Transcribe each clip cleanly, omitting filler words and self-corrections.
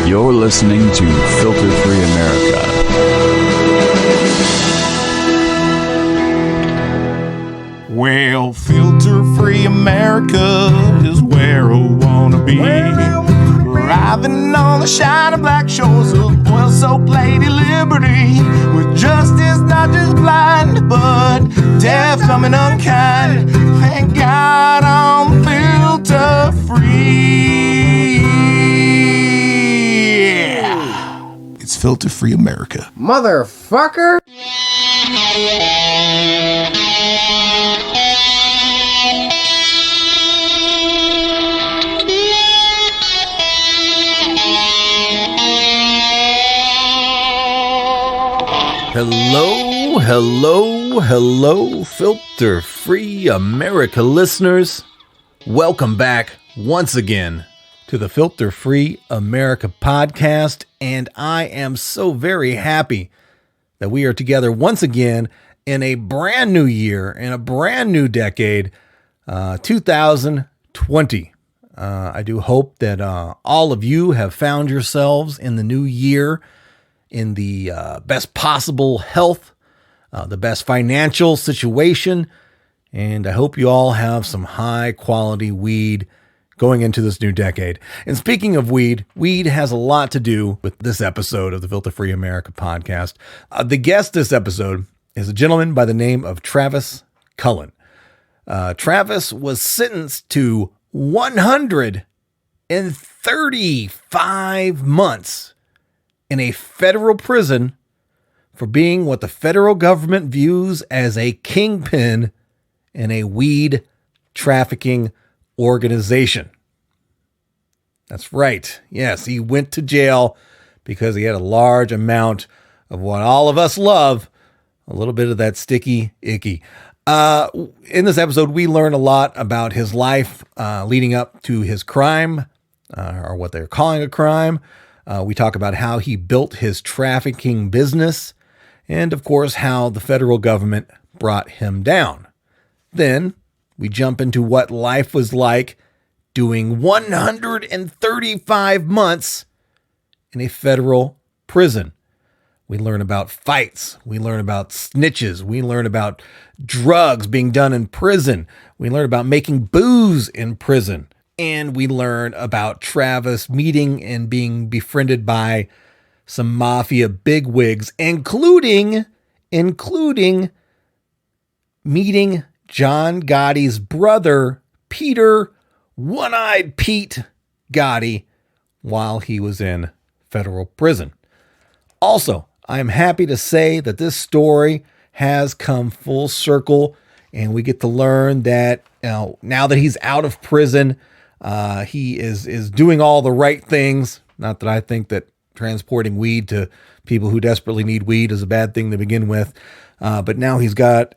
You're listening to Filter Free America. Well, Filter Free America is where I wanna be. Driving on the shining black shores of oil-soaked Lady Liberty, with justice not just blind, but deaf, dumb, and unkind. Thank God I'm filter free. It's Filter Free America. Motherfucker! Hello, Filter Free America listeners. Welcome back once again to the Filter Free America podcast, and I am so very happy that we are together once again in a brand new year, in a brand new decade, 2020. I do hope that all of you have found yourselves in the new year in the best possible health, the best financial situation, and I hope you all have some high quality weed going into this new decade. And speaking of weed has a lot to do with this episode of the Filter Free America podcast. The guest this episode is a gentleman by the name of Travis Cullen. Travis was sentenced to 135 months in a federal prison for being what the federal government views as a kingpin in a weed trafficking organization. That's right. Yes, he went to jail because he had a large amount of what all of us love, a little bit of that sticky icky. In this episode, we learn a lot about his life leading up to his crime, or what they're calling a crime. We talk about how he built his trafficking business, and of course, how the federal government brought him down. Then we jump into what life was like doing 135 months in a federal prison. We learn about fights. We learn about snitches. We learn about drugs being done in prison. We learn about making booze in prison. And we learn about Travis meeting and being befriended by some mafia bigwigs, including meeting John Gotti's brother, Peter, One-Eyed Pete Gotti, while he was in federal prison. Also, I am happy to say that this story has come full circle, and we get to learn that now that he's out of prison, he is doing all the right things. Not that I think that transporting weed to people who desperately need weed is a bad thing to begin with. But now he's got,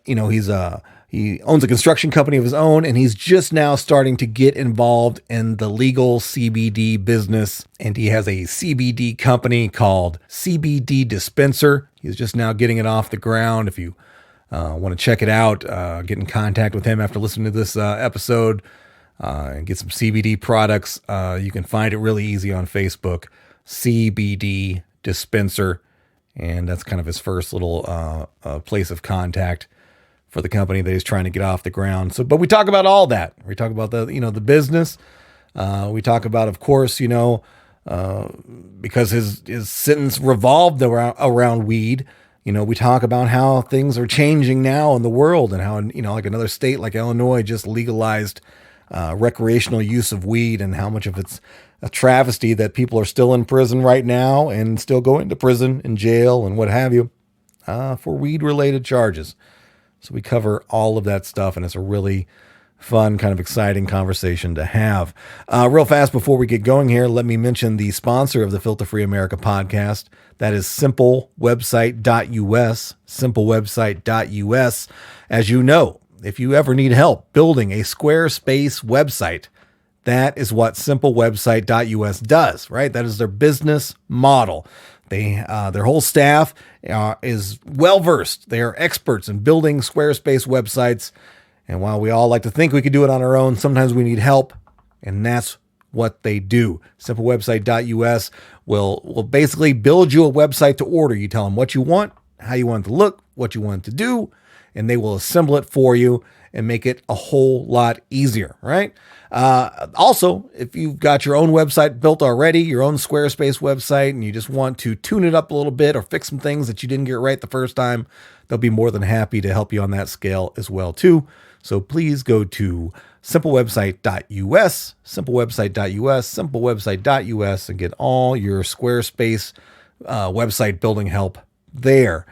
he owns a construction company of his own, and he's just now starting to get involved in the legal CBD business. And he has a CBD company called CBD Dispenser. He's just now getting it off the ground. If you want to check it out, get in contact with him after listening to this episode and get some CBD products. You can find it really easy on Facebook, CBD Dispenser. And that's kind of his first little place of contact for the company that he's trying to get off the ground. So, but we talk about all that. We talk about the business. We talk about, of course, because his sentence revolved around weed. We talk about how things are changing now in the world, and how, like another state like Illinois just legalized recreational use of weed, and how much of it's a travesty that people are still in prison right now and still going to prison and jail and what have you for weed related charges. So we cover all of that stuff, and it's a really fun, kind of exciting conversation to have. Real fast before we get going here, let me mention the sponsor of the Filter Free America podcast. That is simplewebsite.us, simplewebsite.us. As you know, if you ever need help building a Squarespace website, that is what simplewebsite.us does, right? That is their business model. Their whole staff is well-versed. They are experts in building Squarespace websites. And while we all like to think we could do it on our own, sometimes we need help. And that's what they do. Simplewebsite.us will basically build you a website to order. You tell them what you want, how you want it to look, what you want it to do, and they will assemble it for you and make it a whole lot easier, right? Also, if you've got your own website built already, your own Squarespace website, and you just want to tune it up a little bit or fix some things that you didn't get right the first time, they'll be more than happy to help you on that scale as well, too. So please go to simplewebsite.us, simplewebsite.us, and get all your Squarespace website building help there.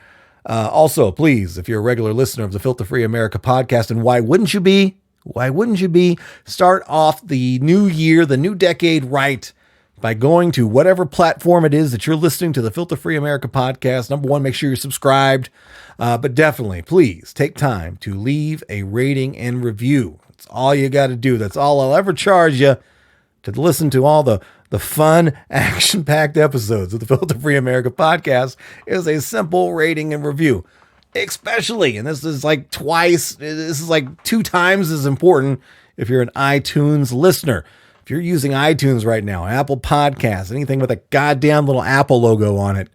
Also, please, if you're a regular listener of the Filter Free America podcast, and why wouldn't you be? Why wouldn't you be? Start off the new year, the new decade right by going to whatever platform it is that you're listening to the Filter Free America podcast. Number one, make sure you're subscribed. But definitely, please take time to leave a rating and review. That's all you got to do. That's all I'll ever charge you to listen to all the fun, action-packed episodes of the Filter Free America podcast is a simple rating and review. Especially, and this is like 2 times as important if you're an iTunes listener. If you're using iTunes right now, Apple Podcasts, anything with a goddamn little Apple logo on it,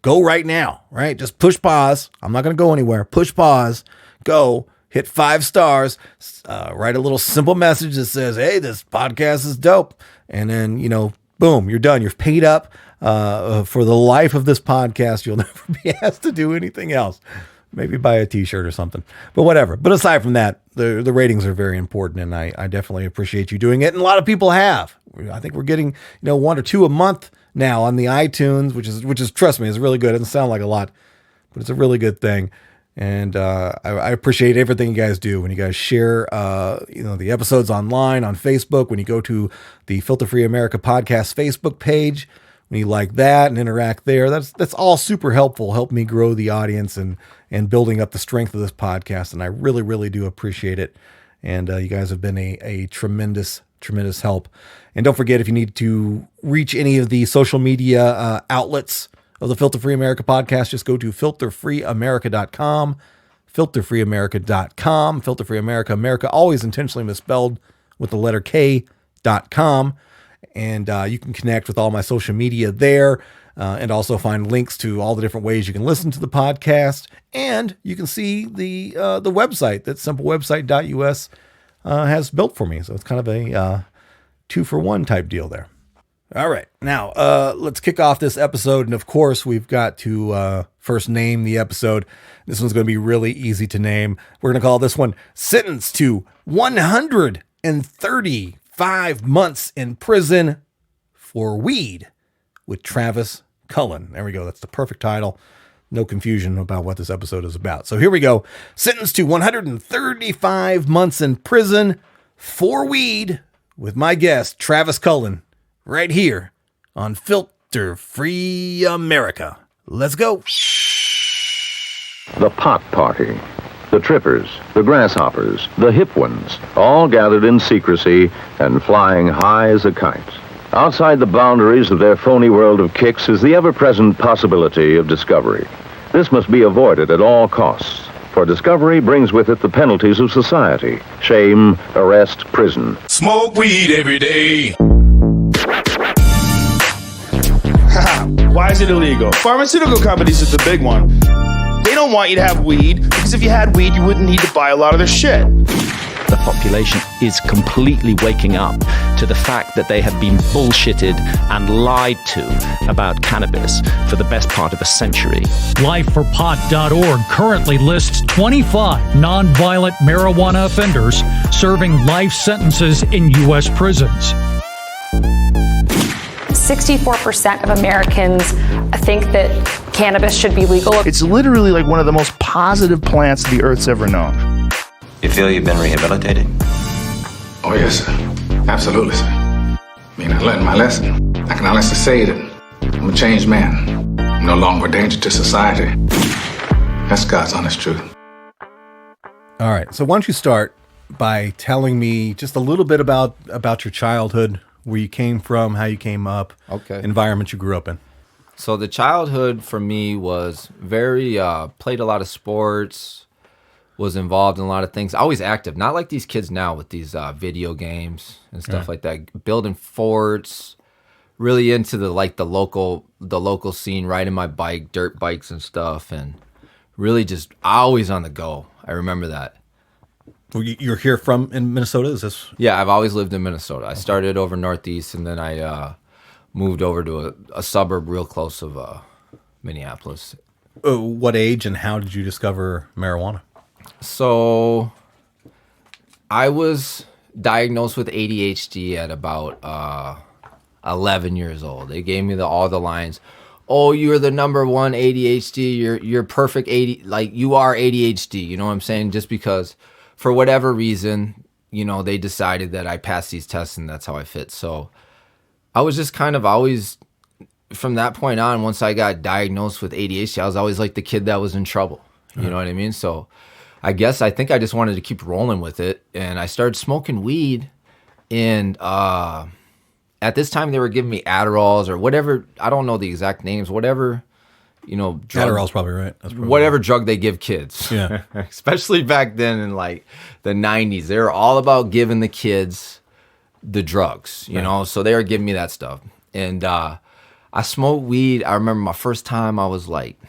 go right now, right? Just push pause. I'm not going to go anywhere. Push pause. Go. Hit 5 stars. Write a little simple message that says, hey, this podcast is dope. And then, boom, you're done. You're paid up for the life of this podcast. You'll never be asked to do anything else. Maybe buy a t-shirt or something, but whatever. But aside from that, the ratings are very important, and I definitely appreciate you doing it. And a lot of people have. I think we're getting 1 or 2 a month now on the iTunes, which is trust me, is really good. It doesn't sound like a lot, but it's a really good thing. And I appreciate everything you guys do when you guys share the episodes online on Facebook, when you go to the Filter Free America podcast Facebook page, when you like that and interact there. That's all super helpful. Help me grow the audience and building up the strength of this podcast. And I really, really do appreciate it. And you guys have been a tremendous, tremendous help. And don't forget, if you need to reach any of the social media outlets of the Filter Free America podcast, just go to filterfreeamerica.com, filterfreeamerica.com, Filter Free America, America always intentionally misspelled with the letter K.com. And you can connect with all my social media there, and also find links to all the different ways you can listen to the podcast. And you can see the website that simplewebsite.us has built for me. So it's kind of a 2-for-1 type deal there. All right. Now, let's kick off this episode. And of course, we've got to first name the episode. This one's going to be really easy to name. We're going to call this one Sentenced to 135 months in prison for weed with Travis Cullen. There we go. That's the perfect title. No confusion about what this episode is about. So here we go. Sentenced to 135 months in prison for weed with my guest, Travis Cullen, right here on Filter Free America. Let's go. The pot party, the trippers, the grasshoppers, the hip ones, all gathered in secrecy and flying high as a kite. Outside the boundaries of their phony world of kicks is the ever-present possibility of discovery. This must be avoided at all costs, for discovery brings with it the penalties of society: shame, arrest, prison. Smoke weed every day. Why is it illegal? Pharmaceutical companies is the big one. They don't want you to have weed, because if you had weed, you wouldn't need to buy a lot of their shit. The population is completely waking up to the fact that they have been bullshitted and lied to about cannabis for the best part of a century. LifeForPot.org currently lists 25 nonviolent marijuana offenders serving life sentences in U.S. prisons. 64% of Americans think that cannabis should be legal. It's literally like one of the most positive plants the Earth's ever known. You feel you've been rehabilitated? Oh, yes, sir. Absolutely, sir. I mean, I learned my lesson. I can honestly say that I'm a changed man. I'm no longer a danger to society. That's God's honest truth. All right. So why don't you start by telling me just a little bit about your childhood, where you came from, how you came up, okay, environment you grew up in. So the childhood for me was very, played a lot of sports, was involved in a lot of things. Always active, not like these kids now with these video games and stuff like that. Building forts, really into the local scene, riding my bike, dirt bikes and stuff, and really just always on the go. I remember that. Well, you're here in Minnesota? Is this? Yeah, I've always lived in Minnesota. I started over northeast, and then I moved over to a suburb real close of Minneapolis. What age and how did you discover marijuana? So I was diagnosed with ADHD at about 11 years old. They gave me all the lines. Oh, you're the number one ADHD. You're perfect you are ADHD. You know what I'm saying? Just because for whatever reason, they decided that I passed these tests and that's how I fit. So I was just kind of always, from that point on, once I got diagnosed with ADHD, I was always like the kid that was in trouble. You know what I mean? So I think I just wanted to keep rolling with it. And I started smoking weed. And at this time, they were giving me Adderalls or whatever. I don't know the exact names. Whatever, drug. Adderall's probably right. That's probably whatever drug they give kids. Yeah. Especially back then in like the 90s. They were all about giving the kids the drugs, you know? So they were giving me that stuff. And I smoked weed. I remember my first time I was like,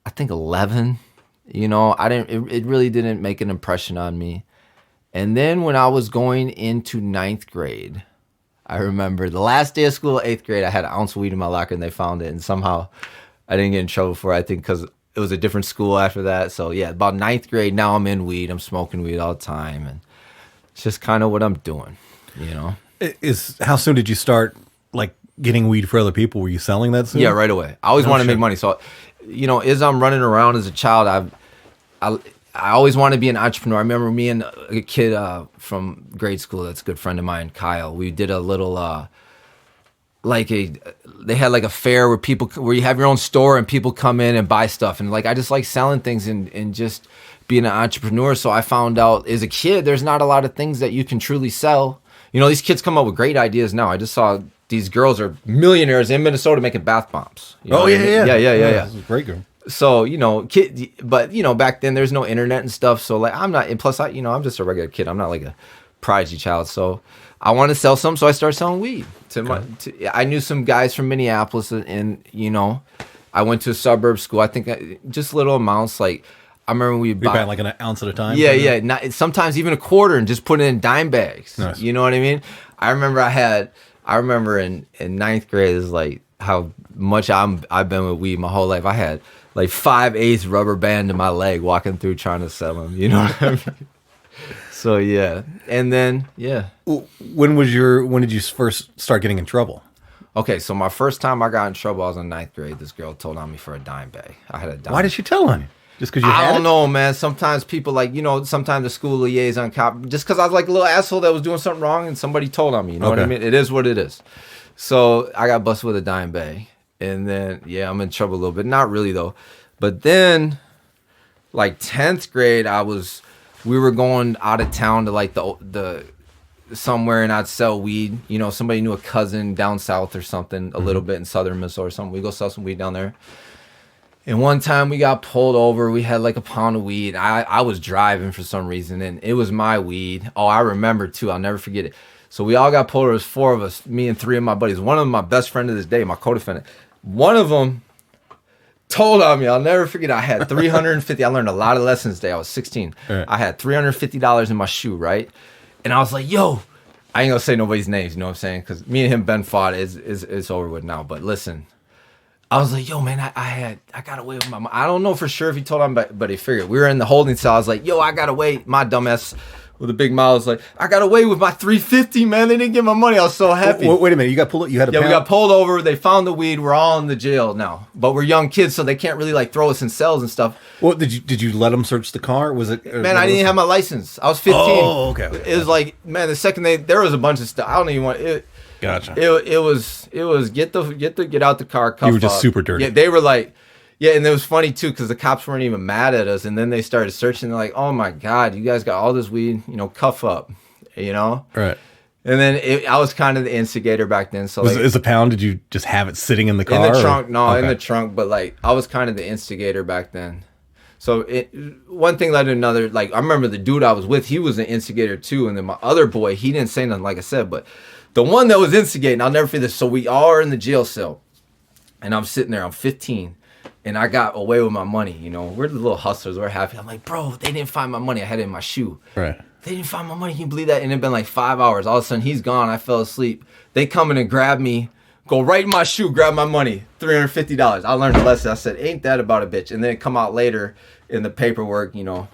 I think 11. It really didn't make an impression on me. And then when I was going into 9th grade, I remember the last day of school, 8th grade, I had an ounce of weed in my locker and they found it. And somehow I didn't get in trouble for it, I think because it was a different school after that. So yeah, about 9th grade, now I'm in weed. I'm smoking weed all the time. And it's just kind of what I'm doing, How soon did you start like getting weed for other people? Were you selling that soon? Yeah, right away. I always wanted to make money. So, as I'm running around as a child, I always wanted to be an entrepreneur. I remember me and a kid from grade school that's a good friend of mine, Kyle. We did a little, they had like a fair where you have your own store and people come in and buy stuff. And I just like selling things and just being an entrepreneur. So I found out as a kid, there's not a lot of things that you can truly sell. These kids come up with great ideas now. I just saw these girls are millionaires in Minnesota making bath bombs. Yeah. This is a great girl. So, back then there's no internet and stuff. So I'm not, and plus I'm just a regular kid. I'm not like a prodigy child. So I want to sell some. So I started selling weed I knew some guys from Minneapolis and I went to a suburb school. I think just little amounts. Like I remember we buying like an ounce at a time. Yeah. Sometimes even a quarter and just put it in dime bags. Nice. You know what I mean? I remember in 9th grade is like how much I've been with weed my whole life. I had like 5/8 rubber band to my leg walking through trying to sell them. You know what I mean? So yeah, and then yeah. When did you first start getting in trouble? Okay, so my first time I got in trouble, I was in 9th grade. This girl told on me for a dime bag. I had a dime. Why did she tell on you? Just because you had I don't know, man. Sometimes people sometimes the school liaison cop, just because I was like a little asshole that was doing something wrong and somebody told on me. You know what I mean? It is what it is. So I got busted with a dime bag. And then, yeah, I'm in trouble a little bit. Not really, though. But then, like 10th grade, we were going out of town to like the somewhere and I'd sell weed. Somebody knew a cousin down south or something, a little bit in southern Minnesota or something. We go sell some weed down there. And one time we got pulled over. We had like a pound of weed. I was driving for some reason, and it was my weed. Oh, I remember too. I'll never forget it. So we all got pulled over. It was 4 of us, me and 3 of my buddies. One of them, my best friend to this day, my co-defendant. One of them told on me. I'll never forget. I had $350. I learned a lot of lessons today. I was 16. Right. I had $350 in my shoe, right? And I was like, yo, I ain't gonna say nobody's names, you know what I'm saying? Because me and him been fought. It's over with now. But listen, I was like, yo, man, I got away with my. I don't know for sure if he told on, but he figured. We were in the holding cell. I was like, yo, I got away. My dumbass with a big mouth was like, I got away with my $350, man. They didn't get my money. I was so happy. Wait a minute, you got pulled. You had a pound? We got pulled over. They found the weed. We're all in the jail now, but we're young kids, so they can't really like throw us in cells and stuff. Well, did you let them search the car? Was it? Man, I didn't have my license. I was 15. Oh, okay. It was like, man, the second there was a bunch of stuff. I don't even want it. Gotcha. It was get out the car. You were just super dirty. Yeah, they were like, yeah, and it was funny too because the cops weren't even mad at us, and then they started searching. They're like, oh my god, you guys got all this weed, cuff up, Right. And then I was kind of the instigator back then. So is a pound? Did you just have it sitting in the car? In the trunk? No, okay. In the trunk. But like I was kind of the instigator back then. So one thing led to another. Like I remember the dude I was with, he was an instigator too, and then my other boy, he didn't say nothing, like I said, but the one that was instigating, I'll never forget this. So we all are in the jail cell, and I'm sitting there. I'm 15, and I got away with my money. You know, we're the little hustlers. We're happy. I'm like, bro, they didn't find my money. I had it in my shoe. Right. They didn't find my money. Can you believe that? And it'd been like 5 hours. All of a sudden, he's gone. I fell asleep. They come in and grab me. Go right in my shoe, grab my money, $350. I learned a lesson. I said, ain't that about a bitch? And then come out later in the paperwork, you know,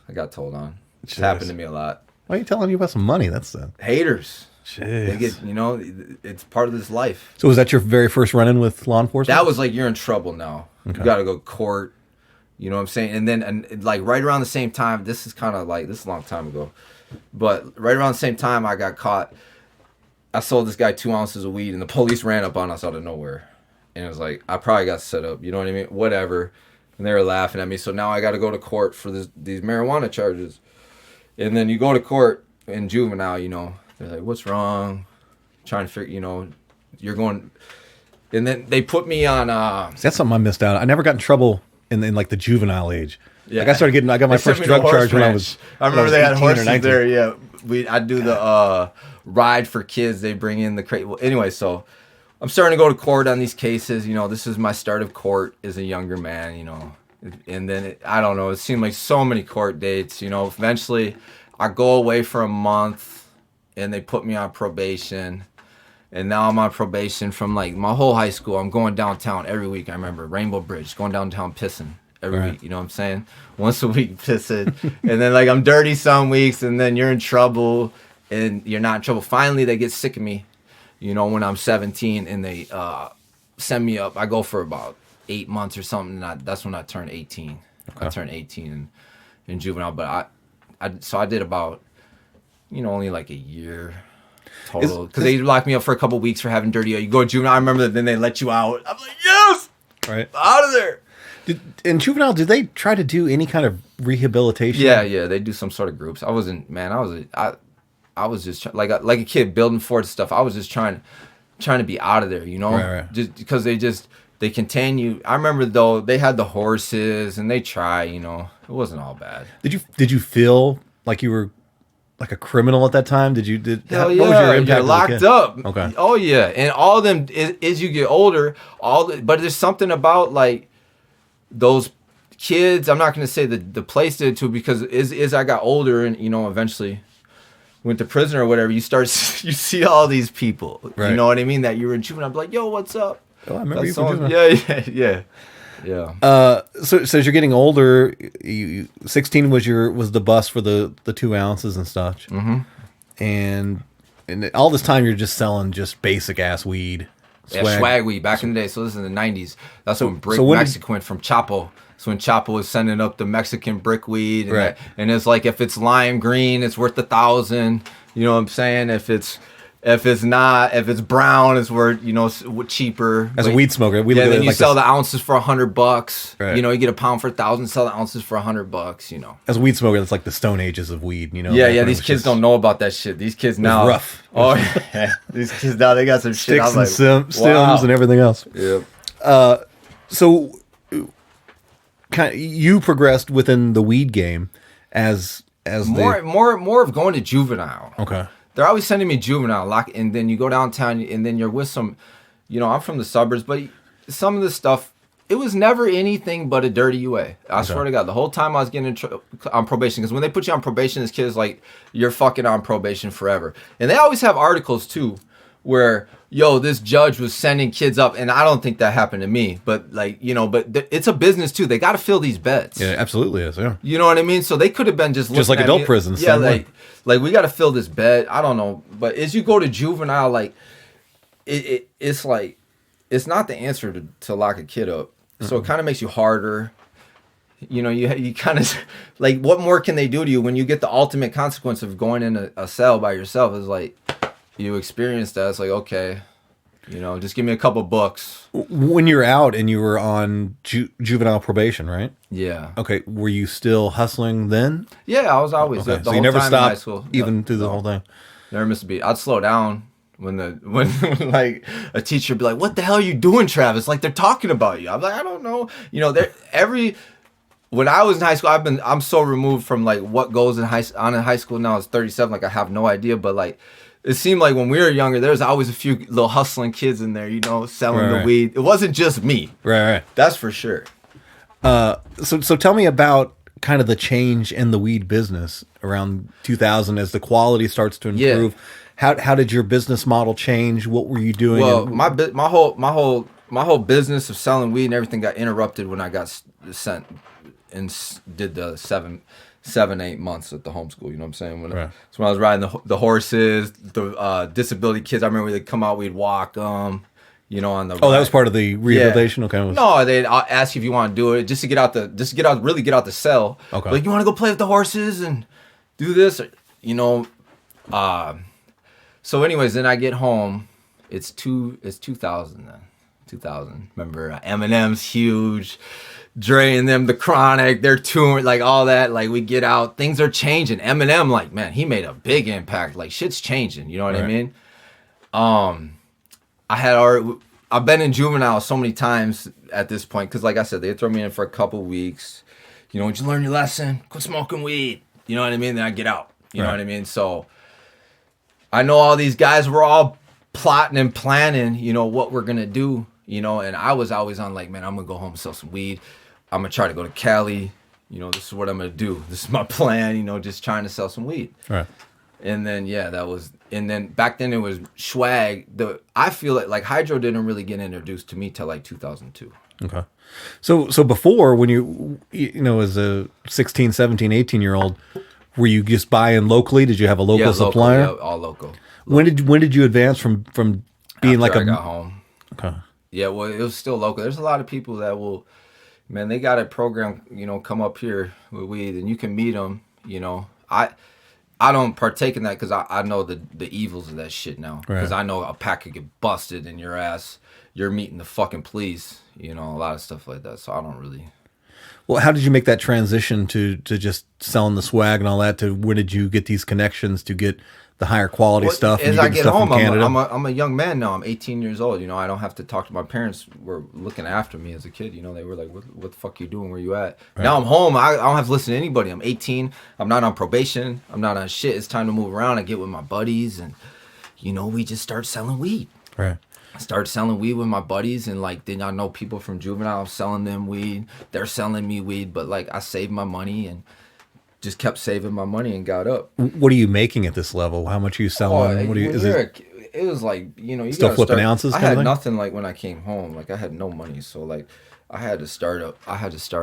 I got told on. It's happened to me a lot. Why are you telling you about some money? That's haters. Jeez. They get, you know, it's part of this life. So was that your very first run-in with law enforcement? That was like, you're in trouble now. Okay. You got to go to court. You know what I'm saying? And then, and like right around the same time, this is kind of like, this is a long time ago, but right around the same time I got caught, I sold this guy 2 ounces of weed, and the police ran up on us out of nowhere. And it was like, I probably got set up. You know what I mean? Whatever. And they were laughing at me. So now I got to go to court for these marijuana charges. And then you go to court in juvenile, you know. They're like, what's wrong? Trying to figure, you know, you're going. And then they put me on. That's something I missed out. I never got in trouble in like the juvenile age. Yeah. Like I got my first drug charge when I was. I remember they had horses there. Yeah. I do the ride for kids. They bring in the crate. Well, anyway, so I'm starting to go to court on these cases. You know, this is my start of court as a younger man, you know. And then, I don't know, it seemed like so many court dates. You know, eventually I go away for a month and they put me on probation. And now I'm on probation from like my whole high school. I'm going downtown every week. I remember Rainbow Bridge, going downtown pissing every week. You know what I'm saying? Once a week pissing. And then like I'm dirty some weeks, and then you're in trouble and you're not in trouble. Finally, they get sick of me, you know, when I'm 17, and they send me up. I go for about 8 months or something. And that's when I turned 18. Okay. I turned 18 in juvenile. But I did about, you know, only like a year total, because they locked me up for a couple weeks for having dirty. You go to juvenile. I remember that. Then they let you out. I'm like, yes, right, out of there. In juvenile, did they try to do any kind of rehabilitation? Yeah, they do some sort of groups. I was just like a kid building forts stuff. I was just trying to be out of there, you know, right. Just because they contain you. I remember though, they had the horses and they try, you know, it wasn't all bad. Did you feel like you were like a criminal at that time? What was your impact? You're locked up. Okay. Oh yeah, and all of them as you get older, but there's something about like those kids. I'm not going to say the place did too, because as I got older and, you know, eventually went to prison or whatever, you see all these people. Right. You know what I mean? That you were in juvenile. I'm like, yo, what's up? Oh, I remember you from juvenile. Yeah. So as you're getting older, 16 was the bust for the 2 ounces and such. Mm-hmm. And all this time you're just selling just basic ass weed. Swag weed back in the day. So this is in the 90s. That's when Mexico went from Chapo. So when Chapo was sending up the Mexican brick weed, and, right. And it's like, if it's lime green, it's worth $1,000. You know what I'm saying? If it's brown, it's worth, you know, cheaper. As a weed smoker, then you sell the ounces for $100. Right. You know, you get a pound for $1,000, sell the ounces for $100. You know, as a weed smoker, that's like the Stone Ages of weed. You know. Yeah. These kids don't know about that shit. These kids now, rough. Oh yeah, these kids now, they got some shit. Sticks and stems and everything else. Yeah. So, kind of, you progressed within the weed game as more of going to juvenile. Okay. They're always sending me juvenile, and then you go downtown, and then you're with some, you know, I'm from the suburbs, but some of the stuff, it was never anything but a dirty UA. I swear to God, the whole time I was getting on probation, because when they put you on probation, this kid is like, you're fucking on probation forever. And they always have articles too, where, yo, this judge was sending kids up, and I don't think that happened to me, but like, you know, but it's a business too. They got to fill these beds. Yeah, absolutely is. Yeah. You know what I mean? So they could have been just like adult prisons. Yeah, like we got to fill this bed. I don't know, but as you go to juvenile, like it's like, it's not the answer to lock a kid up. So it kind of makes you harder. You know, you kind of like, what more can they do to you when you get the ultimate consequence of going in a cell by yourself? Is like, you experience that. It's like, okay, you know, just give me a couple books. When you're out and you were on juvenile probation, right? Yeah. Okay. Were you still hustling then? Yeah, I was always. Okay. The so whole you never time stopped in high school. even through the whole thing? Never missed a beat. I'd slow down when like a teacher would be like, "What the hell are you doing, Travis?" Like they're talking about you. I'm like, I don't know. You know, when I was in high school, I'm so removed from like what goes in high school now. It's 37. Like I have no idea, but like it seemed like when we were younger, there was always a few little hustling kids in there, selling the weed. It wasn't just me. Right. That's for sure. So tell me about kind of the change in the weed business around 2000 as the quality starts to improve. Yeah. How did your business model change? What were you doing? Well, my whole business of selling weed and everything got interrupted when I got sent and did the 7-8 months at the homeschool. You know what I'm saying? When I was riding the horses, the disability kids. I remember they'd come out, we'd walk on the ride. That was part of the rehabilitation. Okay. No, they'd ask you if you want to do it just to get out the cell. Okay. Like, you want to go play with the horses and do this, So anyways, then I get home. It's 2000 then. 2000. Remember Eminem's huge, Dre and them, the Chronic, they're touring, like all that. Like we get out, things are changing. Eminem, like, man, he made a big impact. Like shit's changing. You know what I mean? I've been in juvenile so many times at this point because, like I said, they throw me in for a couple weeks. Did you learn your lesson? Quit smoking weed. You know what I mean? Then I get out. You know what I mean? So I know all these guys were all plotting and planning, what we're gonna do. And I was always on like, man, I'm gonna go home and sell some weed. I'm gonna try to go to Cali. This is what I'm gonna do. This is my plan. Just trying to sell some weed. Right. And then and then back then it was swag. I feel like hydro didn't really get introduced to me till like 2002. Okay. So before, when you as a 16, 17, 18-year-old, were you just buying locally? Did you have a local supplier? Yeah, all local. When did you advance from being After I got home? Okay. Yeah, well, it was still local. There's a lot of people that will, man, they got a program, come up here with weed, and you can meet them. I don't partake in that because I know the evils of that shit now. Because I know a pack could get busted in your ass. You're meeting the fucking police. A lot of stuff like that. So I don't really. Well, how did you make that transition to just selling the swag and all that? To where did you get these connections to get the higher quality stuff? As I get home, I'm a young man now. I'm 18 years old. I don't have to talk to my parents. Were looking after me as a kid. They were like, "What the fuck you doing? Where you at?" Right. Now I'm home. I don't have to listen to anybody. I'm 18. I'm not on probation. I'm not on shit. It's time to move around. I get with my buddies, and we just start selling weed. Right. I started selling weed with my buddies, and then I know people from juvenile selling them weed. They're selling me weed, but I saved my money and just kept saving my money and got up. What are you making at this level? How much are you selling? It was like, you still flipping ounces. I had nothing when I came home. I had no money, so I had to start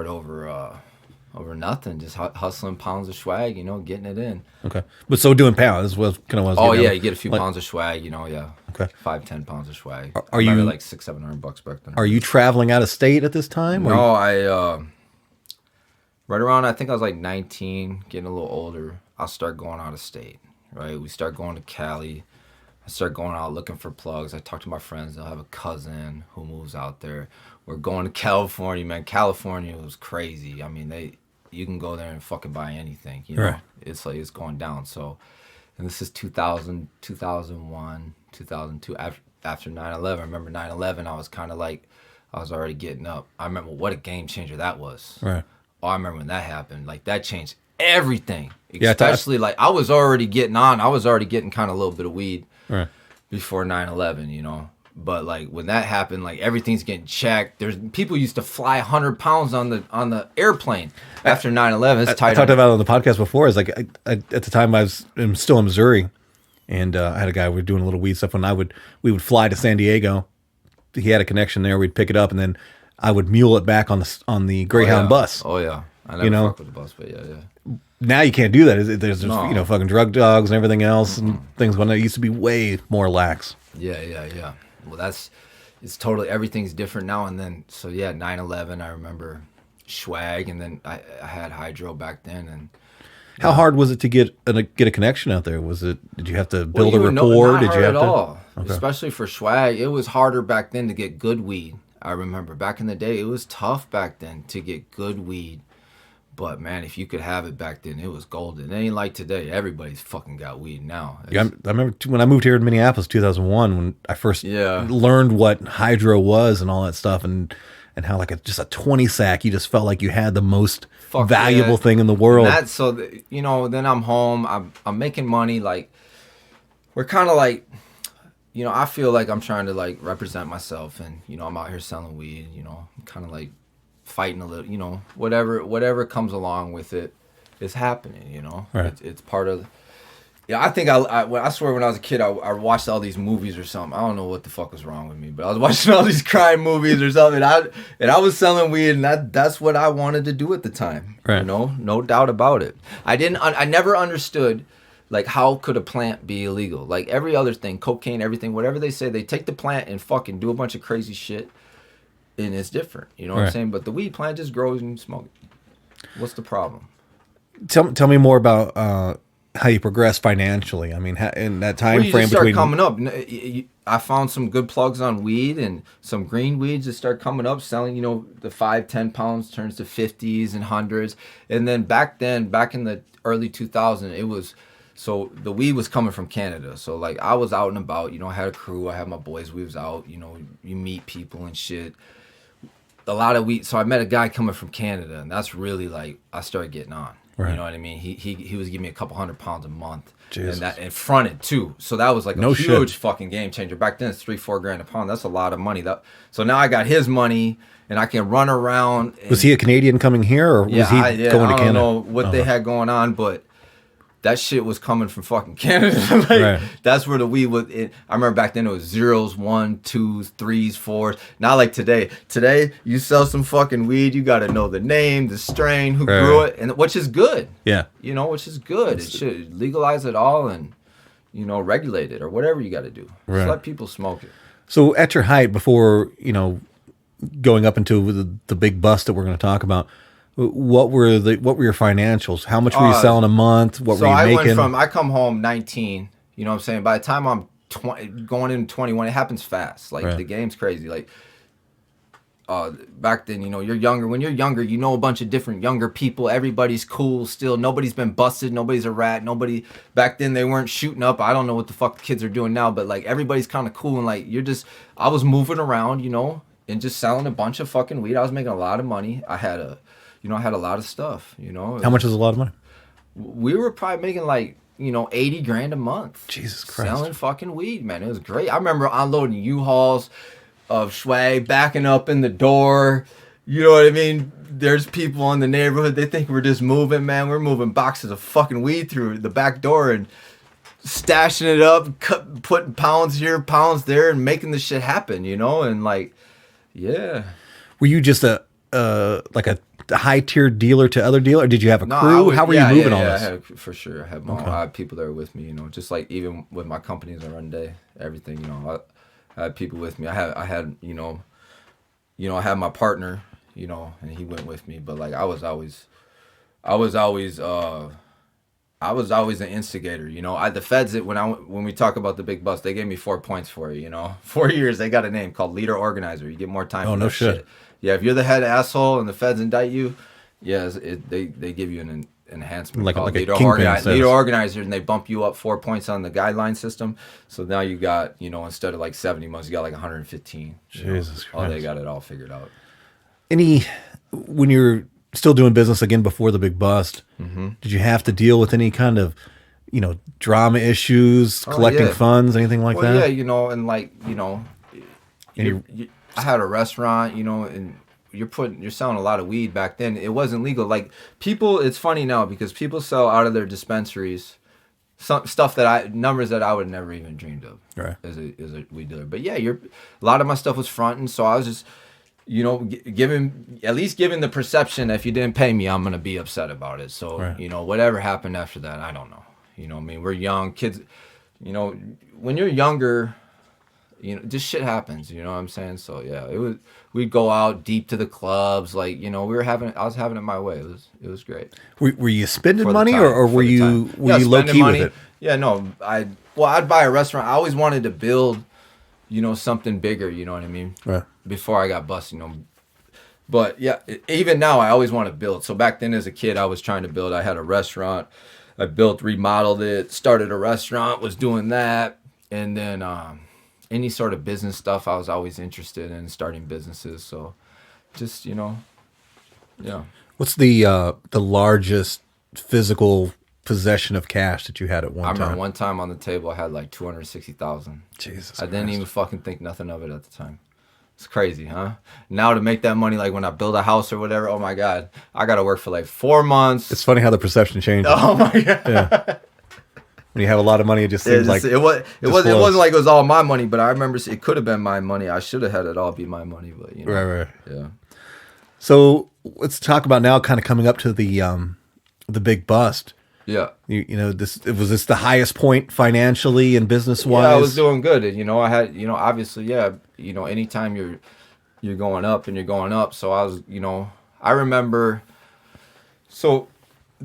over nothing, just hustling pounds of swag, getting it in. Okay, but so doing pounds was kind of what I was. Oh yeah, you get a few pounds of swag, yeah. Okay, 5-10 pounds of swag. Are you like $600-700 back then? Are you traveling out of state at this time? No, right around, I think I was like 19, getting a little older. I'll start going out of state. Right, we start going to Cali. I start going out looking for plugs. I talk to my friends. They'll have a cousin who moves out there. We're going to California, man. California was crazy. I mean, you can go there and fucking buy anything. Right. It's like it's going down. So, and this is 2000, 2001, 2002. After 9/11, I remember 9/11. I was kind of like, I was already getting up. I remember what a game changer that was. Right. Oh, I remember when that happened. That changed everything. Especially I was already getting on. I was already getting kind of a little bit of weed. Right. Before 9/11, but when that happened, everything's getting checked. There's people used to fly 100 pounds on the airplane after 9/11. It's tight. I talked about it on the podcast before. It's like at the time I'm still in Missouri, and I had a guy we were doing a little weed stuff. When we would fly to San Diego, he had a connection there. We'd pick it up, and then I would mule it back on the Greyhound bus. Oh yeah, I never fucked with the bus, but yeah. Now you can't do that. There's fucking drug dogs and everything else and things. When it used to be way more lax. Yeah. Well, it's totally, everything's different now. And then, 9/11, I remember swag, and then I had hydro back then. And how hard was it to get a connection out there? Did you have to build a rapport? Not did you hard have at all? Okay. Especially for swag, it was harder back then to get good weed. I remember back in the day, it was tough back then to get good weed. But man, if you could have it back then, it was golden. It ain't like today. Everybody's fucking got weed now. I remember when I moved here in Minneapolis, 2001, when I first learned what hydro was and all that stuff, and and how like just a 20 sack, you just felt like you had the most Fuck valuable yeah. thing in the world. And that's so, then I'm home. I'm making money. Like, we're kind of like, I feel like I'm trying to like represent myself, and I'm out here selling weed. I'm kind of like fighting a little. Whatever comes along with it is happening. Right. It's part of. Yeah, I think I swear when I was a kid, I watched all these movies or something. I don't know what the fuck was wrong with me, but I was watching all these crime movies or something. And I was selling weed, and that's what I wanted to do at the time. Right. No doubt about it. I never understood, like, how could a plant be illegal? Like every other thing, cocaine, everything, whatever they say, they take the plant and fucking do a bunch of crazy shit, and it's different. You know what I'm saying? But the weed plant just grows and you smoke it. What's the problem? Tell me more about how you progress financially. I mean, in that time frame start between coming up. I found some good plugs on weed and some green weeds that start coming up, selling. The 5-10 pounds turns to 50s and 100s, and then back in the early 2000s, it was. So the weed was coming from Canada. So like I was out and about. I had a crew. I had my boys. We was out. You meet people and shit. A lot of weed. So I met a guy coming from Canada, and that's really like I started getting on. Right. You know what I mean? He was giving me a couple 100 pounds a month. Jesus. And fronted too. So that was like a huge fucking game changer. Back then it's $3-4 grand a pound. That's a lot of money. So now I got his money and I can run around. Was he a Canadian coming here, or was he going to Canada? I don't know what they had going on, but that shit was coming from fucking Canada. That's where the weed was. I remember back then it was 0s, 1s, 2s, 3s, 4s. Not like today. Today you sell some fucking weed, you got to know the name, the strain, who grew it, and which is good. Yeah. Which is good. It should legalize it all and regulate it or whatever you got to do. Just let people smoke it. So at your height, before going up into the big bust that we're going to talk about, what were your financials? How much were you selling a month? What were you making? I come home 19, you know what I'm saying? By the time I'm 20, going into 21, it happens fast. Like the game's crazy. Like back then, you're younger. When you're younger, a bunch of different younger people. Everybody's cool still. Nobody's been busted. Nobody's a rat. Back then they weren't shooting up. I don't know what the fuck the kids are doing now, but like everybody's kind of cool and like I was moving around, and just selling a bunch of fucking weed. I was making a lot of money. I had a lot of stuff, How much is a lot of money? We were probably making like, 80 grand a month. Jesus Christ. Selling fucking weed, man. It was great. I remember unloading U-Hauls of swag, backing up in the door. You know what I mean? There's people in the neighborhood. They think we're just moving, man. We're moving boxes of fucking weed through the back door and stashing it up, putting pounds here, pounds there, and making the shit happen, and like, yeah. Were you just like a high tier dealer to other dealer, or did you have a crew? How were you moving all this? For sure. I had people that were with me, just like even with my companies I run day, everything, I had people with me. I had I had my partner, and he went with me, but like I was always an instigator, the feds, when we talk about the big bust, they gave me 4 points for it, 4 years. They got a name called leader organizer. You get more time. Oh, no shit. Yeah, if you're the head asshole and the feds indict you, they give you an enhancement like called a leader organizer, and they bump you up 4 points on the guideline system. So now you got, instead of like 70 months, you got like 115. Jesus Christ. Oh, they got it all figured out. When you're still doing business again before the big bust, did you have to deal with any kind of, drama issues, collecting funds, anything like that? Yeah, and like, I had a restaurant, and you're selling a lot of weed back then. It wasn't legal. Like people, it's funny now because people sell out of their dispensaries some stuff numbers that I would never even dreamed of as a weed dealer. But yeah, a lot of my stuff was fronting, so I was just, giving the perception that if you didn't pay me, I'm gonna be upset about it. So whatever happened after that, I don't know. I mean, we're young kids. When you're younger, just shit happens, you know what I'm saying? So yeah, we'd go out deep to the clubs, like, I was having it my way. It was great. Were you spending money or were you low key with it? Yeah, no, I'd buy a restaurant. I always wanted to build, something bigger, you know what I mean? Right. Before I got busted, But yeah, even now I always want to build. So back then as a kid, I was trying to build. I had a restaurant. I remodeled it, started a restaurant, was doing that. And then, any sort of business stuff, I was always interested in starting businesses. So, just, yeah. What's the largest physical possession of cash that you had at one time? I remember one time on the table I had like 260,000. Jesus I didn't even fucking think nothing of it at the time. It's crazy, huh? Now to make that money, like when I build a house or whatever, oh my God, I got to work for like 4 months. It's funny how the perception changes. Oh my God. Yeah. When you have a lot of money, it just seems like it wasn't like it was all my money, but I remember it could have been my money. I should have had it all be my money, but Right. Yeah. So let's talk about now, kind of coming up to the big bust. Yeah. Was this the highest point financially and business wise? Yeah, I was doing good. And, I had, obviously, yeah, anytime you're going up and you're going up. So I was, I remember,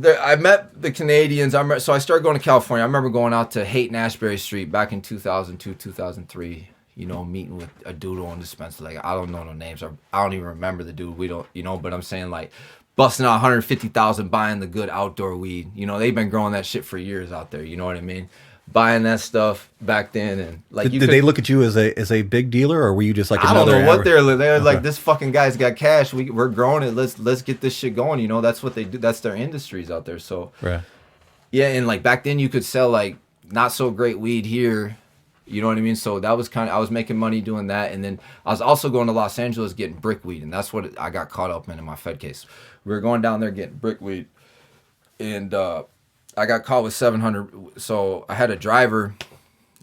I met the Canadians. So I started going to California. I remember going out to Haight-Ashbury Street back in 2002, 2003, meeting with a dude on dispenser. Like, I don't know no names. I don't even remember the dude. We don't, but I'm saying like, busting out 150,000 buying the good outdoor weed. They've been growing that shit for years out there. You know what I mean? Buying that stuff back then, and like, did they look at you as a big dealer, or were you just like I don't know what they're okay. like. This fucking guy's got cash. We're growing it. Let's get this shit going. That's what they do. That's their industries out there. So right. Yeah, and like back then you could sell like not so great weed here. You know what I mean? So that was I was making money doing that, and then I was also going to Los Angeles getting brick weed, and that's what I got caught up in my Fed case. We were going down there getting brick weed, and I got caught with 700. So I had a driver,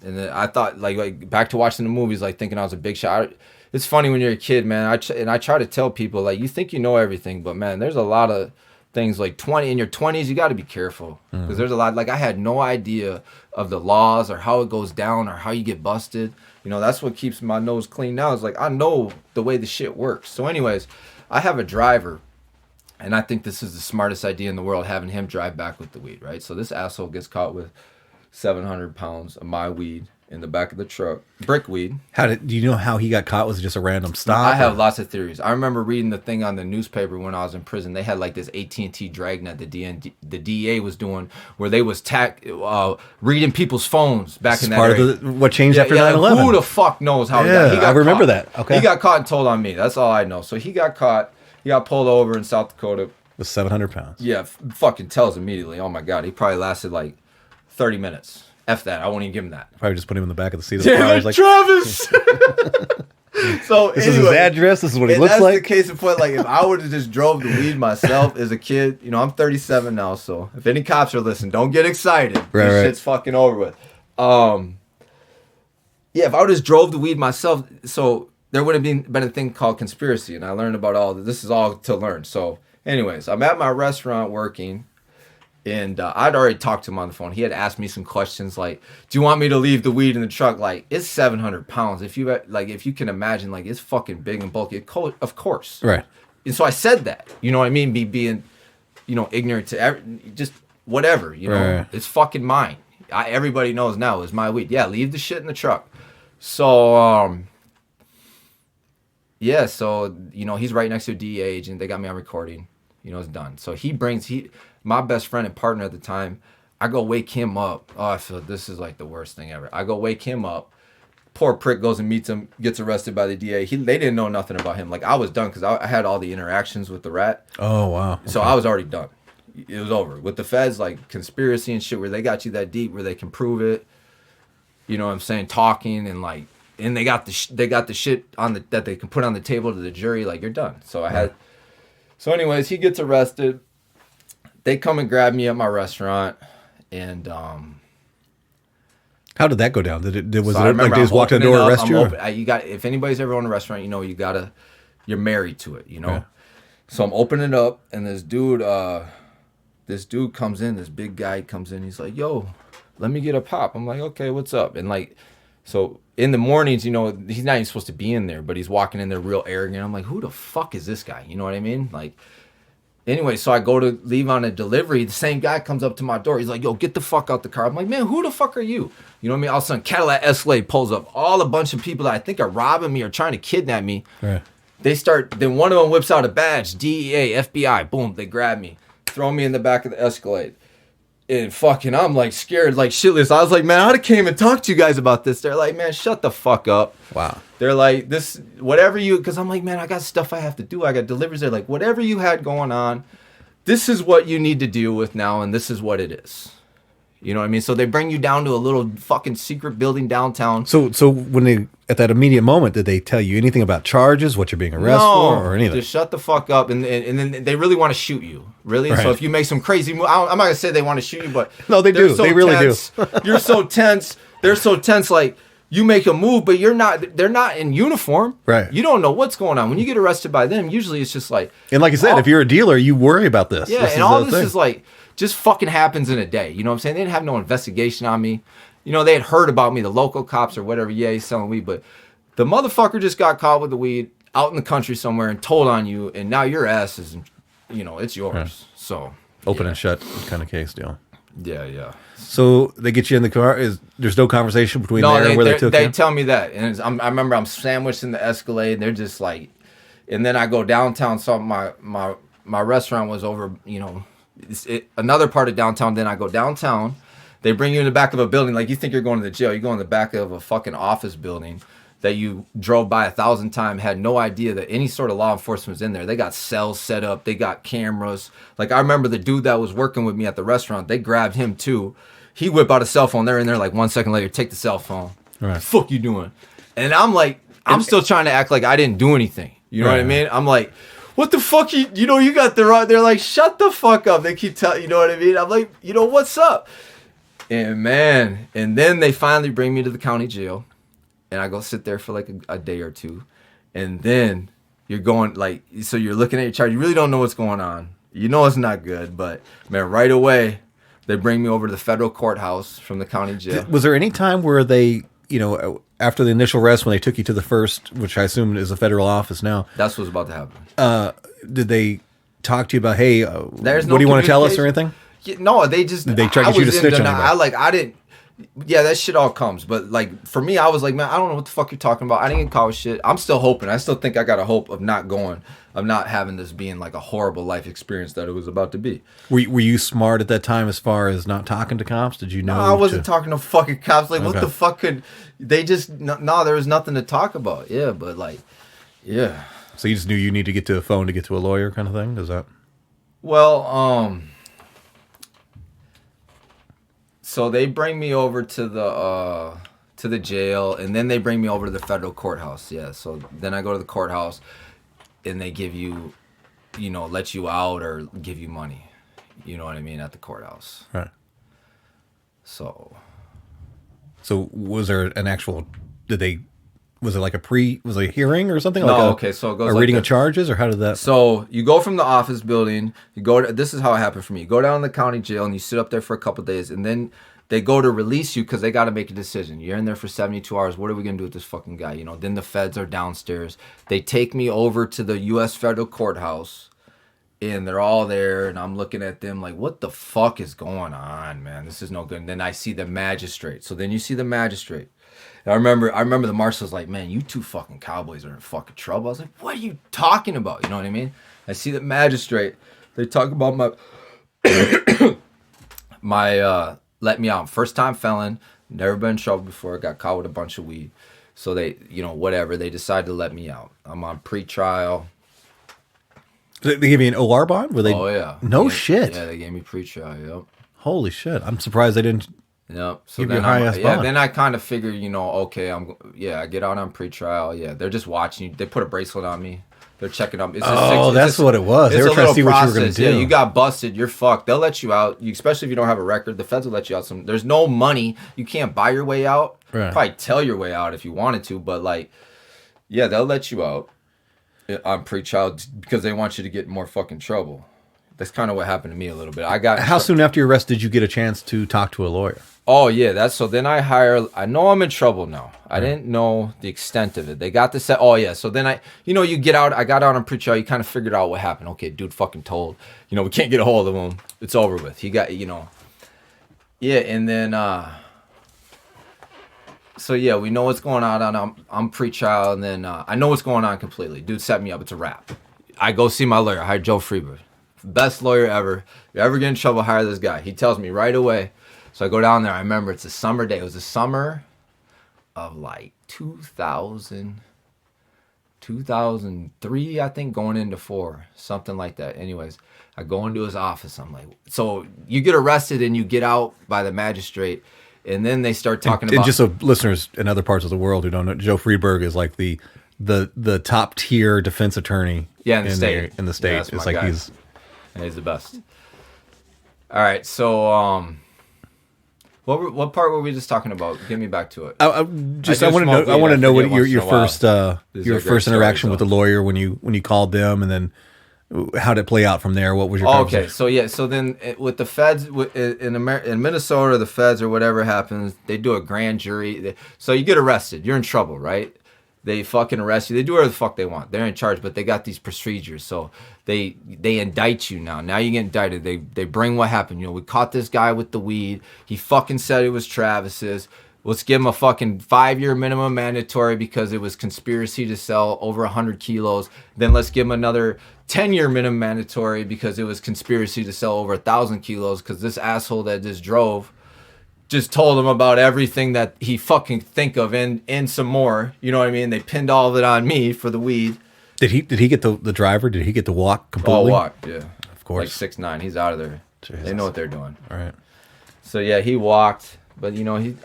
and then I thought like back to watching the movies, like thinking I was a big shot. It's funny when you're a kid, man. I try to tell people like you think you know everything, but man, there's a lot of things like in your 20s, you got to be careful because there's a lot. Like I had no idea of the laws or how it goes down or how you get busted. That's what keeps my nose clean now. Is like I know the way the shit works. So, anyways, I have a driver. And I think this is the smartest idea in the world, having him drive back with the weed, right? So this asshole gets caught with 700 pounds of my weed in the back of the truck, brick weed. Do you know how he got caught? Was it just a random stop? I have lots of theories. I remember reading the thing on the newspaper when I was in prison. They had like this AT&T dragnet the DEA was doing, where they was reading people's phones back in that area. What changed after 9/11? Who the fuck knows how he got I remember caught. that. Okay. He got caught and told on me. That's all I know. So he got caught. He got pulled over in South Dakota. With 700 pounds. Yeah, fucking tells immediately. Oh my God, he probably lasted like 30 minutes. F that. I won't even give him that. Probably just put him in the back of the seat of the car. He's like, Travis! So this is his address. This is what he looks like. That's the case in point. Like if I would have just drove the weed myself as a kid, I'm 37 now. So if any cops are listening, don't get excited. This shit's fucking over with. Yeah, if I would have just drove the weed myself, so there would have been a thing called conspiracy, and I learned about all that. This is all to learn. So, anyways, I'm at my restaurant working, and I'd already talked to him on the phone. He had asked me some questions like, "Do you want me to leave the weed in the truck?" Like, it's 700 pounds. If you can imagine, like, it's fucking big and bulky. Of course, right. And so I said that. You know what I mean? Being, ignorant to just whatever. Right. It's fucking mine. Everybody knows now it's my weed. Yeah, leave the shit in the truck. So, yeah, so, he's right next to a DEA agent. They got me on recording. It's done. So my best friend and partner at the time, I go wake him up. Oh, I feel this is like the worst thing ever. I go wake him up. Poor prick goes and meets him, gets arrested by the DA. They didn't know nothing about him. Like, I was done because I had all the interactions with the rat. Oh, wow. Okay. So I was already done. It was over. With the feds, like, conspiracy and shit where they got you that deep where they can prove it. You know what I'm saying? Talking and, like, and they got the shit on that they can put on the table to the jury. Like, you're done. So So anyways, he gets arrested. They come and grab me at my restaurant, and how did that go down? Was it like they just walked in the door and arrest you? If anybody's ever owned a restaurant, you're married to it. Yeah. So I'm opening it up, and this dude comes in. This big guy comes in. He's like, "Yo, let me get a pop." I'm like, "Okay, what's up?" And like, so in the mornings, he's not even supposed to be in there, but he's walking in there real arrogant. I'm like, who the fuck is this guy? You know what I mean? Like, anyway, so I go to leave on a delivery. The same guy comes up to my door. He's like, "Yo, get the fuck out the car." I'm like, "Man, who the fuck are you?" You know what I mean? All of a sudden, Cadillac Escalade pulls up. All a bunch of people that I think are robbing me or trying to kidnap me. Right. Then one of them whips out a badge, DEA, FBI. Boom, they grab me, throw me in the back of the Escalade. And fucking, I'm like scared, like shitless. I was like, man, I came and talked to you guys about this. They're like, man, shut the fuck up. Wow. They're like, this, whatever you, because I'm like, man, I got stuff I have to do. I got deliveries. They're like, whatever you had going on, this is what you need to deal with now, and this is what it is. You know what I mean? So they bring you down to a little fucking secret building downtown. So when they, at that immediate moment, did they tell you anything about charges, what you're being arrested for, or anything? Just shut the fuck up, and then they really want to shoot you. Really? Right. So if you make some crazy move, I'm not gonna say they want to shoot you, but no, they do. They really do. You're so tense. They're so tense. Like you make a move, but you're not. They're not in uniform. Right. You don't know what's going on when you get arrested by them. Usually, it's just like. And like I said, if you're a dealer, you worry about this. Yeah, and all this is like just fucking happens in a day. You know what I'm saying? They didn't have no investigation on me. You know, they had heard about me, the local cops or whatever. Yeah, he's selling weed, but the motherfucker just got caught with the weed out in the country somewhere and told on you, and now your ass is, you know, it's yours. Right. So open and shut kind of case deal. Yeah. So they get you in the car. There's no conversation between there and where they took you? They tell me that, and I remember I'm sandwiched in the Escalade, and they're just like, and then I go downtown. So my restaurant was over, you know, another part of downtown. Then I go downtown. They bring you in the back of a building like you think you're going to the jail. You go in the back of a fucking office building that you drove by 1,000 times, had no idea that any sort of law enforcement was in there. They got cells set up. They got cameras. Like I remember the dude that was working with me at the restaurant, they grabbed him too. He whipped out a cell phone. They're in there like 1 second later, take the cell phone. Right. Fuck you doing? And I'm like, I'm still trying to act like I didn't do anything. You know what I mean? I'm like, what the fuck? You know, you got the right. They're like, shut the fuck up. They keep telling, you know what I mean? I'm like, you know, what's up? And man, and then they finally bring me to the county jail. And I go sit there for like a day or two. And then you're going like, so you're looking at your chart. You really don't know what's going on. You know it's not good. But man, right away, they bring me over to the federal courthouse from the county jail. Was there any time where they, you know, after the initial arrest, when they took you to the first, which I assume is a federal office now. That's what's about to happen. Did they talk to you about, hey, what no do you want to tell us or anything? Yeah, no, they just. Did they try to get you to snitch on anybody? I didn't. Yeah, that shit all comes. But like for me, I was like, man, I don't know what the fuck you're talking about. I didn't get caught with shit. I'm still hoping. I still think I got a hope of not going, of not having this being like a horrible life experience that it was about to be. Were you smart at that time as far as not talking to cops? Did you know? No, I wasn't talking to fucking cops. Like, what the fuck could they just? No, there was nothing to talk about. Yeah, but like, yeah. So you just knew you need to get to a phone to get to a lawyer, kind of thing. Is that? Well, so they bring me over to the jail, and then they bring me over to the federal courthouse. Yeah. So then I go to the courthouse, and they give you, you know, let you out or give you money. You know what I mean, at the courthouse. Right. So was there an actual? Was it like was it a hearing or something? No, like okay. So it goes a like reading this. of charges, or how did that? So you go from the office building, this is how it happened for me. You go down to the county jail and you sit up there for a couple of days, and then they go to release you because they got to make a decision. You're in there for 72 hours. What are we going to do with this fucking guy? You know, then the feds are downstairs. They take me over to the U.S. federal courthouse, and they're all there, and I'm looking at them like, what the fuck is going on, man? This is no good. And then I see the magistrate. So then you see the magistrate. And I remember the marshal was like, man, you two fucking cowboys are in fucking trouble. I was like, what are you talking about? You know what I mean? I see the magistrate. They talk about my let me out. First time felon, never been in trouble before, got caught with a bunch of weed. So they, you know, whatever, they decided to let me out. I'm on pre-trial. They gave you an OR bond? Were they? Oh, yeah. No shit. Yeah, they gave me pre-trial, yep. Holy shit. I'm surprised they didn't Yep. So give you a high-ass bond. Then I kind of figured, you know, okay, I get out on pre-trial. Yeah, they're just watching you. They put a bracelet on me. They're checking up. That's what it was. They were trying to see what you were going to do. Yeah, you got busted. You're fucked. They'll let you out, especially if you don't have a record. The feds will let you out. There's no money. You can't buy your way out. Right. Probably tell your way out if you wanted to, but like, yeah, they'll let you out on pre-trial because they want you to get in more fucking trouble. That's kind of what happened to me a little bit. How soon after your arrest did you get a chance to talk to a lawyer? Oh yeah, so then I know I'm in trouble now. I didn't know the extent of it. They got this. Oh yeah, so then you get out. I got out on pre-trial. You kind of figured out what happened. Okay, dude fucking told. You know, we can't get a hold of him. It's over with. He got, you know. Yeah, and then so yeah, we know what's going on. I'm pre-trial, and then I know what's going on completely. Dude set me up. It's a wrap. I go see my lawyer. I hired Joe Freeberg. best lawyer ever. If you ever get in trouble, hire this guy. He tells me right away. So I go down there. I remember it's a summer day. It was the summer of like 2003, I think, going into 4, something like that. Anyways, I go into his office. I'm like, so you get arrested and you get out by the magistrate, and then they start talking about. And just so listeners in other parts of the world who don't know, Joe Friedberg is like the top tier defense attorney. Yeah, in the state. Yeah, it's like guy. He's the best. All right, so what part were we just talking about? Get me back to it. I want to know what your first interaction with the lawyer when you called them, and then how did it play out from there? What was your conversation? Okay, so then with the feds in Minnesota, the feds or whatever happens, they do a grand jury. So you get arrested, you're in trouble, right? They fucking arrest you. They do whatever the fuck they want. They're in charge, but they got these procedures. So they indict you now. Now you get indicted. They bring what happened. We caught this guy with the weed. He fucking said it was Travis's. Let's give him a fucking 5-year minimum mandatory because it was conspiracy to sell over 100 kilos. Then let's give him another 10-year minimum mandatory because it was conspiracy to sell over 1,000 kilos because this asshole that just drove just told him about everything that he fucking think of and some more. You know what I mean? They pinned all of it on me for the weed. Did he get the driver? Did he get to walk completely? Oh, walk, yeah. Of course. Like 6'9". He's out of there. Jesus. They know what they're doing. All right. So yeah, he walked, but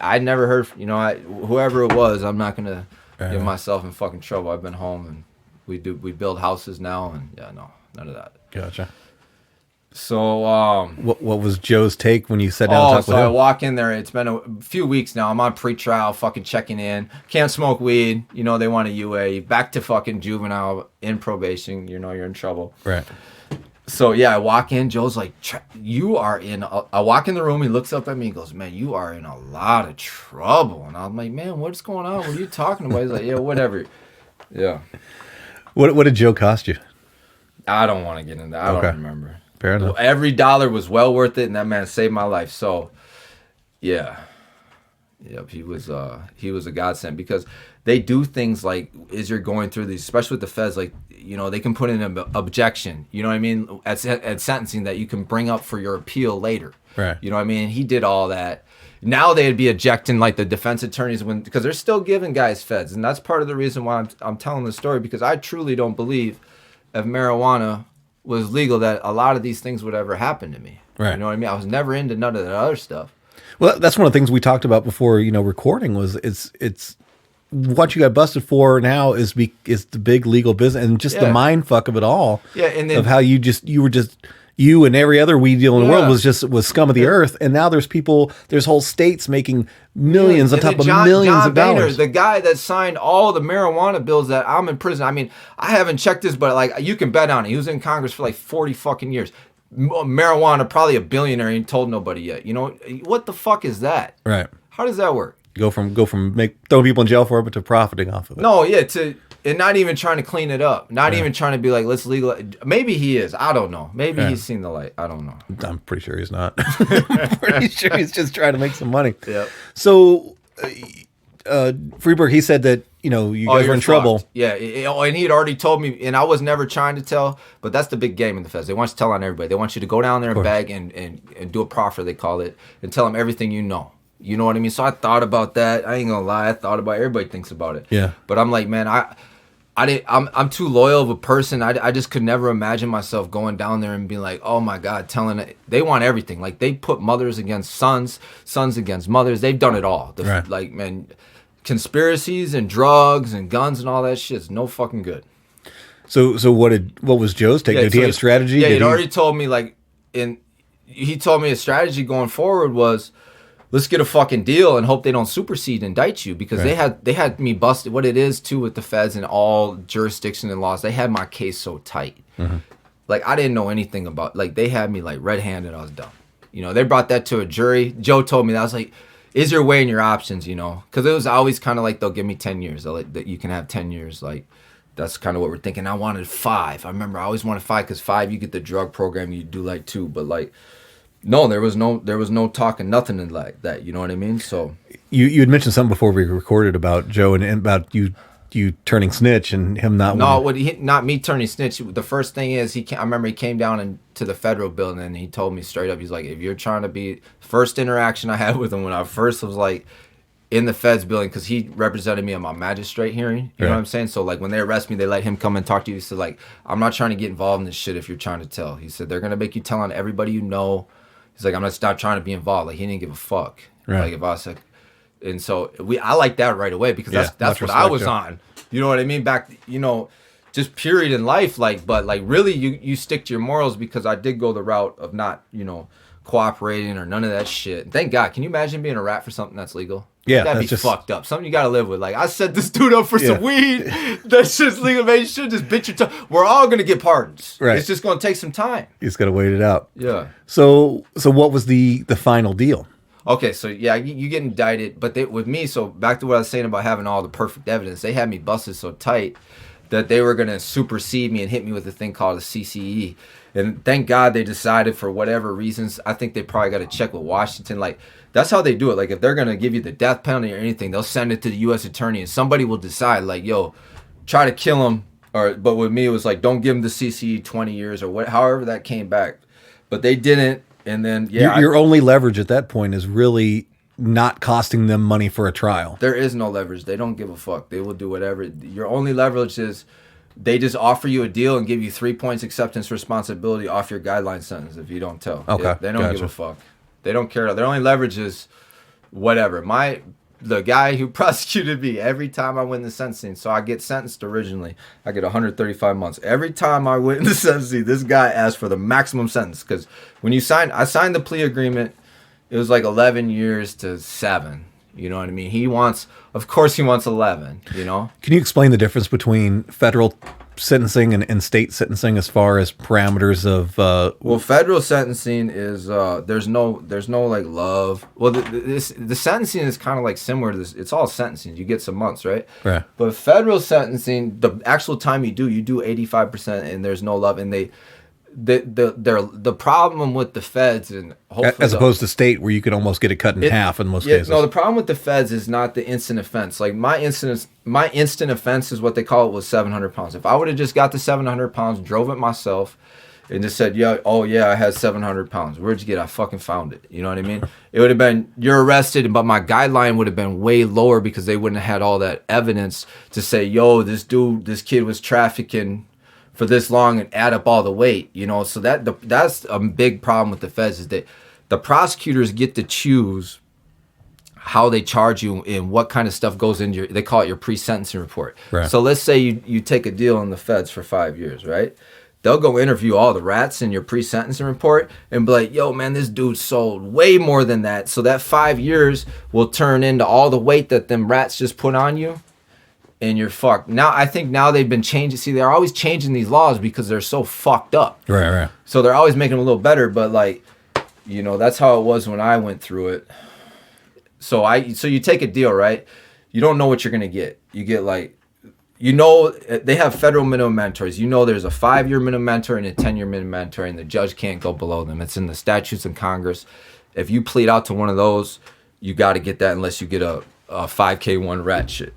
I'd never heard. Whoever it was, I'm not gonna get myself in fucking trouble. I've been home and we build houses now, and yeah, no, none of that. Gotcha. So, what was Joe's take when you sat down and talked with him? I walk in there. It's been a few weeks now. I'm on pre-trial, fucking checking in. Can't smoke weed. They want a UA. Back to fucking juvenile, in probation. You're in trouble. Right. So, yeah, I walk in. Joe's like, you are in... I walk in the room. He looks up at me and goes, man, you are in a lot of trouble. And I'm like, man, what's going on? What are you talking about? He's like, yeah, whatever. Yeah. What did Joe cost you? I don't want to get into that. I don't remember. Fair enough. Every dollar was well worth it, and that man saved my life. So, yeah. Yep, he was a godsend because they do things like as you're going through these, especially with the feds, like, they can put in an objection, you know what I mean, at sentencing that you can bring up for your appeal later. Right. You know what I mean? He did all that. Now they'd be ejecting like the defense attorneys because they're still giving guys feds, and that's part of the reason why I'm telling this story, because I truly don't believe if marijuana was legal that a lot of these things would ever happen to me. Right. You know what I mean? I was never into none of that other stuff. Well, that's one of the things we talked about before, recording was it's what you got busted for now is the big legal business and just the mind fuck of it all. Yeah, and then of how you and every other weed deal in the world was scum of the earth, and now there's whole states making millions on top of millions of dollars. The guy that signed all the marijuana bills that I'm in prison. I mean, I haven't checked this, but like you can bet on it. He was in Congress for like 40 fucking years. Marijuana, probably a billionaire. He told nobody yet. What the fuck is that? Right. How does that work? Go from throwing people in jail for it, but to profiting off of it. No, yeah, and not even trying to clean it up. Not even trying to be like, let's legalize. Maybe he is. I don't know. Maybe he's seen the light. I don't know. I'm pretty sure he's not. I'm pretty sure he's just trying to make some money. Yeah. So, Freeberg, he said that, you guys were in trouble. Yeah. And he had already told me, and I was never trying to tell, but that's the big game in the feds. They want you to tell on everybody. They want you to go down there and beg and do a proffer, they call it, and tell them everything you know. You know what I mean? So I thought about that. I ain't gonna lie. I thought about it. Everybody thinks about it. Yeah. But I'm like, man, I'm too loyal of a person. I just could never imagine myself going down there and being like, oh my God, they want everything. Like they put mothers against sons, sons against mothers. They've done it all. Like, man, conspiracies and drugs and guns and all that shit is no fucking good. So what was Joe's take? Did he have a strategy? Yeah, he'd already told me he told me a strategy going forward was, let's get a fucking deal and hope they don't supersede and indict you, because they had me busted. What it is too with the feds and all jurisdiction and laws, they had my case so tight. Mm-hmm. Like I didn't know anything about. Like they had me like red-handed. I was dumb. They brought that to a jury. Joe told me that. I was like, is there weighing your options? Because it was always kind of like they'll give me 10 years. They'll like that you can have 10 years. Like that's kind of what we're thinking. I wanted 5. I remember I always wanted 5 because 5 you get the drug program. You do like 2, but like. No, there was no talking, nothing like that. You know what I mean? So you had mentioned something before we recorded about Joe and about you you turning snitch and him not. No, not me turning snitch. The first thing is I remember he came down to the federal building and he told me straight up. He's like, if you're trying to be first interaction I had with him when I first was like in the feds building, because he represented me on my magistrate hearing. You know what I'm saying? So like when they arrest me, they let him come and talk to you. He said like, I'm not trying to get involved in this shit if you're trying to tell. He said they're gonna make you tell on everybody you know. He's like, I'm not trying to be involved. Like he didn't give a fuck. Right. Like if I was like, and so I like that right away because that's what I was on. You know what I mean? Back, just period in life. Like, but like really, you stick to your morals because I did go the route of not, cooperating or none of that shit. Thank God. Can you imagine being a rat for something that's legal? Yeah, that'd be just fucked up. Something you got to live with. Like I set this dude up for some weed. That's just legal. Man, you should just bitch your tongue. We're all gonna get pardons. Right. It's just gonna take some time. You just gotta wait it out. Yeah. So what was the final deal? Okay, so yeah, you get indicted, but with me, so back to what I was saying about having all the perfect evidence, they had me busted so tight that they were going to supersede me and hit me with a thing called a CCE. And thank God they decided for whatever reasons, I think they probably got to check with Washington. Like, that's how they do it. Like, if they're going to give you the death penalty or anything, they'll send it to the U.S. attorney and somebody will decide, like, yo, try to kill him. But with me, it was like, don't give him the CCE 20 years or however that came back. But they didn't. And then, your only leverage at that point is really not costing them money for a trial. There is no leverage. They don't give a fuck. They will do whatever. Your only leverage is they just offer you a deal and give you 3 points acceptance responsibility off your guideline sentence if you don't tell. Okay, they don't give a fuck. They don't care. Their only leverage is whatever. The guy who prosecuted me, every time I went in the sentencing, so I get sentenced originally, I get 135 months. Every time I went in the sentencing, this guy asked for the maximum sentence. Because when I signed the plea agreement, it was like 11 years to 7. You know what I mean? Of course he wants 11, Can you explain the difference between federal sentencing and state sentencing as far as parameters of Well, federal sentencing is there's no like love. Well, the sentencing is kind of like similar to this. It's all sentencing. You get some months, right? Right. But federal sentencing, the actual time you do 85%, and there's no love. And the problem with the feds, and as opposed to state where you could almost get it cut in half in most cases. No, the problem with the feds is not the instant offense. Like my instant offense is what they call it, was 700 pounds. If I would have just got the 700 pounds, drove it myself, and just said, I had 700 pounds. Where'd you get it? I fucking found it. You know what I mean? It would have been, you're arrested, but my guideline would have been way lower because they wouldn't have had all that evidence to say, this kid was trafficking for this long and add up all the weight, So that's a big problem with the feds, is that the prosecutors get to choose how they charge you and what kind of stuff goes into they call it your pre-sentencing report. Right. So let's say you take a deal in the feds for 5 years, right? They'll go interview all the rats in your pre-sentencing report and be like, yo, man, this dude sold way more than that. So that 5 years will turn into all the weight that them rats just put on you. And you're fucked. Now, I think they've been changing. See, they're always changing these laws because they're so fucked up. Right. So they're always making them a little better. But that's how it was when I went through it. So you take a deal, right? You don't know what you're gonna get. You get they have federal minimum mandatories. There's a 5-year minimum mandatory and a 10-year minimum mandatory, and the judge can't go below them. It's in the statutes in Congress. If you plead out to one of those, you got to get that unless you get a 5K1 rat shit.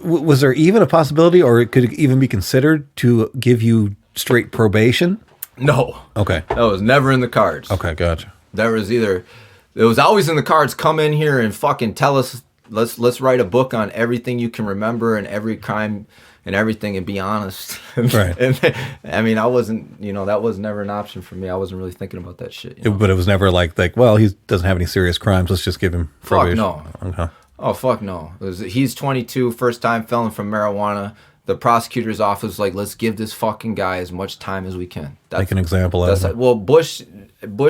Was there even a possibility, or it could even be considered, to give you straight probation? No. Okay. That was never in the cards. Okay, gotcha. It was always in the cards, come in here and fucking tell us, let's write a book on everything you can remember and every crime and everything, and be honest. Right. And I mean, I wasn't, that was never an option for me. I wasn't really thinking about that shit. But it was never like, well, he doesn't have any serious crimes, let's just give him probation. Fuck no. Okay. Oh, fuck no. He's 22, first-time felon from marijuana. The prosecutor's office was like, let's give this fucking guy as much time as we can. Make an example of it. Well, Bush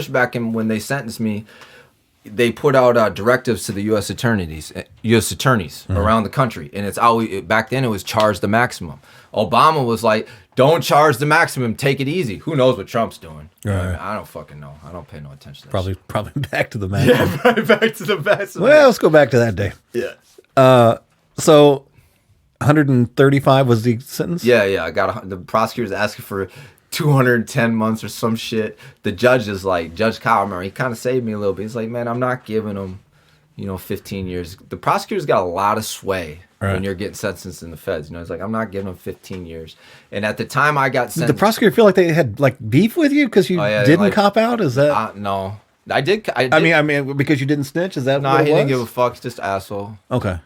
back when they sentenced me, they put out directives to the U.S. attorneys around the country. And it's always, back then it was charge the maximum. Obama was like, don't charge the maximum, take it easy. Who knows what Trump's doing? Right. I don't fucking know. I don't pay no attention to that. Probably back to the maximum. Yeah, right back to the maximum. Well, let's go back to that day. Yeah. So 135 was the sentence? Yeah. I got the prosecutor's asking for 210 months or some shit. The judge is like, Judge Kyle, he kind of saved me a little bit. He's like, man, I'm not giving him 15 years. The prosecutor's got a lot of sway Right. when you're getting sentenced in the feds. It's like, I'm not giving him 15 years. And at the time I got Did sentenced. the prosecutor feel like they had like beef with you because you didn't like, cop out? Is that? No. I did. I mean, because you didn't snitch? Is that No, what he it didn't was? give a fuck. He's just an asshole. Okay.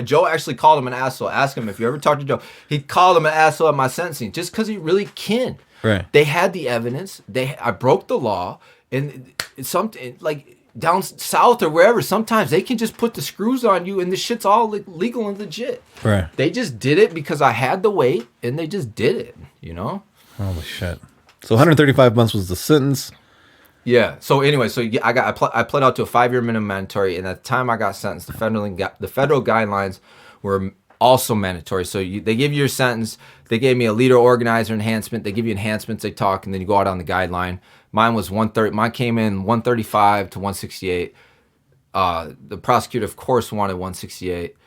Joe actually called him an asshole. Ask him if you ever talked to Joe. He called him an asshole at my sentencing just because he really can. Right. They had the evidence. I broke the law, and something like down south or wherever. Sometimes they can just put the screws on you, and the shit's all legal and legit. Right. They just did it because I had the weight, and they just did it. Holy shit. So 135 months was the sentence. Yeah. So anyway, I pled out to a 5-year minimum mandatory, and at the time I got sentenced, the federal guidelines were also mandatory. So they give you your sentence. They gave me a leader organizer enhancement. They give you enhancements. They talk, and then you go out on the guideline. Mine was 130. Mine came in 135 to 168. The prosecutor, of course, wanted 168.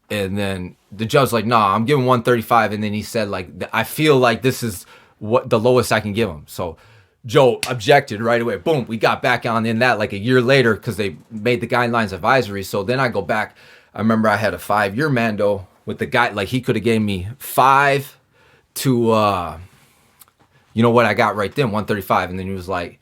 And then the judge was like, nah, I'm giving 135. And then he said, like, I feel like this is what the lowest I can give him. So Joe objected right away. Boom, we got back on in that like a year later because they made the guidelines advisory. So then I go back. I remember I had a 5-year mando with the guy. Like, he could have gave me 5 to, you know what I got right then, 135. And then he was like,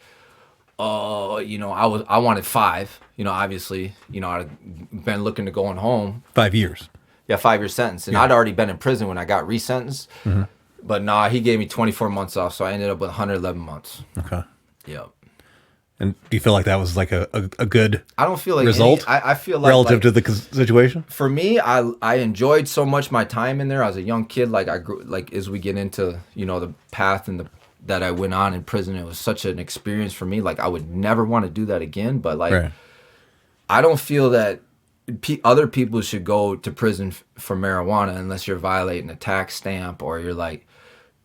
I wanted 5. Obviously, I'd been looking to going home. 5 years. Yeah, 5-year sentence. And I'd already been in prison when I got resentenced. Mm-hmm. But nah, he gave me 24 months off, so I ended up with 111 months. Okay. Yep. And do you feel like that was like a good I don't feel like result? I feel like relative to the situation? For me, I enjoyed so much my time in there. I was a young kid. Like, I grew, like, as we get into, the path and that I went on in prison, it was such an experience for me. Like, I would never want to do that again. But, like, right. I don't feel that other people should go to prison for marijuana unless you're violating a tax stamp or you're, like,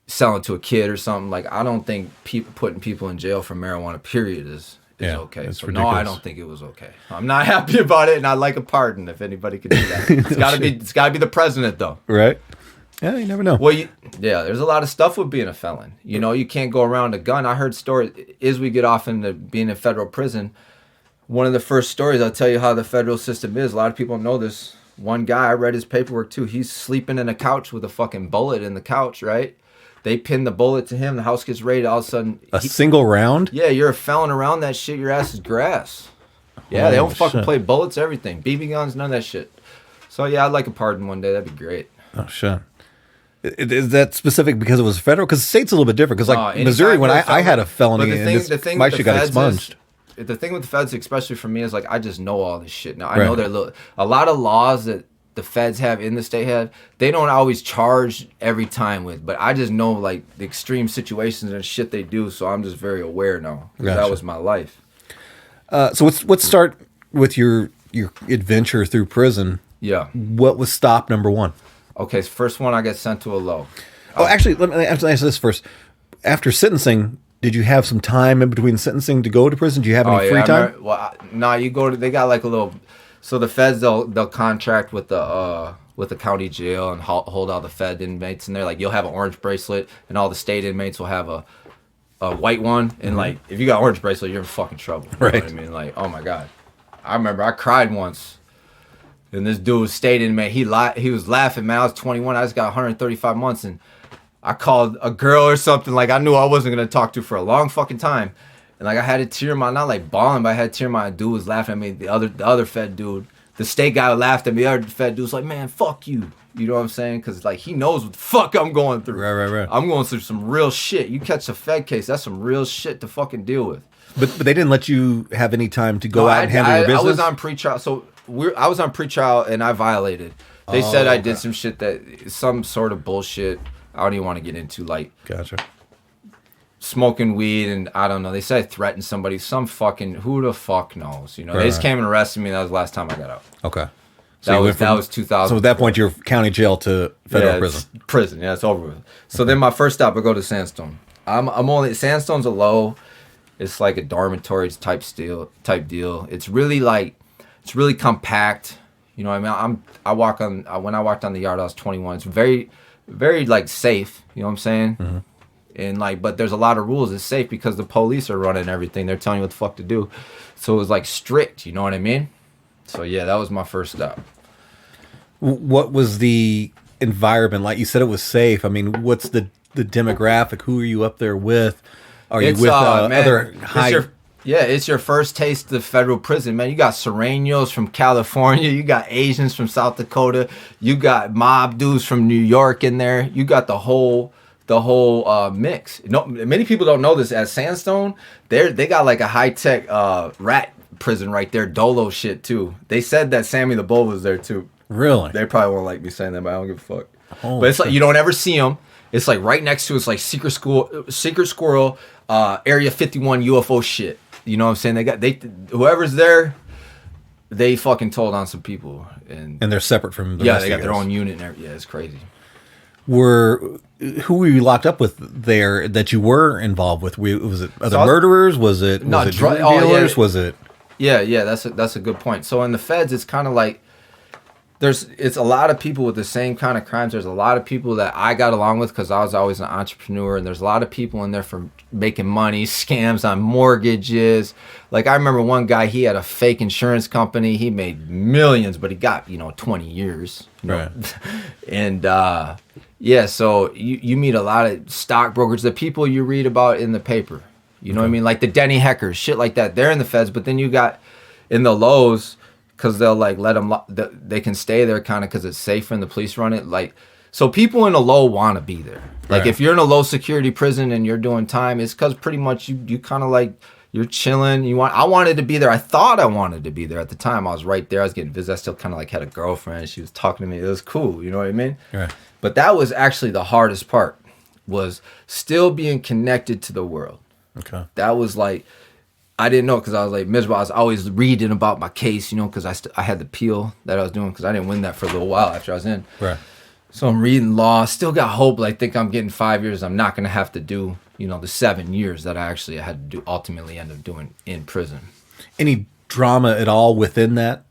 selling to a kid or something. Like, I don't think putting people in jail for marijuana, period, is okay. So no, I don't think it was okay. I'm not happy about it, and I'd like a pardon if anybody could do that. It's gotta be the president, though. Right. Yeah, you never know. Well, there's a lot of stuff with being a felon. You can't go around a gun. I heard stories as we get off into being in federal prison. One of the first stories, I'll tell you how the federal system is. A lot of people know this. One guy, I read his paperwork too. He's sleeping in a couch with a fucking bullet in the couch, right? They pin the bullet to him. The house gets raided. All of a sudden, single round? Yeah, you're a felon around that shit. Your ass is grass. Yeah, they don't fucking play bullets, everything. BB guns, none of that shit. So yeah, I'd like a pardon one day. That'd be great. Oh shit. Is that specific because it was federal? Because the state's a little bit different. Because like Missouri, when I had a felony, and my shit got expunged. The thing with the feds, especially for me, is like I just know all this shit now. I know a lot of laws that the feds have in the state they don't always charge every time with, but I just know like the extreme situations and shit they do, so I'm just very aware now. Gotcha. That was my life. So let's start with your adventure through prison. Yeah. What was stop number 1? Okay, so first one I got sent to a low. Actually, let me answer this first. After sentencing, did you have some time in between sentencing to go to prison? Do you have any free time? You go to, they got like a little. So the feds, they'll contract with the county jail and hold all the fed inmates in there. Like, you'll have an orange bracelet, and all the state inmates will have a white one. And like, if you got an orange bracelet, you're in fucking trouble. You know what I mean? Like, oh my god, I remember I cried once, and this dude was state inmate. He was laughing, man. I was 21. I just got 135 months, and I called a girl or something. Like, I knew I wasn't gonna talk to for a long fucking time. And like, I had a tear in my, not like bawling, but I had a tear in my, dude was laughing at me. The other fed dude, the state guy laughed at me. The other fed dude was like, man, fuck you. You know what I'm saying? Because like, he knows what the fuck I'm going through. Right. I'm going through some real shit. You catch a fed case, that's some real shit to fucking deal with. But they didn't let you have any time to go out and handle your business? I was on pretrial. So I was on pretrial and I violated. They said I did some shit some sort of bullshit I don't even want to get into. Like, gotcha. Smoking weed, and I don't know. They said I threatened somebody. Some fucking, who the fuck knows? They just came and arrested me. That was the last time I got out. Okay. So that was 2000. So at that point, you're county jail to federal prison. Yeah, it's over with. So then my first stop, I go to Sandstone. Sandstone's a low. It's like a dormitory type deal. It's really compact. You know what I mean? When I walked on the yard, I was 21. It's very, very like safe. You know what I'm saying? Mm-hmm. And like, but there's a lot of rules. It's safe because the police are running everything. They're telling you what the fuck to do. So it was like strict. You know what I mean? So yeah, that was my first stop. What was the environment like? You said it was safe. I mean, what's the demographic? Who are you up there with? Are you with other high? It's your first taste of federal prison, man. You got Serranos from California. You got Asians from South Dakota. You got mob dudes from New York in there. You got the whole mix. No, many people don't know this. At Sandstone, they got like a high tech rat prison right there. Dolo shit too. They said that Sammy the Bull was there too. Really? They probably won't like me saying that, but I don't give a fuck. Oh, but it's like you don't ever see them. It's like right next to it's like Secret Squirrel, Area 51 UFO shit. You know what I'm saying? Whoever's there, they fucking told on some people, and they're separate from the they got their own unit and everything. Yeah, it's crazy. Who were you locked up with there that you were involved with? Was it other murderers? Was it drug dealers? Was it? Yeah, that's a good point. So in the feds, it's kind of like it's a lot of people with the same kind of crimes. There's a lot of people that I got along with because I was always an entrepreneur, and there's a lot of people in there for making money, scams on mortgages. Like I remember one guy, he had a fake insurance company. He made millions, but he got 20 years. Right. And so you meet a lot of stockbrokers, the people you read about in the paper. You know what I mean? Like the Denny Heckers, shit like that. They're in the feds, but then you got in the lows. Because they'll like let them, they can stay there kind of because it's safer and the police run it. Like, so people in a low want to be there. Like if you're in a low security prison and you're doing time, it's because pretty much you kind of like, you're chilling. I wanted to be there. I thought I wanted to be there at the time. I was right there. I was getting visits. I still kind of like had a girlfriend. She was talking to me. It was cool. You know what I mean? Right. But that was actually the hardest part, was still being connected to the world. Okay. That was like, I didn't know because I was like miserable. I was always reading about my case, because I had the appeal that I was doing because I didn't win that for a little while after I was in. Right. So I'm reading law. Still got hope. Like think I'm getting 5 years. I'm not going to have to do, the 7 years that I actually had to do. Ultimately, end up doing in prison. Any drama at all within that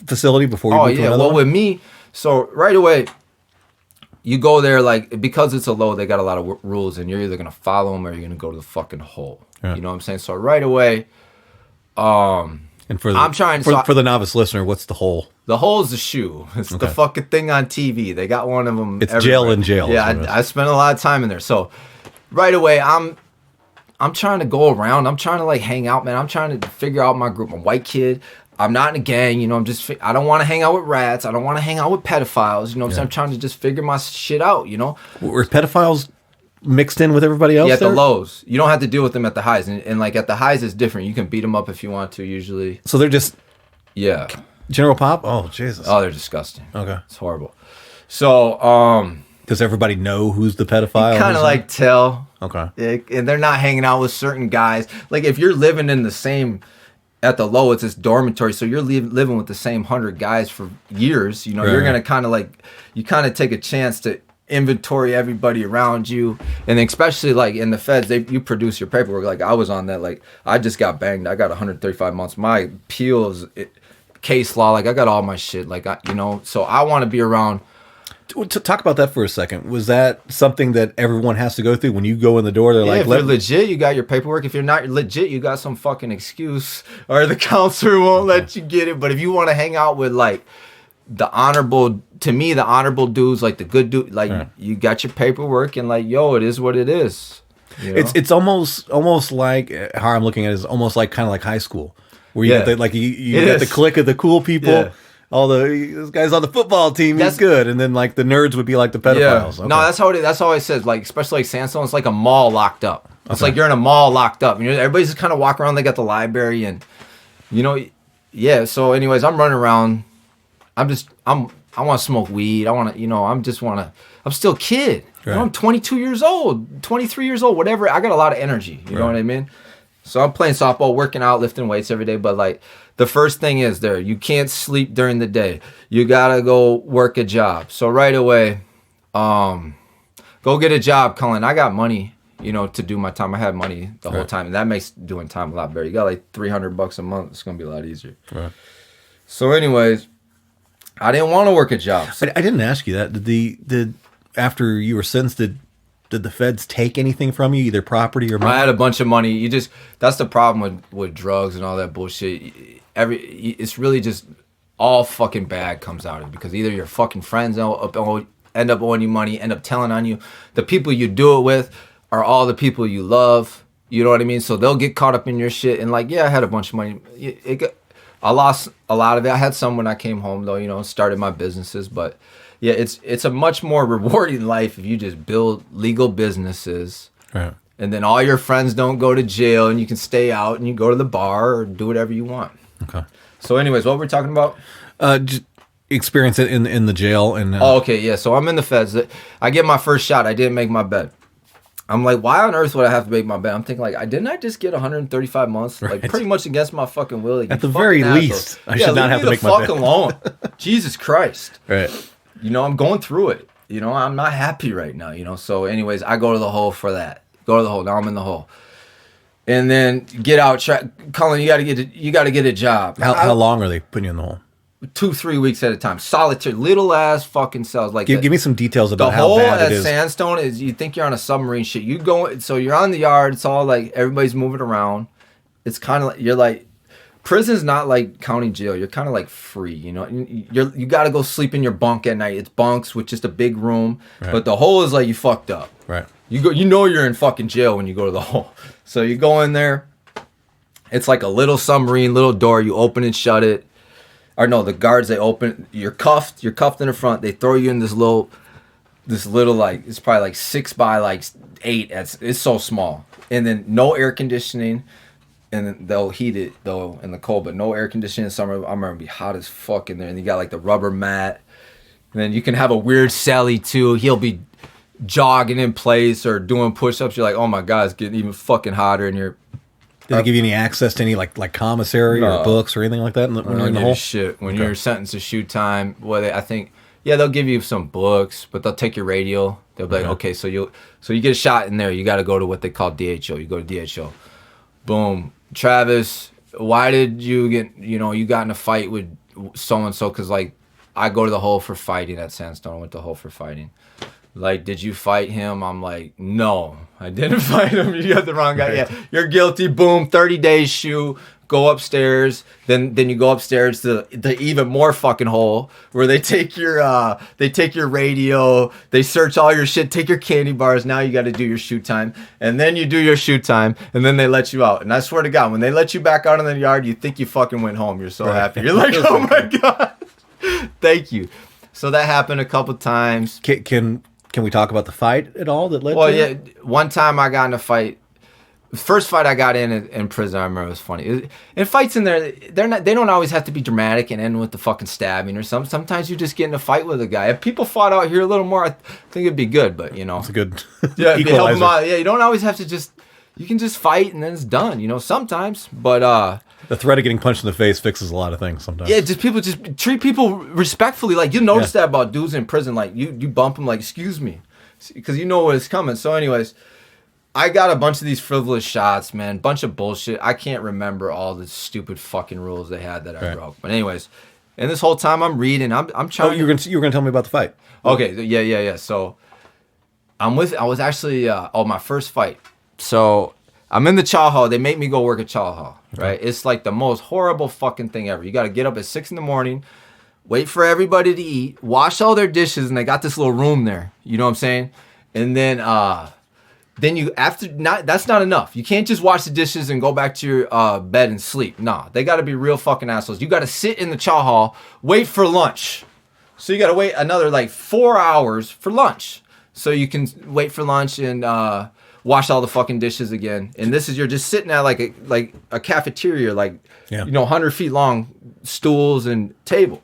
facility before you moved to another well, one? with me, so right away, you go there like because it's a low. They got a lot of rules, and you're either going to follow them or you're going to go to the fucking hole. Yeah. You know what I'm saying? So right away, and for the novice listener, what's the hole? The hole is the shoe. It's the fucking thing on TV. They got one of them. It's everywhere. jail in jail. Yeah, I spent a lot of time in there. So right away, I'm trying to go around. I'm trying to like hang out, man. I'm trying to figure out my group. I'm a white kid. I'm not in a gang. I don't want to hang out with rats. I don't want to hang out with pedophiles. You know what I'm saying? I'm trying to just figure my shit out. Were pedophiles mixed in with everybody else? Yeah, at the lows. You don't have to deal with them at the highs. And like at the highs, it's different. You can beat them up if you want to, usually. So they're just... Yeah. General pop? Oh, Jesus. Oh, they're disgusting. Okay. It's horrible. So, does everybody know who's the pedophile? You kind of like tell. Okay. And they're not hanging out with certain guys. Like if you're living in the same... At the low, it's this dormitory, so you're living with the same 100 guys for years. You're going to kind of like... You kind of take a chance to inventory everybody around you, and especially like in the feds, you produce your paperwork. Like I was on that, like I just got banged. I got 135 months. My appeals, case law, like I got all my shit. Like so I want to be around. To talk about that for a second, was that something that everyone has to go through when you go in the door? They're like, if you're legit, you got your paperwork. If you're not legit, you got some fucking excuse, or the counselor won't let you get it. But if you want to hang out with like the honorable dudes, like the good dude, like you got your paperwork, and like it is what it is. It's almost like how I'm looking at it is almost like kind of like high school, where you get you get the clique of the cool people. Yeah. All this guy's on the football team, he's good, and then like the nerds would be like the pedophiles. Yeah. Okay. No, that's how it says. Like especially like Sandstone, it's like a mall locked up. It's like you're in a mall locked up. Everybody's just kind of walking around. They got the library, and So anyways, I'm running around. I want to smoke weed. I want to, I'm still a kid. Right. I'm 22 years old, 23 years old, whatever. I got a lot of energy. You know what I mean? So I'm playing softball, working out, lifting weights every day. But like the first thing is you can't sleep during the day. You got to go work a job. So right away, go get a job, Cullen. I got money, to do my time. I had money the whole time. And that makes doing time a lot better. You got like $300 a month. It's going to be a lot easier. Right. So anyways, I didn't want to work a job. So I didn't ask you that. Did after you were sentenced, Did the feds take anything from you, either property or money? I had a bunch of money. That's the problem with drugs and all that bullshit. It's really just all fucking bad comes out of it, because either your fucking friends end up owing you money, end up telling on you. The people you do it with are all the people you love. You know what I mean? So they'll get caught up in your shit. And like, yeah, I had a bunch of money. I lost a lot of it. I had some when I came home, though, you know, started my businesses. But yeah, it's a much more rewarding life if you just build legal businesses. Right. And then all your friends don't go to jail, and you can stay out and you go to the bar or do whatever you want. Okay. So anyways, what were we talking about? Just experience it in the jail. And oh, okay, yeah. So I'm in the feds. I get my first shot. I didn't make my bed. I'm like, why on earth would I have to make my bed? I'm thinking, like, didn't I just get 135 months? Right. Like, pretty much against my fucking will. Like, at the very least, I should not have to make my bed. Leave me the fuck alone. Jesus Christ. Right. You know, I'm going through it. You know, I'm not happy right now, you know. So anyways, I go to the hole for that. Go to the hole. Now I'm in the hole. And then get out. Cullen, you got to get a job. How long are they putting you in the hole? 2-3 weeks at a time. Solitary, little ass fucking cells. Like, give me some details about the how hole bad at it is. Sandstone is, you think you're on a submarine shit. You go, so you're on the yard. It's all like everybody's moving around. It's kind of like, you're like, prison's not like county jail. You're kind of like free, you know. You got to go sleep in your bunk at night. It's bunks with just a big room, right. But the hole is like you fucked up. Right. You know you're in fucking jail when you go to the hole. So you go in there. It's like a little submarine, little door. You open and shut it. Or no, the guards, they open. You're cuffed in the front. They throw you in this little like, it's probably like 6 by like 8. It's so small. And then no air conditioning. And then they'll heat it though in the cold, but no air conditioning in summer. I'm gonna be hot as fuck in there. And you got like the rubber mat. And then you can have a weird Sally too. He'll be jogging in place or doing push-ups. You're like, oh my God, it's getting even fucking hotter. And you're. Did they give you any access to any like commissary or books or anything like that when you're in the hole? Shit. When you're sentenced to shoot time, I think, yeah, they'll give you some books, but they'll take your radio. They'll be like, okay, so you get a shot in there. You got to go to what they call DHO. You go to DHO. Boom. Travis, why did you got in a fight with so-and-so? Because, like, I go to the hole for fighting at Sandstone. I went to the hole for fighting. Like, did you fight him? I'm like, no, I didn't fight him. You got the wrong guy. Yeah, you're guilty. Boom, 30 days shoe. Go upstairs. Then you go upstairs to the even more fucking hole where they take your radio. They search all your shit. Take your candy bars. Now you got to do your shoot time, and then you do your shoot time, and then they let you out. And I swear to God, when they let you back out in the yard, you think you fucking went home. You're so happy. You're like, oh my God, thank you. So that happened a couple times. Can we talk about the fight at all that led to yeah, it? One time I got in a fight. The first fight I got in prison, I remember, it was funny. And fights in there, they don't always have to be dramatic and end with the fucking stabbing or something. Sometimes you just get in a fight with a guy. If people fought out here a little more, I think it'd be good, but you know. It's a good help equalizer. them out. Yeah, you don't always have to you can just fight and then it's done, you know, sometimes. But the threat of getting punched in the face fixes a lot of things sometimes. Yeah, just treat people respectfully. Like, you notice that about dudes in prison. Like, you bump them like, excuse me, because you know what's coming. So anyways, I got a bunch of these frivolous shots, man. Bunch of bullshit. I can't remember all the stupid fucking rules they had that I broke. But anyways, and this whole time I'm reading. I'm trying. Oh, you were gonna tell me about the fight. Okay, yeah. So I was actually my first fight. So I'm in the chow hall. They make me go work at chow hall, right? It's like the most horrible fucking thing ever. You got to get up at 6 a.m, wait for everybody to eat, wash all their dishes, and they got this little room there. You know what I'm saying? And then that's not enough. You can't just wash the dishes and go back to your bed and sleep. Nah, they got to be real fucking assholes. You got to sit in the chow hall, wait for lunch. So you got to wait another like 4 hours for lunch. So you can wait for lunch and wash all the fucking dishes again. And this is, you're just sitting at like a cafeteria, 100 feet long, stools and table.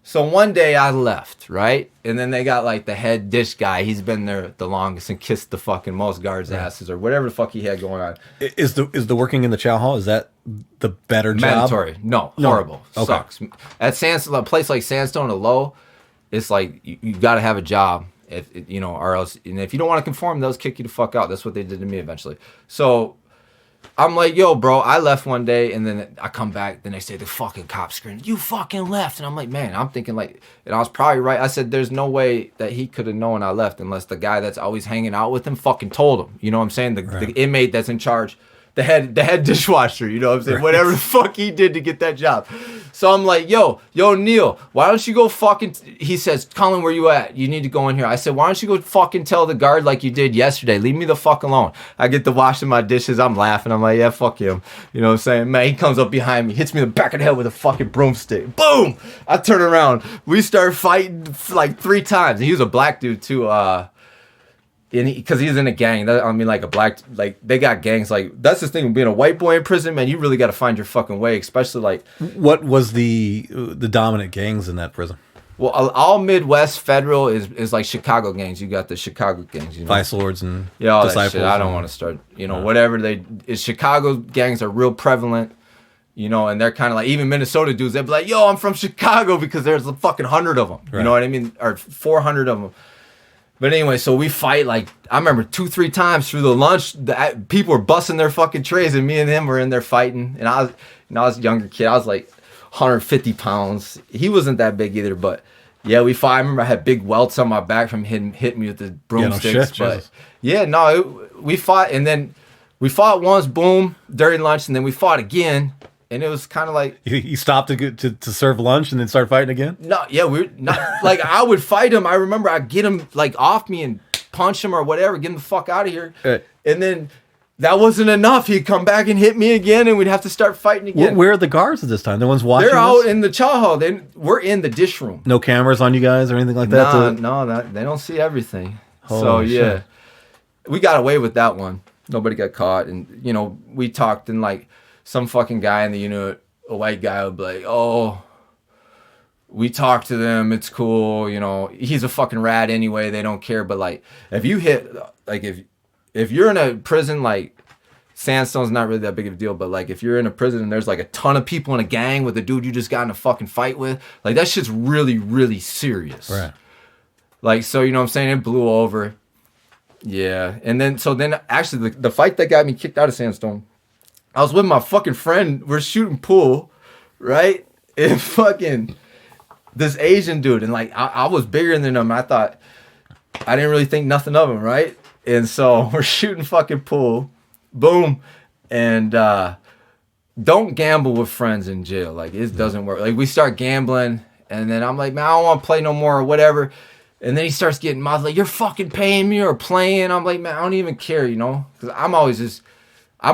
So one day I left, right? And then they got like the head dish guy. He's been there the longest and kissed the fucking most guards' asses or whatever the fuck he had going on. Is the working in the chow hall, is that the better job? Mandatory. No, horrible. Okay. Sucks. At Sandstone, a place like Sandstone or Low, it's like you got to have a job, or else. And if you don't want to conform, they'll kick you the fuck out. That's what they did to me eventually. So I'm like, yo, bro, I left one day, and then I come back, then they say the fucking cops screaming, you fucking left. And I'm like, man, I'm thinking like, and I was probably right. I said, there's no way that he could have known I left unless the guy that's always hanging out with him fucking told him. You know what I'm saying? The inmate that's in charge, the head dishwasher, you know what I'm saying? Right. Whatever the fuck he did to get that job. So I'm like, yo, Neil, why don't you go fucking, he says, Colin, where you at? You need to go in here. I said, why don't you go fucking tell the guard like you did yesterday? Leave me the fuck alone. I get to washing my dishes. I'm laughing. I'm like, yeah, fuck him. You know what I'm saying? Man, he comes up behind me, hits me in the back of the head with a fucking broomstick. Boom! I turn around. We start fighting like 3 times. He was a black dude too, because he's in a gang. Like a black, like they got gangs. Like that's the thing with being a white boy in prison, man. You really got to find your fucking way, especially like. What was the dominant gangs in that prison? Well, all Midwest Federal is like Chicago gangs. You got the Chicago gangs, you know, Vice Lords and all Disciples. That shit. I don't want to start, whatever Chicago gangs are real prevalent. And they're kind of like, even Minnesota dudes, they'd be like, yo, I'm from Chicago because there's a fucking 100 of them. Right. You know what I mean? Or 400 of them. But anyway, so we fight like, I remember 2-3 times through the lunch, people were busting their fucking trays and me and him were in there fighting. And I was a younger kid. I was like 150 pounds. He wasn't that big either, but yeah, we fought. I remember I had big welts on my back from hitting me with the broomsticks. We fought, and then we fought once, boom, during lunch, and then we fought again. And it was kind of like... You stopped to serve lunch and then start fighting again? No, yeah, we're not... like, I would fight him. I remember I'd get him, like, off me and punch him or whatever, get him the fuck out of here. And then that wasn't enough. He'd come back and hit me again, and we'd have to start fighting again. Where are the guards at this time? The ones watching They're out in the chow hall. We're in the dish room. No cameras on you guys or anything like that? No, they don't see everything. Holy shit. We got away with that one. Nobody got caught. And, we talked and, like... Some fucking guy in the unit, a white guy, would be like, oh, we talked to them. It's cool. He's a fucking rat anyway. They don't care. But, like, if you hit, like, if you're in a prison, like, Sandstone's not really that big of a deal. But, like, if you're in a prison and there's, like, a ton of people in a gang with a dude you just got in a fucking fight with, like, that shit's really, really serious. Right. Like, so, you know what I'm saying? It blew over. Yeah. And then, actually, the fight that got me kicked out of Sandstone, I was with my fucking friend. We're shooting pool, right? And fucking this Asian dude. And like, I was bigger than him. I didn't really think nothing of him, right? And so we're shooting fucking pool. Boom. And don't gamble with friends in jail. Like, it doesn't work. Like, we start gambling. And then I'm like, man, I don't want to play no more or whatever. And then he starts getting mouth like, you're fucking paying me or playing. I'm like, man, I don't even care, Because I'm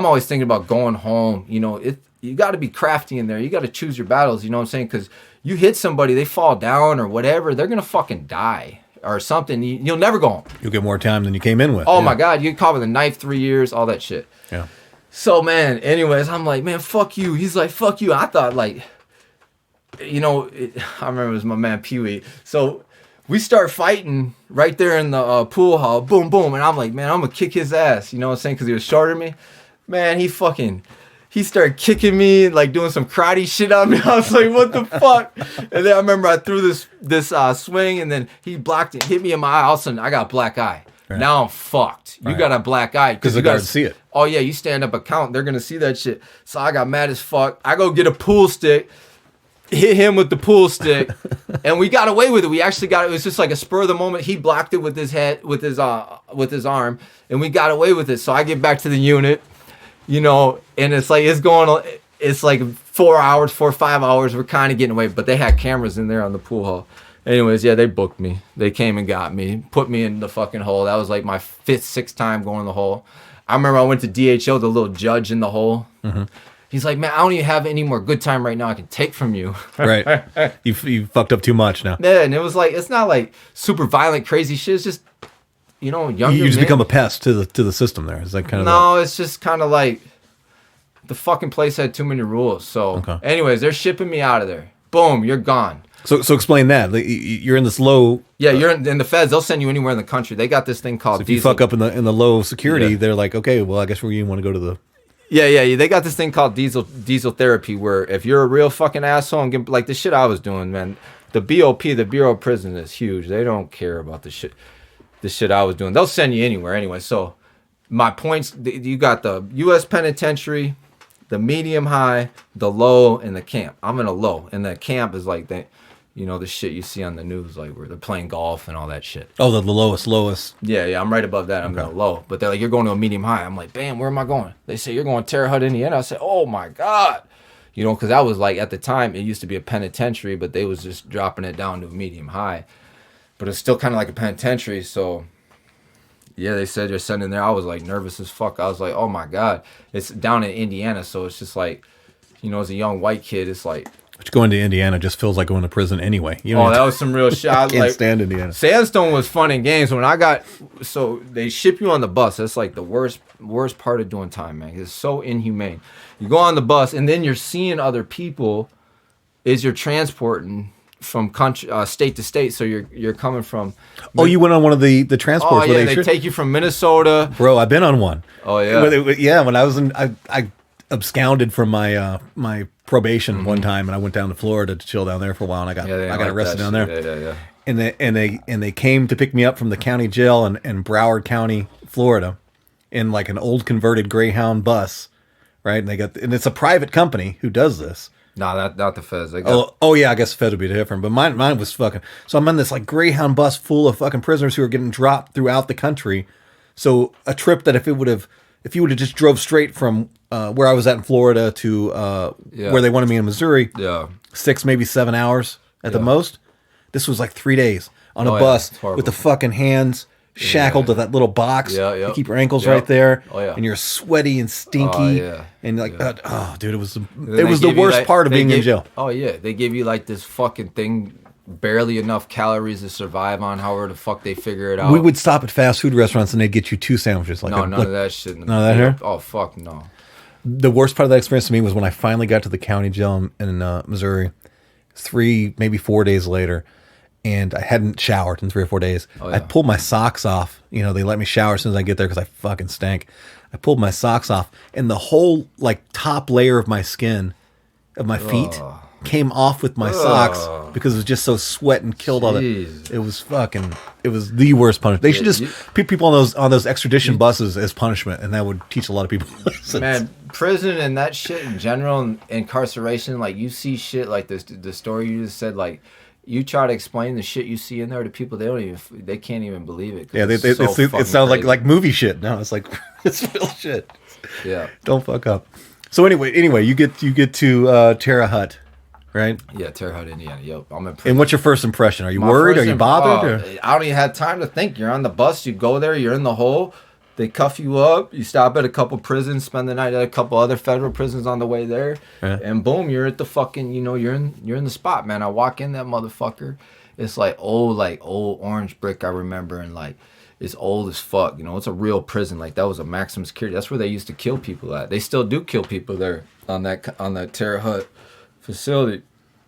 always thinking about going home. You got to be crafty in there. You got to choose your battles, you know what I'm saying? Because you hit somebody, they fall down or whatever, they're going to fucking die or something. You'll never go home. You'll get more time than you came in with. Oh, my God. You get caught with a knife 3 years, all that shit. Yeah. So, man, anyways, I'm like, man, fuck you. He's like, fuck you. I thought, like, I remember it was my man Pee-wee. So we start fighting right there in the pool hall. Boom, boom. And I'm like, man, I'm going to kick his ass. You know what I'm saying? Because he was shorter than me. Man, he started kicking me, like doing some karate shit on me. I was like, what the fuck? And then I remember I threw this swing and then he blocked it, hit me in my eye. All of a sudden, I got a black eye. Right. Now I'm fucked. You got a black eye. Because the guards see it. Oh, yeah, you stand up a count. They're going to see that shit. So I got mad as fuck. I go get a pool stick, hit him with the pool stick, and we got away with it. We actually got it. It was just like a spur of the moment. He blocked it with his head, with his arm, and we got away with it. So I get back to the unit. And it's like 4 hours, 4 or 5 hours. We're kind of getting away, but they had cameras in there on the pool hall. Anyways, yeah, they booked me. They came and got me, put me in the fucking hole. That was like my 5th, 6th time going in the hole. I remember I went to DHO, the little judge in the hole. Mm-hmm. He's like, man, I don't even have any more good time right now I can take from you. Right. You fucked up too much now. Yeah, and it was like, it's not like super violent, crazy shit. It's just, younger you just men. become a pest to the system there. Is that kind of No, it's just kind of like the fucking place had too many rules. So anyways, they're shipping me out of there. Boom, you're gone. So explain that. You're in this low... Yeah, you're in the feds. They'll send you anywhere in the country. They got this thing called if you fuck up in the low security, they're like, okay, well, I guess you want to go to the... Yeah. They got this thing called diesel therapy where if you're a real fucking asshole and get, like the shit I was doing, man, the BOP, the Bureau of Prison is huge. They don't care about the shit I was doing. They'll send you anywhere anyway. So my points, you got the U.S. penitentiary, the medium high, the low, and the camp. I'm in a low, and the camp is like the shit you see on the news, like where they're playing golf and all that shit. Oh, the lowest. Yeah, I'm right above that. I'm in a low, but they're like, you're going to a medium high. I'm like, bam, where am I going? They say you're going to Terre Haute, Indiana. I say, oh my god, because that was like at the time it used to be a penitentiary, but they was just dropping it down to a medium high, but it's still kind of like a penitentiary. So yeah, they said you're sending there. I was like nervous as fuck. I was like, oh my god, it's down in Indiana, so it's just like, as a young white kid, it's like. But going to Indiana just feels like going to prison anyway. That was some real shit. I can't stand Indiana. Sandstone was fun and games. So they ship you on the bus. That's like the worst part of doing time, man. It's so inhumane. You go on the bus and then you're seeing other people as you're transporting from country, state to state. So you're coming from. Oh, you went on one of the transports. Oh yeah, they take you from Minnesota. Bro, I've been on one. Oh yeah. Yeah, when I was I absconded from my my probation one time, and I went down to Florida to chill down there for a while, and I got arrested down there. Yeah. And they came to pick me up from the county jail in Broward County, Florida, in like an old converted Greyhound bus, right? And it's a private company who does this. No, not the feds. Oh yeah, I guess feds would be different, but mine was fucking. So I'm on this like Greyhound bus full of fucking prisoners who are getting dropped throughout the country. So a trip that if you would have just drove straight from where I was at in Florida to where they wanted me in Missouri, 6 maybe 7 hours at the most. This was like 3 days on a bus with the fucking hands shackled to that little box. You keep your ankles right there, and you're sweaty and stinky, and like, dude, it was the worst part of being in jail. Oh yeah, they give you like this fucking thing. Barely enough calories to survive on. However the fuck they figure it out. We would stop at fast food restaurants and they'd get you 2 sandwiches. None of that shit. None of that here? Oh fuck no. The worst part of that experience to me was when I finally got to the county jail in Missouri, 3 maybe 4 days later, and I hadn't showered in 3 or 4 days. I pulled my socks off. They let me shower as soon as I get there because I fucking stank. I pulled my socks off, and the whole like top layer of my skin, of my feet, came off with my socks because it was just so sweat and killed all that. It was the worst punishment. They should just put people on those extradition buses as punishment, and that would teach a lot of people lessons. Man, prison and that shit in general, and incarceration, like you see shit like this, the story you just said, like you try to explain the shit you see in there to people, they can't even believe it. Yeah, it sounds like movie shit. No, it's like it's real shit. Yeah, don't fuck up. So anyway, you get to Terre Haute. Right? Yeah, Terre Haute, Indiana. Yep, I'm in prison. And what's your first impression? Are you worried? Are you bothered? I don't even have time to think. You're on the bus. You go there. You're in the hole. They cuff you up. You stop at a couple prisons. Spend the night at a couple other federal prisons on the way there. And boom, you're at the fucking. You're in the spot, man. I walk in that motherfucker. It's like old orange brick. I remember, and like it's old as fuck. It's a real prison. Like that was a maximum security. That's where they used to kill people at. They still do kill people there on that Terre Haute facility.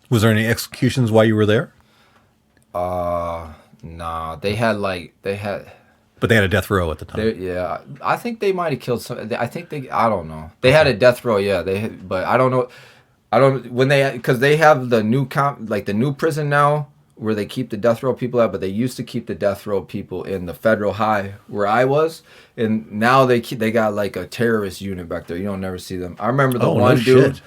Was there any executions while you were there? Nah. They had. But they had a death row at the time. Yeah, I think they might have killed some. I don't know. They had a death row. Yeah, but I don't know. Because they have the new the new prison now where they keep the death row people at, but they used to keep the death row people in the federal high where I was, and now they got like a terrorist unit back there. You don't never see them. I remember the one dude. Shit.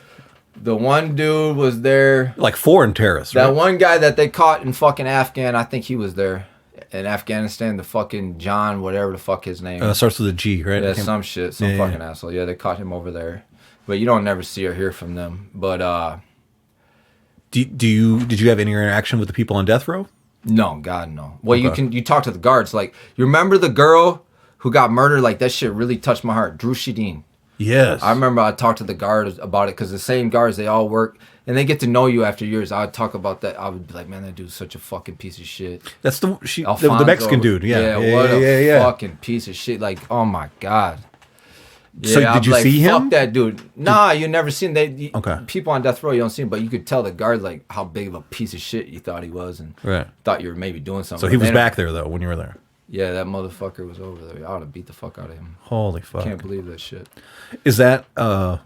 The one dude was there. Like foreign terrorists, right? That one guy that they caught in fucking Afghan, I think he was there. In Afghanistan, the fucking John, whatever the fuck his name. Starts with a G, right? Yeah, some shit. Some fucking asshole. Yeah, they caught him over there. But you don't never see or hear from them. But, did you have any interaction with the people on death row? No, God, no. Well, you talk to the guards. Like, you remember the girl who got murdered? Like, that shit really touched my heart. Drew Shedeen. Yes. I remember I talked to the guards about it because the same guards, they all work and they get to know you after years. I would talk about that. I would be like, man, that dude's such a fucking piece of shit. That's the Mexican dude. Yeah. What a fucking piece of shit. Like, oh my God. Yeah, so did you see him? Fuck that dude. Nah, you never seen people on death row, you don't see him, but you could tell the guard like how big of a piece of shit you thought he was and thought you were maybe doing something. So he was back there though when you were there. Yeah, that motherfucker was over there. I ought to beat the fuck out of him. Holy fuck. Can't believe that shit. Is that, of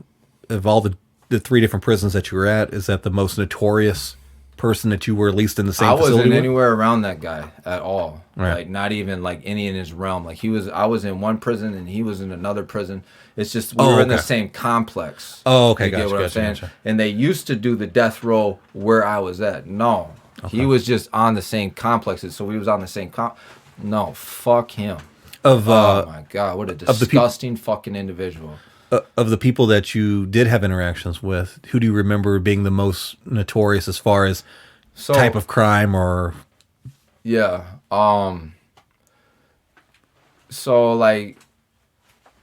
all the 3 different prisons that you were at, is that the most notorious person that you were at least in the same I facility wasn't with? anywhere around that guy at all. Right. Like not even like any in his realm. Like I was in one prison and he was in another prison. It's just we were in the same complex. Oh, okay, You get what I'm saying? And they used to do the death row where I was at. No. He was just on the same complexes. So we was on the same No, fuck him. Oh my God, what a disgusting fucking individual. Of the people that you did have interactions with, who do you remember being the most notorious as far as type of crime or? Yeah. So like,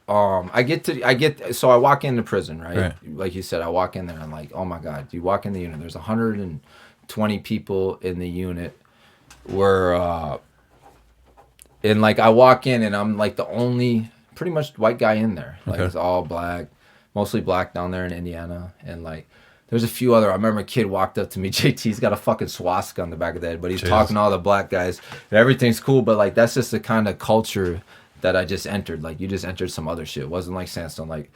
so I walk into prison, right? Like you said, I walk in there and I'm like, oh my God, you walk in the unit. There's 120 people in the unit where, and like I walk in and I'm like the only pretty much white guy in there. Like it's all black, mostly black down there in Indiana. And like there's a few other, I remember a kid walked up to me, JT's got a fucking swastika on the back of the head, but he's talking to all the black guys. Everything's cool, but like that's just the kind of culture that I just entered. Like you just entered some other shit. It wasn't like Sandstone. Like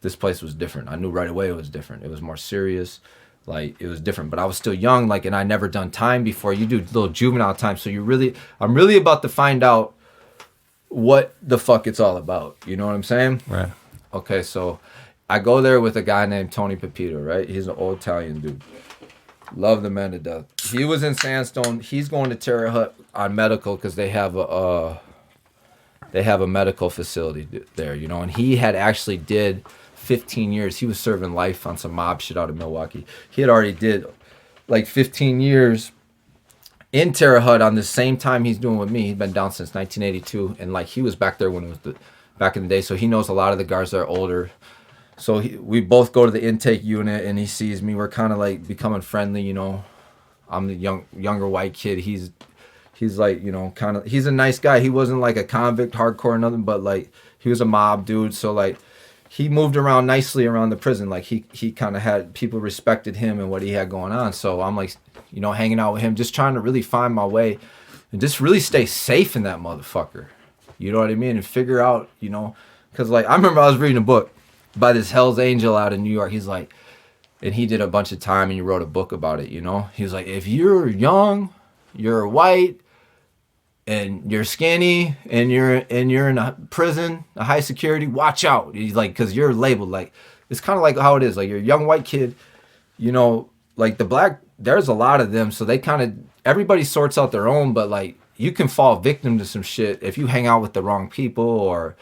this place was different. I knew right away it was different. It was more serious. Like it was different, but I was still young. Like, and I never done time before. You do little juvenile time. So I'm really about to find out what the fuck it's all about. You know what I'm saying? Right. Okay, so I go there with a guy named Tony Pepito, right? He's an old Italian dude. Love the man to death. He was in Sandstone. He's going to Terre Haute on medical because they have a medical facility there, you know. And he had actually did 15 years. He was serving life on some mob shit out of Milwaukee. He had already did like 15 years in Terre Haute on the same time he's doing with me. He's been down since 1982, and like he was back there when it was back in the day, so he knows a lot of the guards that are older. So we both go to the intake unit, and he sees me. We're kind of like becoming friendly, you know. I'm the younger white kid. He's like, you know, kind of. He's a nice guy. He wasn't like a convict, hardcore or nothing, but like he was a mob dude. So like he moved around nicely around the prison. Like he kind of had people respected him and what he had going on. So I'm like, you know, hanging out with him, just trying to really find my way and just really stay safe in that motherfucker. You know what I mean? And figure out, you know, because like I remember I was reading a book by this Hell's Angel out in New York. He's like, and he did a bunch of time and he wrote a book about it, you know? He was like, if you're young, you're white, and you're skinny, and you're in a prison, a high security, watch out. He's like, because you're labeled. Like, it's kind of like how it is. Like, you're a young white kid, you know, like the black, there's a lot of them, so they kind of, everybody sorts out their own, but like, you can fall victim to some shit if you hang out with the wrong people or,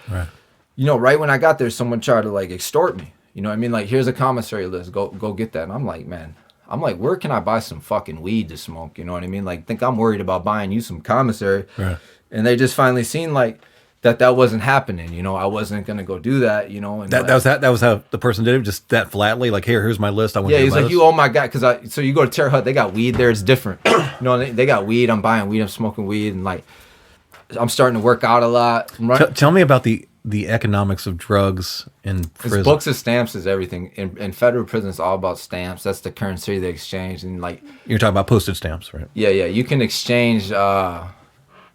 you know, right when I got there, someone tried to like extort me. You know what I mean? Like, here's a commissary list. Go get that. And I'm like, man, where can I buy some fucking weed to smoke? You know what I mean? Like, think I'm worried about buying you some commissary. Right. And they just finally seen like that wasn't happening. You know, I wasn't gonna go do that. You know, and that was how the person did it, just that flatly. Like, here's my list. I want. Yeah, he's like, you owe my guy, so you go to Terre Haute, they got weed there. It's different. You know, they got weed. I'm buying weed. I'm smoking weed, and like, I'm starting to work out a lot. Right? Tell me about the economics of drugs in prison. It's books and stamps is everything. In federal prison, it's all about stamps. That's the currency they exchange. And like, you're talking about postage stamps, right? Yeah. You can exchange.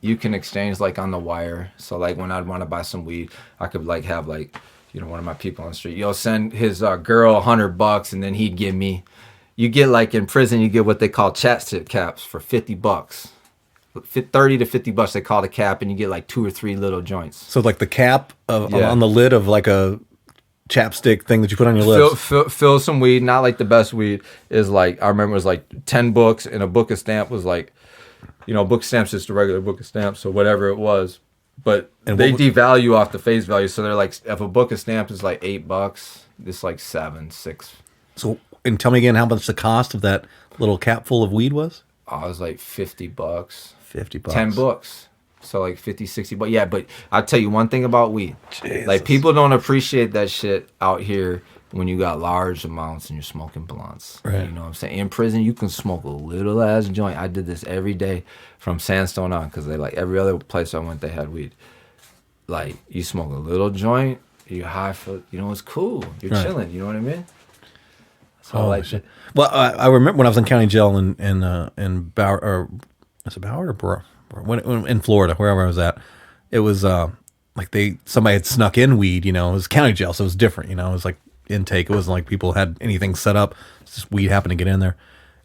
You can exchange like on the wire. So like when I'd want to buy some weed, I could like have like, you know, one of my people on the street, send his girl $100, and then he'd give me. You get like in prison, you get what they call chapstick caps for $50. 30 to $50 they call the cap, and you get like 2 or 3 little joints. So like the cap on the lid of like a chapstick thing that you put on your lips. Fill some weed, not like the best weed, is like, I remember it was like 10 books, and a book of stamp was like, you know, book of stamps just a regular book of stamps, so whatever it was. But they devalue off the face value, so they're like, if a book of stamps is like $8, it's like 7, 6. So, and tell me again how much the cost of that little cap full of weed was? Oh, it was like $50. $50. 10 books. So like 50, 60 bucks. Yeah, but I'll tell you one thing about weed. Jesus. Like, people don't appreciate that shit out here when you got large amounts and you're smoking blunts. Right. You know what I'm saying? In prison, you can smoke a little ass joint. I did this every day from Sandstone on, because they like every other place I went, they had weed. Like, you smoke a little joint, you're high for, you know, it's cool. You're chilling. You know what I mean? So like shit. Well, I remember when I was in county jail in Boward, or is it Boward or Burr? When in Florida, wherever I was at, it was like somebody had snuck in weed. You know, it was county jail, so it was different. You know, it was like intake. It wasn't like people had anything set up. It's just weed happened to get in there,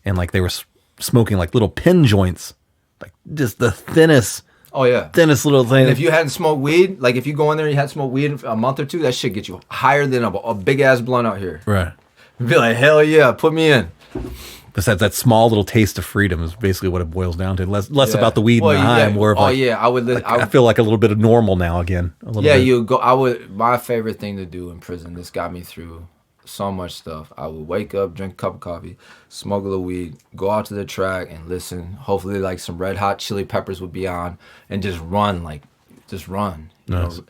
and like they were smoking like little pin joints, like just the thinnest. Oh yeah, thinnest little thing. And if you hadn't smoked weed, like if you go in there and you hadn't smoked weed in a month or two, that shit gets you higher than a big ass blunt out here. Right. Be like, hell yeah, put me in. Besides that small little taste of freedom is basically what it boils down to. Less about the weed and the high, more of I feel like a little bit of normal now again. A little bit. You go. My favorite thing to do in prison. This got me through so much stuff. I would wake up, drink a cup of coffee, smoke a little weed, go out to the track and listen. Hopefully, like some Red Hot Chili Peppers would be on, and just run. Nice.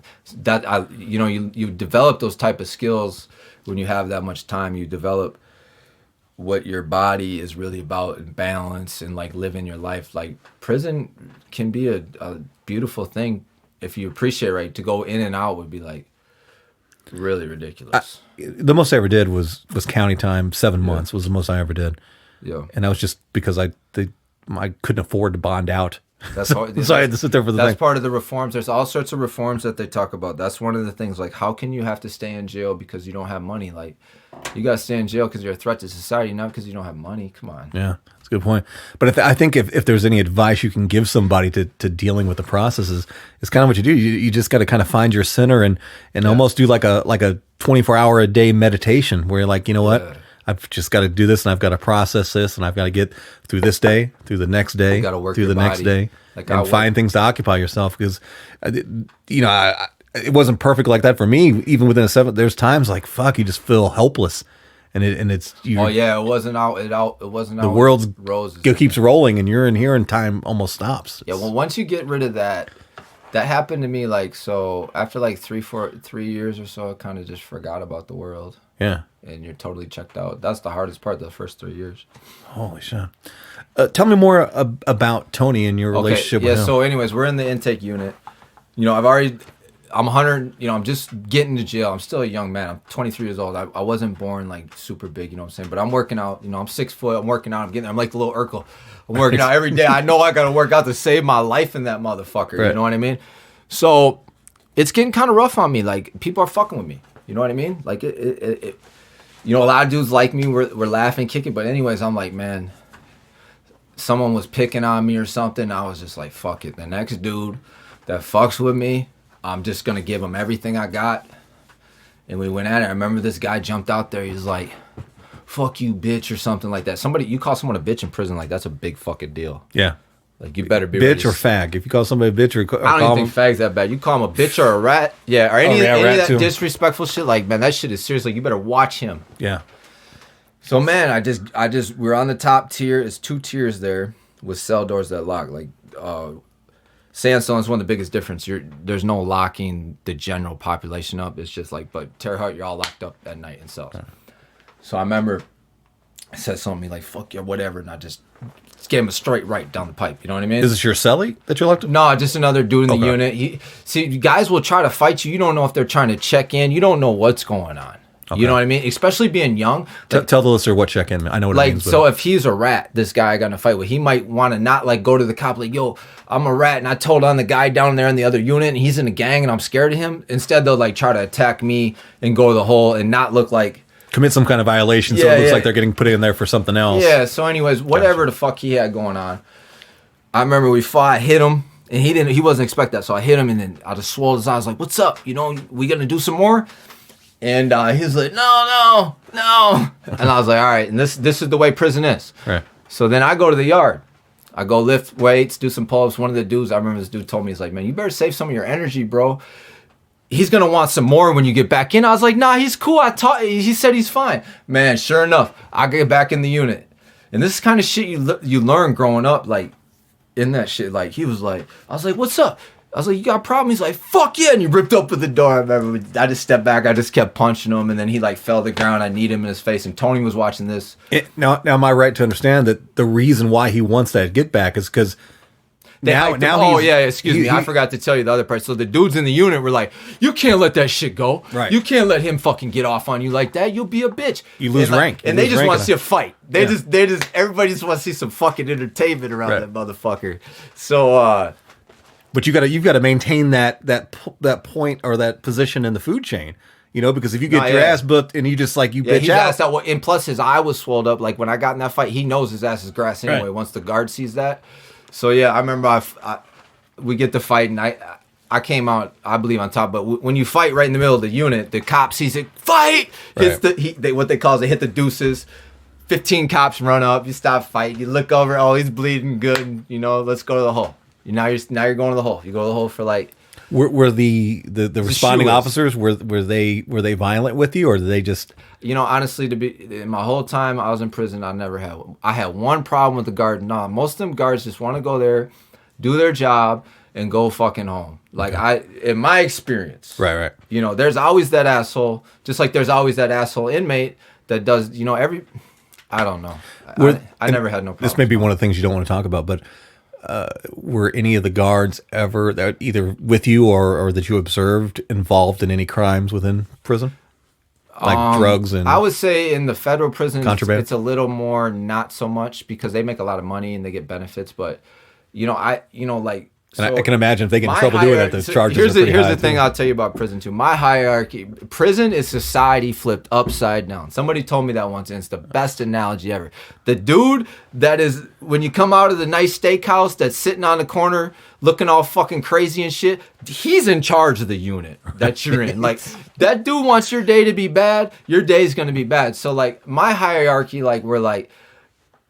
You develop those type of skills when you have that much time. You develop what your body is really about and balance and like living your life. Like prison can be a beautiful thing if you appreciate it, right. To go in and out would be like really ridiculous. The most I ever did was county time. 7 months was the most I ever did. Yeah. And that was just because I couldn't afford to bond out. That's so I had to sit there for the That's thing. part of the reforms. There's all sorts of reforms that they talk about. That's one of the things. Like, how can you have to stay in jail because you don't have money? Like, you got to stay in jail because you're a threat to society, not because you don't have money. Come on. Yeah, that's a good point. But I think if there's any advice you can give somebody to dealing with the processes, it's kind of what you do. You just got to kind of find your center and almost do like a 24-hour a day meditation where you're like, you know what? I've just got to do this, and I've got to process this, and I've got to get through this day, through the next day, through the next day, and find things to occupy yourself. Because, it wasn't perfect like that for me. Even within a 7, there's times like fuck, you just feel helpless, and it's. It wasn't out. It wasn't out. The world roses keeps rolling, and you're in here, and time almost stops. Yeah, well, once you get rid of that happened to me. Like, so after like 3 years or so, I kind of just forgot about the world. Yeah. And you're totally checked out. That's the hardest part, the first 3 years. Holy shit. Tell me more about Tony and your relationship with him. Yeah, so anyways, we're in the intake unit. I'm 100, I'm just getting to jail. I'm still a young man. I'm 23 years old. I wasn't born like super big, you know what I'm saying? But I'm working out. I'm 6 foot. I'm working out. I'm like the little Urkel. I'm working out every day. I know I got to work out to save my life in that motherfucker. Right. You know what I mean? So it's getting kind of rough on me. Like, people are fucking with me. You know what I mean? Like, a lot of dudes like me. We're laughing, kicking. But anyways, I'm like, man, someone was picking on me or something. I was just like, fuck it. The next dude that fucks with me, I'm just going to give him everything I got. And we went at it. I remember this guy jumped out there. He was like, fuck you, bitch, or something like that. You call someone a bitch in prison, like, that's a big fucking deal. Yeah. Like, you better be bitch or fag. If you call somebody a bitch or I don't even think fag's that bad. You call him a bitch or a rat, or any of that disrespectful shit. Like, man, that shit is serious. Like, you better watch him. Yeah. So, man, we're on the top tier. It's 2 tiers there with cell doors that lock. Like, sandstone is one of the biggest difference. There's no locking the general population up. It's just like, but Terre Haute, you're all locked up at night in cells. Yeah. So I remember I said something to me like, fuck you, whatever, and I just gave him a straight right down the pipe. You know what I mean? Is this your cellie that you're locked up? No, just another dude in the unit. See, guys will try to fight you. You don't know if they're trying to check in. You don't know what's going on. Okay. You know what I mean? Especially being young. Like, tell the listener what check in. I know what it means. So if he's a rat, this guy I got in a fight with, he might want to not like go to the cop like, yo, I'm a rat, and I told on the guy down there in the other unit, and he's in a gang, and I'm scared of him. Instead, they'll like try to attack me and go to the hole and not look like commit some kind of violation, so it looks like they're getting put in there for something else. Yeah. So anyways, whatever the fuck he had going on, I remember we fought. I hit him, and he wasn't expect that, so I hit him, and then I just swole his eyes. I was like, what's up? We gonna do some more? And he's like, no. And I was like, all right. And this is the way prison is. Right. So then I go to the yard. I go lift weights, do some pull-ups. One of the dudes, I remember this dude told me, he's like, man, you better save some of your energy, bro. He's going to want some more when you get back in. I was like, nah, he's cool. He said he's fine. Man, sure enough, I get back in the unit. And this is kind of shit you learn growing up, like, in that shit. Like, he was like, I was like, what's up? I was like, you got a problem? He's like, fuck yeah. And you ripped open the door. I remember I just stepped back. I just kept punching him. And then he like fell to the ground. I kneed him in his face. And Tony was watching this. Now, am I right to understand that the reason why he wants that get back is because excuse me. I forgot to tell you the other part. So the dudes in the unit were like, you can't let that shit go. Right. You can't let him fucking get off on you like that. You'll be a bitch. You lose rank. And they just want to see a fight. Everybody just want to see some fucking entertainment around that motherfucker. So, But you've got to maintain that point or that position in the food chain. You know, because if you get your ass booked and you just like you bitch he's out. Assed out. And plus his eye was swelled up. Like when I got in that fight, he knows his ass is grass anyway. Right. Once the guard sees that. So yeah, I remember we get the fight and I came out, I believe, on top. But when you fight right in the middle of the unit, the cop sees it, fight. Hits what they call is they hit the deuces. 15 cops run up. You stop fighting. You look over. Oh, he's bleeding good. You know, let's go to the hole. Now you're going to the hole. You go to the hole for like. Were the responding officers were they violent with you, or did they just? You know, honestly, in my whole time I was in prison, I had one problem with the guard. Nah, most of them guards just want to go there, do their job, and go fucking home. Like in my experience, right. You know, there's always that asshole, just like there's always that asshole inmate that does. You know, I don't know. I never had no problem. This may be one of the things you don't want to talk about, but. Were any of the guards ever that either with you or that you observed involved in any crimes within prison, like drugs and? I would say in the federal prison, contraband? It's a little more not so much because they make a lot of money and they get benefits. But I can imagine if they get in trouble doing that, the charges are pretty high. Here's the thing I'll tell you about prison too. My hierarchy, prison is society flipped upside down. Somebody told me that once, and it's the best analogy ever. The dude that is, when you come out of the nice steakhouse that's sitting on the corner looking all fucking crazy and shit, he's in charge of the unit that you're in. Like, that dude wants your day to be bad, your day's gonna be bad. So like my hierarchy, like we're like,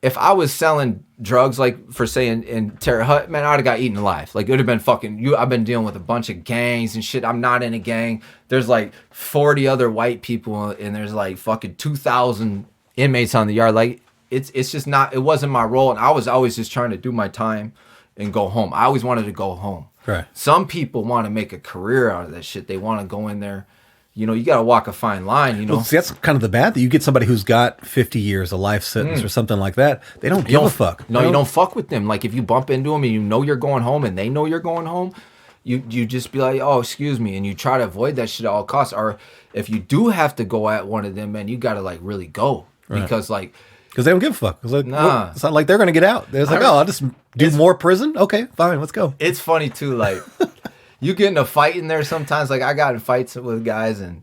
if I was selling drugs, like for say in Terre Haute, man, I'd have got eaten alive. Like it would have been fucking you. I've been dealing with a bunch of gangs and shit. I'm not in a gang. There's like 40 other white people and there's like fucking 2,000 inmates on the yard. Like it's just not. It wasn't my role, and I was always just trying to do my time and go home. I always wanted to go home. Right. Some people want to make a career out of that shit. They want to go in there. You know, you got to walk a fine line, you know. Well, see, that's kind of the bad thing. You get somebody who's got 50 years, a life sentence or something like that. They don't give a fuck. No, you don't fuck with them. Like if you bump into them and you know you're going home and they know you're going home, you just be like, oh, excuse me. And you try to avoid that shit at all costs. Or if you do have to go at one of them, man, you got to like really go. Right. Because they don't give a fuck. It's like, well, it's not like they're going to get out. They're like, I'll just do more prison. Okay, fine, let's go. It's funny too. Like you get in a fight in there sometimes. Like I got in fights with guys and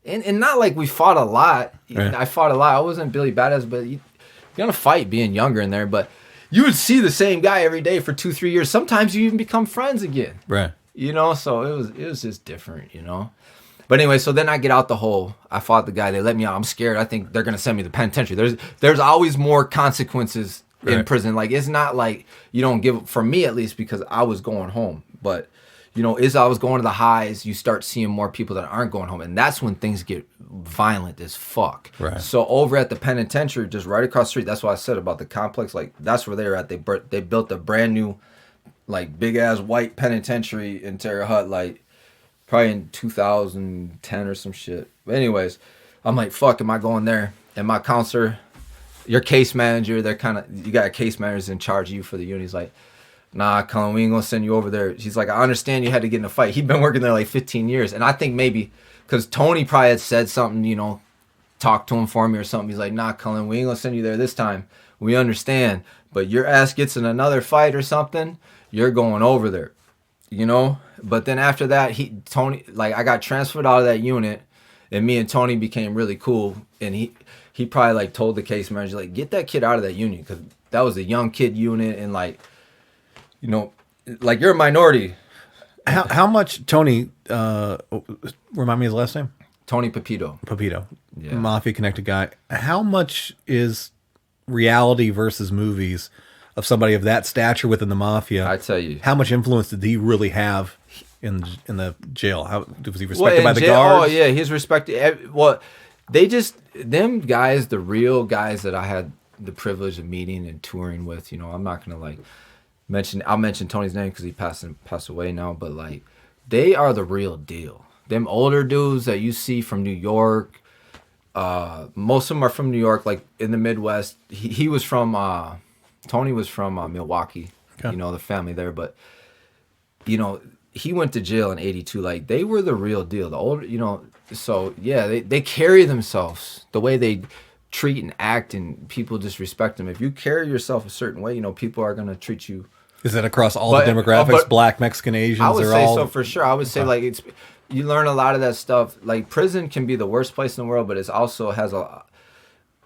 not like we fought a lot. Right. I fought a lot. I wasn't Billy Badass, but you're going to fight being younger in there. But you would see the same guy every day for 2-3 years. Sometimes you even become friends again. Right. You know, so it was just different, you know. But anyway, so then I get out the hole. I fought the guy. They let me out. I'm scared. I think they're going to send me to the penitentiary. There's always more consequences in prison. Like, it's not like you don't give, for me at least, because I was going home. But you know, as I was going to the highs, you start seeing more people that aren't going home. And that's when things get violent as fuck. Right. So over at the penitentiary, just right across the street, that's what I said about the complex. Like, that's where they were at. They built a brand new, like, big-ass white penitentiary in Terre Haute, like, probably in 2010 or some shit. But anyways, I'm like, fuck, am I going there? And my counselor, your case manager, you got a case manager in charge of you for the unit. He's like, nah, Cullen, we ain't gonna send you over there. He's like, I understand you had to get in a fight. He'd been working there like 15 years. And I think maybe because Tony probably had said something, you know, talked to him for me or something. He's like, nah, Cullen, we ain't gonna send you there this time. We understand. But your ass gets in another fight or something, you're going over there. You know? But then after that, Tony, like I got transferred out of that unit and me and Tony became really cool. And he probably like told the case manager, like, get that kid out of that unit. Because that was a young kid unit and like, you know, like you're a minority. How much Tony? Remind me his last name. Tony Pepito. Yeah. Mafia connected guy. How much is reality versus movies of somebody of that stature within the mafia? I tell you, how much influence did he really have in the jail? How was he respected by the guards? Oh yeah, he's respected. Well, them guys, the real guys that I had the privilege of meeting and touring with. You know, I'm not gonna like. I'll mention Tony's name because he passed away now, but like they are the real deal. Them older dudes that you see from New York, most of them are from New York, like in the Midwest. He was from Tony was from Milwaukee, okay. You know, the family there, but you know, he went to jail in 82. Like they were the real deal. The older, you know, so yeah, they carry themselves the way they treat and act, and people just respect them. If you carry yourself a certain way, you know, people are going to treat you Is that across all the demographics? Black, Mexican, Asians? I would say all... so for sure. I would say like you learn a lot of that stuff. Like prison can be the worst place in the world, but it also has a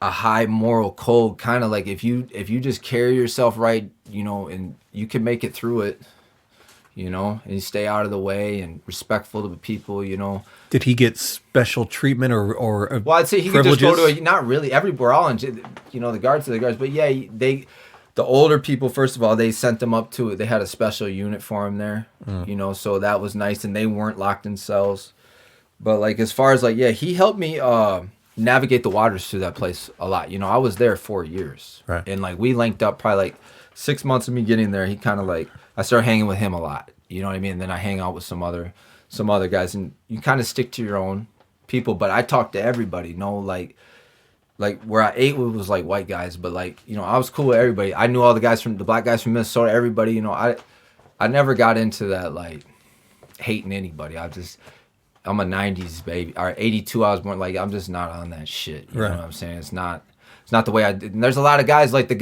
high moral code. Kind of like if you just carry yourself right, you know, and you can make it through it, you know, and you stay out of the way and respectful to the people, you know. Did he get special treatment or well, I'd say he privileges? could just go to not really. We're all in, you know, the guards are the guards, but yeah, the older people, first of all, they sent them up to it. They had a special unit for them there, you know, so that was nice, and they weren't locked in cells. But like as far as like, yeah, he helped me navigate the waters through that place a lot. You know, I was there 4 years, right? And like we linked up probably like 6 months of me getting there. He kind of like I started hanging with him a lot. You know what I mean? And then I hang out with some other guys, and you kind of stick to your own people. But I talked to everybody. No, like where I ate with was like white guys, but like, you know, I was cool with everybody. I knew all the black guys from Minnesota, everybody, you know, I never got into that like hating anybody. I'm a 90s baby, or 82 I was born. Like I'm just not on that shit. You know what I'm saying? It's not the way I did. And there's a lot of guys like even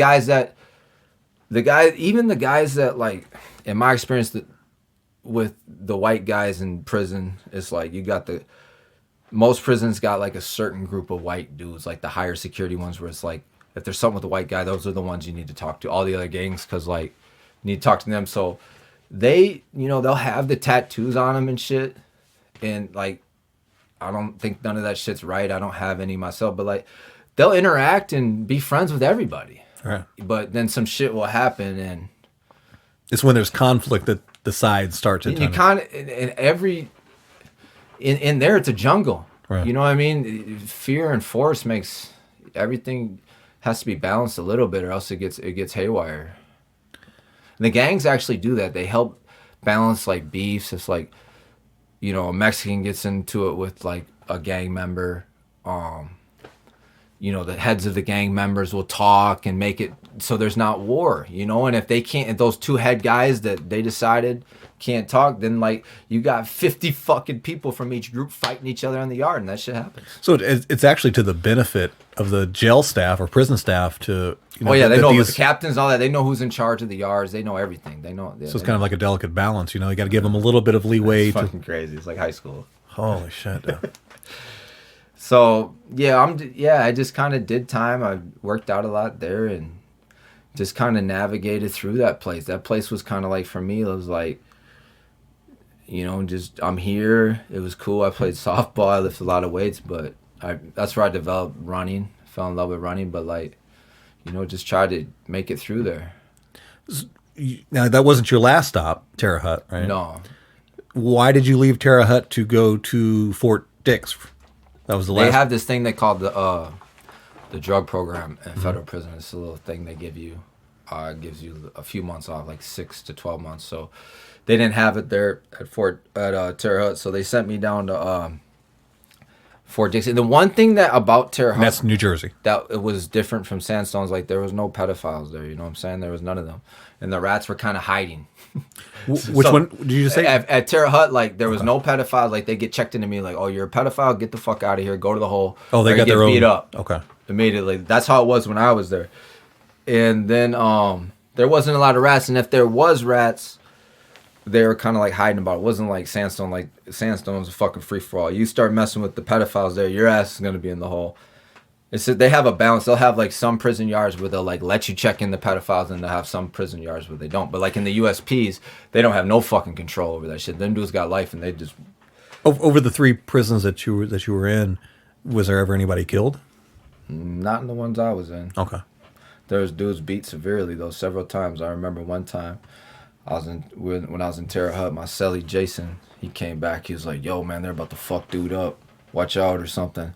the guys that like, in my experience with the white guys in prison, it's like you got most prisons got like a certain group of white dudes, like the higher security ones, where it's like if there's something with a white guy, those are the ones you need to talk to. All the other gangs, because like you need to talk to them. So they, you know, they'll have the tattoos on them and shit, and like I don't think none of that shit's right. I don't have any myself, but like they'll interact and be friends with everybody. Right. But then some shit will happen, and it's when there's conflict that the sides start to. You kind of in there, it's a jungle. Right. You know what I mean? Fear and force makes everything has to be balanced a little bit, or else it gets haywire. And the gangs actually do that. They help balance like beefs. It's like, you know, a Mexican gets into it with like a gang member. You know, the heads of the gang members will talk and make it so there's not war, you know? And if they can't, if those two head guys that they decided can't talk, then like you got 50 fucking people from each group fighting each other in the yard, and that shit happens. So it's actually to the benefit of the jail staff or prison staff to, you know, they know the captains, all that. They know who's in charge of the yards. They know everything. They know. So it's kind of like a delicate balance, you know? You got to give them a little bit of leeway. It's fucking crazy. It's like high school. Holy shit. So I just kind of did time. I worked out a lot there and just kind of navigated through that place. That place was kind of like, for me, it was like, you know, just I'm here. It was cool. I played softball. I lifted a lot of weights, but that's where I developed running. Fell in love with running, but like, you know, just tried to make it through there. Now that wasn't your last stop, Terre Haute, right? No. Why did you leave Terre Haute to go to Fort Dix? That was the last. They have this thing they call the drug program in federal prison. It's a little thing they give you. It gives you a few months off, like 6 to 12 months. So they didn't have it there at Terre Haute, so they sent me down to Fort Dix. And the one thing about Terre Haute, that's New Jersey, that it was different from Sandstone's, like there was no pedophiles there. You know what I'm saying? There was none of them, and the rats were kind of hiding. Which one did you just say? At Terre Haute, like there was no pedophiles. Like they get checked into me, like, oh, you're a pedophile, get the fuck out of here, go to the hole. Oh, they got their own. Beat up. Okay. Immediately. That's how it was when I was there. And then there wasn't a lot of rats, and if there was rats, they were kind of like hiding about it. It wasn't like Sandstone. Like Sandstone was a fucking free for all. You start messing with the pedophiles there, your ass is gonna be in the hole. It's that they have a balance. They'll have like some prison yards where they'll like let you check in the pedophiles, and they'll have some prison yards where they don't. But like in the USPs, they don't have no fucking control over that shit. Them dudes got life, and they just over the 3 prisons that you were in. Was there ever anybody killed? Not in the ones I was in. Okay. There was dudes beat severely though several times. I remember one time when I was in Terre Haute, my cellie Jason, he came back. He was like, "Yo, man, they're about to fuck dude up. Watch out," or something.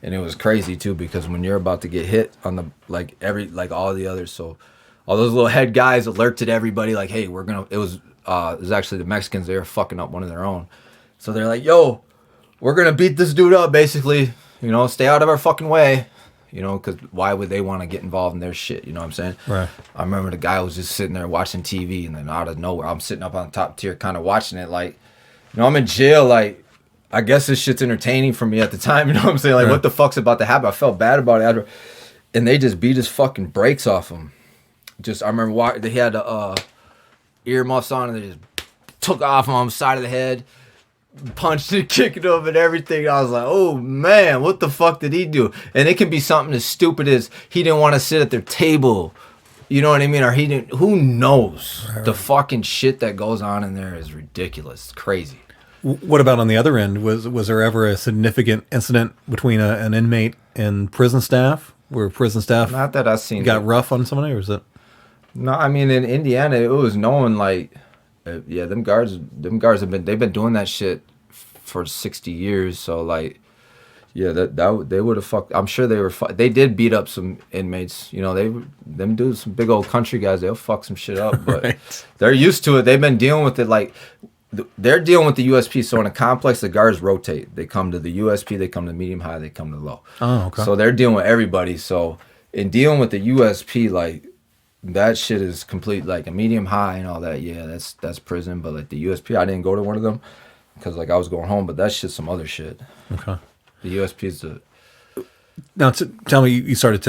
And it was crazy too, because when you're about to get hit on the like all the others, so all those little head guys alerted everybody like, "Hey, we're gonna." It was actually the Mexicans. They were fucking up one of their own, so they're like, "Yo, we're gonna beat this dude up." Basically, you know, stay out of our fucking way. You know, because why would they want to get involved in their shit? You know what I'm saying? Right. I remember the guy was just sitting there watching TV, and then out of nowhere, I'm sitting up on the top tier, kind of watching it. Like, you know, I'm in jail. Like, I guess this shit's entertaining for me at the time. You know what I'm saying? Like, what the fuck's about to happen? I felt bad about it after, and they just beat his fucking brakes off him. Just, I remember he had earmuffs on, and they just took off on the side of the head, punched and kicked him and everything. I was like, oh man, what the fuck did he do? And it can be something as stupid as he didn't want to sit at their table. You know what I mean? Or he didn't, who knows? The fucking shit that goes on in there is ridiculous. It's crazy. What about on the other end? Was there ever a significant incident between an inmate and prison staff, where prison staff not that I've seen got rough on somebody, or is it? No, I mean in Indiana it was known like, yeah, them guards they've been doing that shit for 60 years. So like, yeah, that they would have fucked. I'm sure they did beat up some inmates. You know, them dudes, some big old country guys, they'll fuck some shit up, but right. They're used to it. They've been dealing with it like. They're dealing with the USP. So in a complex, the guards rotate. They come to the USP, they come to medium high, they come to low. Oh, okay. So they're dealing with everybody. So in dealing with the USP, like that shit is complete. Like a medium high and all that. Yeah, that's prison. But like the USP, I didn't go to one of them because like I was going home. But that shit's some other shit. Okay. The USP is the. Now tell me, you started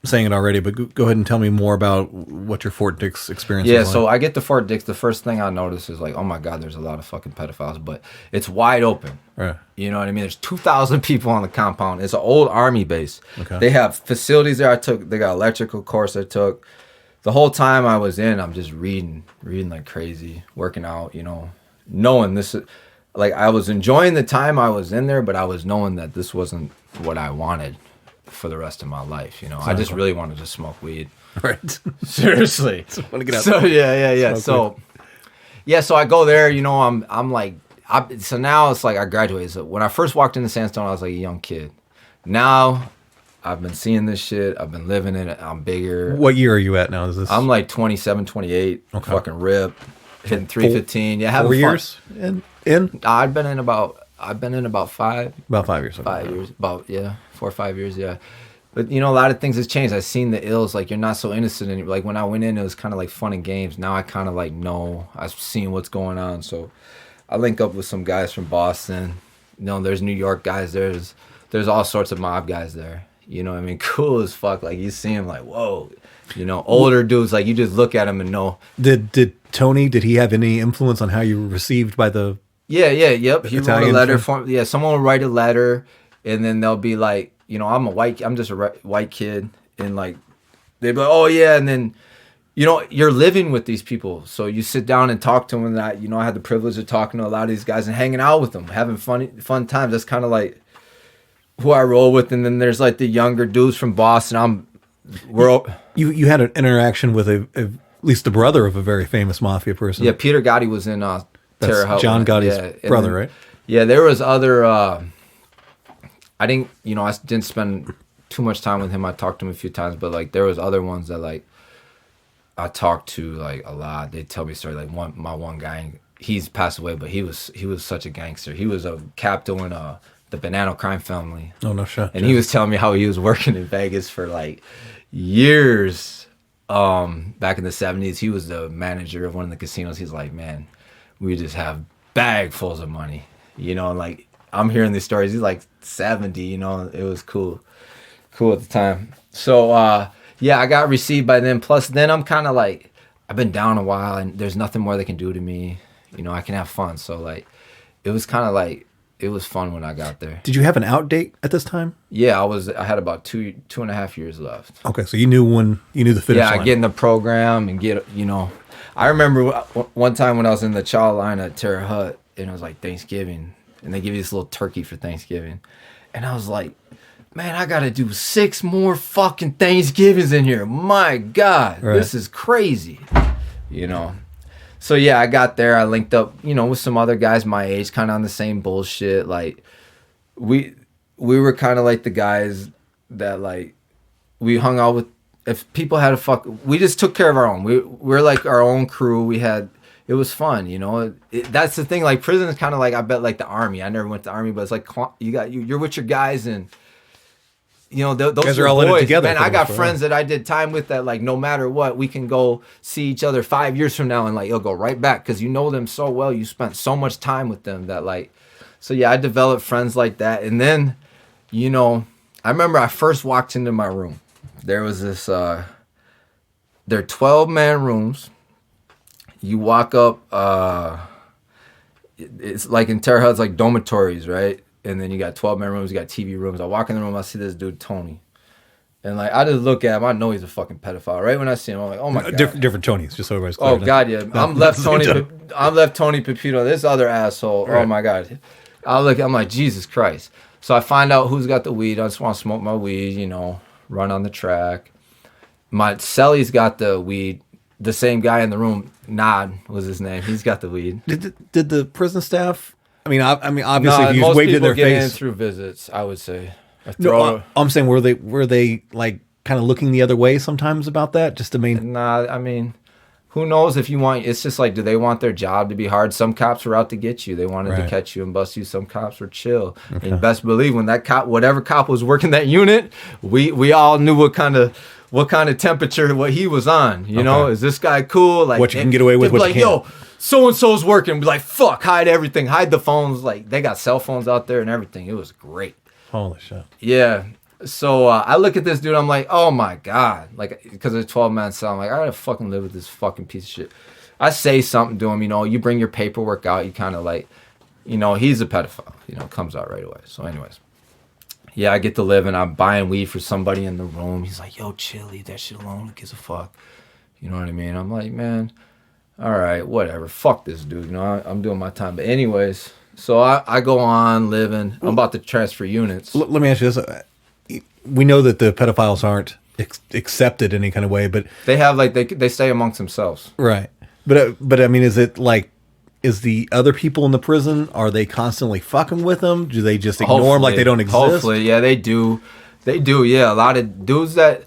saying it already, but go ahead and tell me more about what your Fort Dix experience was like. So I get to Fort Dix, the first thing I notice is like, oh my God, there's a lot of fucking pedophiles, but it's wide open. Right. You know what I mean? There's 2,000 people on the compound. It's an old army base. Okay. They have facilities there. They got electrical course I took. The whole time I was in, I'm just reading like crazy, working out, you know, knowing this, like I was enjoying the time I was in there, but I was knowing that this wasn't what I wanted for the rest of my life, you know. I just really wanted to smoke weed. Right. Seriously. So want to get out. So yeah. So yeah, so I go there, you know, I'm like so now it's like I graduated. So when I first walked into Sandstone, I was like a young kid. Now I've been seeing this shit. I've been living in it. I'm bigger. What year are you at now? Is this? I'm like 27, 28. Okay. Fucking rip. Hitting 315. Yeah, having 4 years in? I've been in about 5. About 5 years. 5 years. About 4 or 5 years. Yeah. But you know, a lot of things has changed. I've seen the ills. Like you're not so innocent anymore. Like when I went in, it was kind of like fun and games. Now I kind of like know. I've seen what's going on. So I link up with some guys from Boston. You know, there's New York guys. There's all sorts of mob guys there. You know what I mean? Cool as fuck. Like you see him like, whoa. You know, older dudes, like you just look at him and know. Did Tony, did he have any influence on how you were received by the Yep. He Italian wrote a letter for, someone will write a letter and then they'll be like, you know, I'm just a white kid, and like they'd be like, oh yeah, and then you know, you're living with these people, so you sit down and talk to them, and that, you know, I had the privilege of talking to a lot of these guys and hanging out with them, having fun times. That's kind of like who I roll with. And then there's like the younger dudes from Boston. You had an interaction with at least the brother of a very famous mafia person. Yeah, Peter Gotti was in Terre Haute. John Gotti's brother, right? Yeah, there was other. I didn't spend too much time with him. I talked to him a few times, but like there was other ones that like I talked to like a lot. They tell me stories. Like my one guy, he's passed away, but he was such a gangster. He was a captain in the Banana Crime Family. Oh no shit! And he was telling me how he was working in Vegas for like years. Back in the 70s, he was the manager of one of the casinos. He's like, man, we just have bagfuls of money, you know. Like I'm hearing these stories. He's like 70, you know. It was cool at the time. So yeah, I got received by them. Plus, then I'm kind of like, I've been down a while, and there's nothing more they can do to me. You know, I can have fun. So like, it was kind of like, it was fun when I got there. Did you have an out date at this time? Yeah, I had about two and a half years left. Okay, so you knew the finish line. Yeah, I get in the program and get, you know. I remember one time when I was in the child line at Terre Haute, and it was like Thanksgiving, and they give you this little turkey for Thanksgiving. And I was like, man, I got to do 6 more fucking Thanksgivings in here. My God, right. This is crazy, you know. So yeah, I got there. I linked up, you know, with some other guys my age, kind of on the same bullshit. Like we were kind of like the guys that like we hung out with. If people had we just took care of our own. We're like our own crew. It was fun, you know. That's the thing. Like prison is kind of like, I bet, like the army. I never went to the army, but it's like you're with your guys, and you know, those guys are all in it together. Man, I got friends that I did time with that, like, no matter what, we can go see each other 5 years from now, and like, you'll go right back because you know them so well. You spent so much time with them that like, so yeah, I developed friends like that. And then, you know, I remember I first walked into my room. There was this, they're 12-man rooms. You walk up, it's like in Terre Haute, it's like dormitories, right? And then you got 12-man rooms, you got TV rooms. I walk in the room, I see this dude, Tony. And like, I just look at him, I know he's a fucking pedophile. Right when I see him, I'm like, oh my God. Different Tonys, just so everybody's clear. Oh God, yeah. I'm left Tony Pepito, this other asshole. Right. Oh my God. I'm like, Jesus Christ. So I find out who's got the weed. I just want to smoke my weed, you know, run on the track. My celly's got the weed. The same guy in the room, Nod was his name. He's got the weed. Did the prison staff? I mean, obviously, if you waved in their face. Most people get in through visits, I would say. No, I'm saying, were they like kind of looking the other way sometimes about that, just to mean? Nah, I mean, who knows if you want? It's just like, do they want their job to be hard? Some cops were out to get you. They wanted to catch you and bust you. Some cops were chill. Okay. And best believe when that cop, whatever cop was working that unit, we all knew what kind of temperature what he was on. You know, is this guy cool? Like what you can get away with, what like, you can't. Yo, so and so's working. Be like, fuck, hide everything, hide the phones. Like they got cell phones out there and everything. It was great. Holy shit. Yeah. So I look at this dude. I'm like, oh my God. Like, because it's 12-man cell. I'm like, I gotta fucking live with this fucking piece of shit. I say something to him. You know, you bring your paperwork out. You kind of like, you know, he's a pedophile. You know, comes out right away. So, anyways. Yeah, I get to live and I'm buying weed for somebody in the room. He's like, yo, chill, leave that shit alone. Who gives a fuck? You know what I mean? I'm like, man, all right, whatever. Fuck this dude. You know, I'm doing my time. But anyways, so I go on living. I'm about to transfer units. Let me ask you this. We know that the pedophiles aren't accepted in any kind of way, but... They have, like, they stay amongst themselves. Right. But I mean, is it like... Is the other people in the prison, are they constantly fucking with them? Do they just ignore them like they don't exist? Hopefully, yeah, they do. They do, yeah. A lot of dudes that,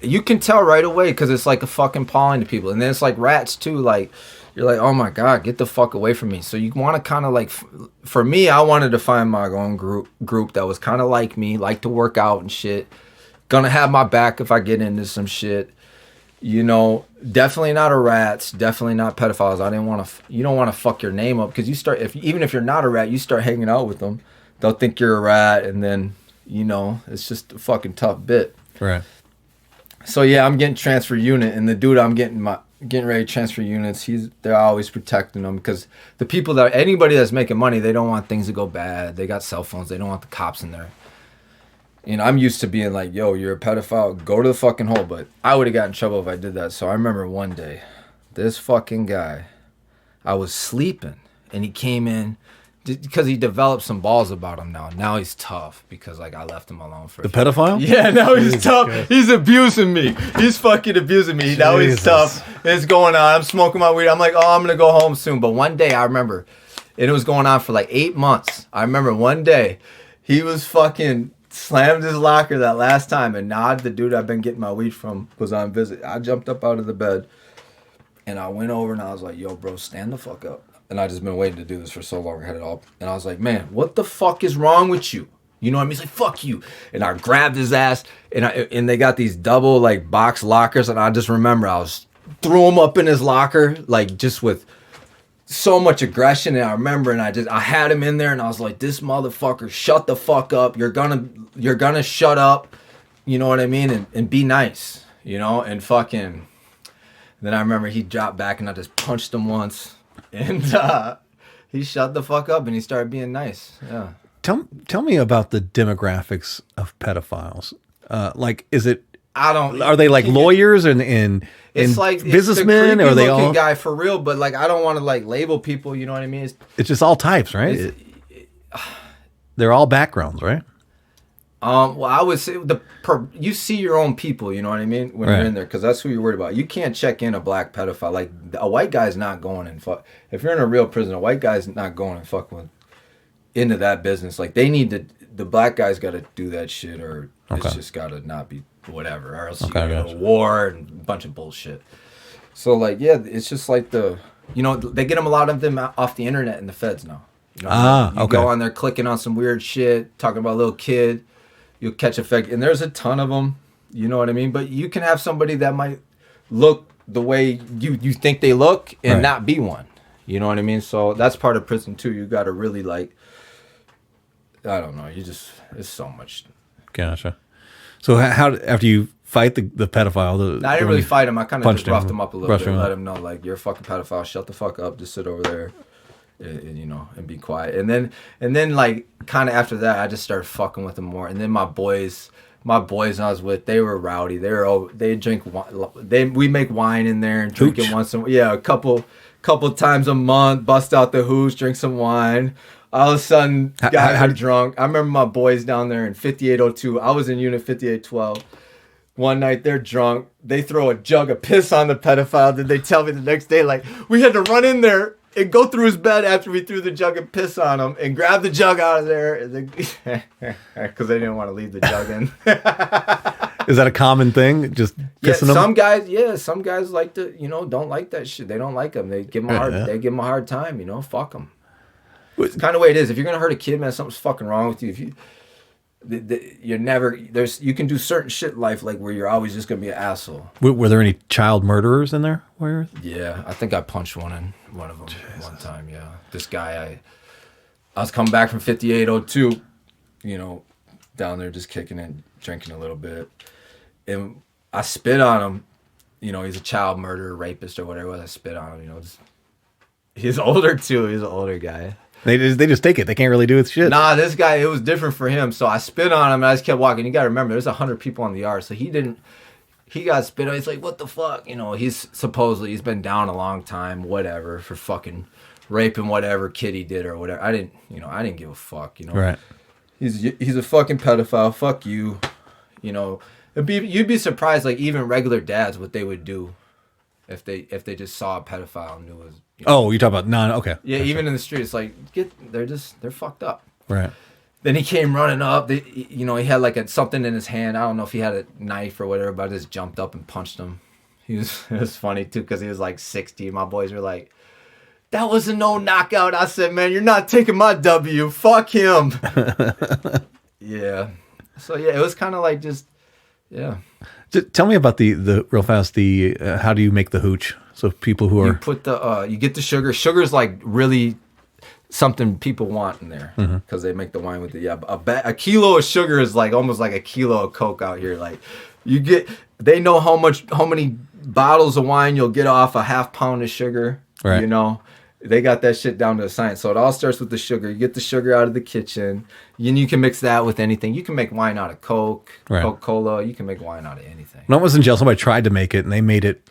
you can tell right away because it's like a fucking pawing to people. And then it's like rats too. Like, you're like, oh my God, get the fuck away from me. So you want to kind of like, for me, I wanted to find my own group that was kind of like me, like to work out and shit. Gonna have my back if I get into some shit. You know, definitely not a rats, definitely not pedophiles. I didn't want to. You don't want to fuck your name up because you start even if you're not a rat, you start hanging out with them, they'll think you're a rat, and then you know it's just a fucking tough bit. Right. So yeah, I'm getting transfer unit, and the dude I'm getting ready to transfer units. They're always protecting them because the people anybody that's making money, they don't want things to go bad. They got cell phones. They don't want the cops in there. You know, I'm used to being like, yo, you're a pedophile, go to the fucking hole. But I would have gotten in trouble if I did that. So I remember one day, this fucking guy, I was sleeping, and he came in because he developed some balls about him now. Now he's tough because, like, I left him alone for the pedophile? Yeah, now he's tough. He's abusing me. He's fucking abusing me. Jesus. Now he's tough. It's going on. I'm smoking my weed. I'm like, oh, I'm going to go home soon. But one day, I remember, and it was going on for like 8 months. I remember one day, he was fucking... slammed his locker that last time, and Nod, the dude I've been getting my weed from, was on visit. I jumped up out of the bed, and I went over, and I was like, yo, bro, stand the fuck up. And I just been waiting to do this for so long. I had it all. And I was like, man, what the fuck is wrong with you? You know what I mean? He's like, fuck you. And I grabbed his ass, and they got these double, like, box lockers, and I just remember I was threw him up in his locker, like, just with so much aggression. And I remember, and I had him in there, and I was like, this motherfucker, shut the fuck up. You're gonna shut up, you know what I mean, and be nice, you know. And fucking then I remember he dropped back, and I just punched him once, and he shut the fuck up, and he started being nice. Yeah. Tell me about the demographics of pedophiles. Like, is it? Are they like lawyers and it's like businessmen? It's or are they all guy for real? But like, I don't want to like label people. You know what I mean? It's just all types, right? They're all backgrounds, right? Well, I would say you see your own people. You know what I mean when you're in there, because that's who you're worried about. You can't check in a black pedophile. Like a white guy's not going and fuck. If you're in a real prison, a white guy's not going and fuck into that business. Like they need to. The black guy's got to do that shit, or it's just got to not be whatever, or else you go to war and a bunch of bullshit. So like, yeah, it's just like they get a lot of them off the internet and the feds now. You know, you go on there clicking on some weird shit, talking about a little kid, you'll catch a fake, and there's a ton of them. You know what I mean? But you can have somebody that might look the way you think they look and not be one. You know what I mean? So that's part of prison too. You got to really like, I don't know. It's so much. Gotcha. So how after you fight the pedophile? I didn't really fight him. I kind of just roughed him up a little bit, him let him know, like, you're a fucking pedophile. Shut the fuck up. Just sit over there, and, you know, and be quiet. And then like kind of after that, I just started fucking with him more. And then my boys I was with, they were rowdy. They drink wine. We make wine in there and drink it once a couple times a month. Bust out the hooch, drink some wine. All of a sudden, guys are drunk. I remember my boys down there in 5802. I was in unit 5812. One night they're drunk. They throw a jug of piss on the pedophile. Then they tell me the next day, like, we had to run in there and go through his bed after we threw the jug of piss on him and grab the jug out of there because they didn't want to leave the jug in. Is that a common thing? Just pissing them? Some guys like to, you know, don't like that shit. They don't like them. They give them They give them a hard time. You know, fuck them. It's kind of the way it is. If you're gonna hurt a kid, man, something's fucking wrong with you. If you can do certain shit in life like where you're always just gonna be an asshole. Were there any child murderers in there? Yeah, I think I punched one of them one time. Yeah, this guy, I was coming back from 5802, you know, down there just kicking it, drinking a little bit, and I spit on him. You know, he's a child murderer, rapist, or whatever. I spit on him. You know, he's older too. He's an older guy. They just take it. They can't really do it shit. Nah, this guy, it was different for him. So I spit on him and I just kept walking. You got to remember, there's 100 people on the yard. So he got spit on. He's like, what the fuck? You know, he's been down a long time, whatever, for fucking raping whatever kid he did or whatever. I didn't give a fuck, you know. Right. He's a fucking pedophile. Fuck you. You know, you'd be surprised, like, even regular dads, what they would do if they just saw a pedophile and knew it was. You know, you talk about okay. Yeah, even in the streets, like they're fucked up. Right. Then he came running up. He had like something in his hand. I don't know if he had a knife or whatever, but I just jumped up and punched him. It was funny too because he was like 60. My boys were like, "That was a no knockout." I said, "Man, you're not taking my W. Fuck him." Yeah. So yeah, it was kind of like just yeah. Tell me about the real fast. How do you make the hooch? So people who are you get the sugar. Sugar's like really something people want in there because they make the wine with it. Yeah, a kilo of sugar is like almost like a kilo of Coke out here. Like they know how many bottles of wine you'll get off a half pound of sugar. Right. You know, they got that shit down to a science. So it all starts with the sugar. You get the sugar out of the kitchen. You can mix that with anything. You can make wine out of Coke, right. Coca-Cola. You can make wine out of anything. When I was in jail, somebody tried to make it, and they made it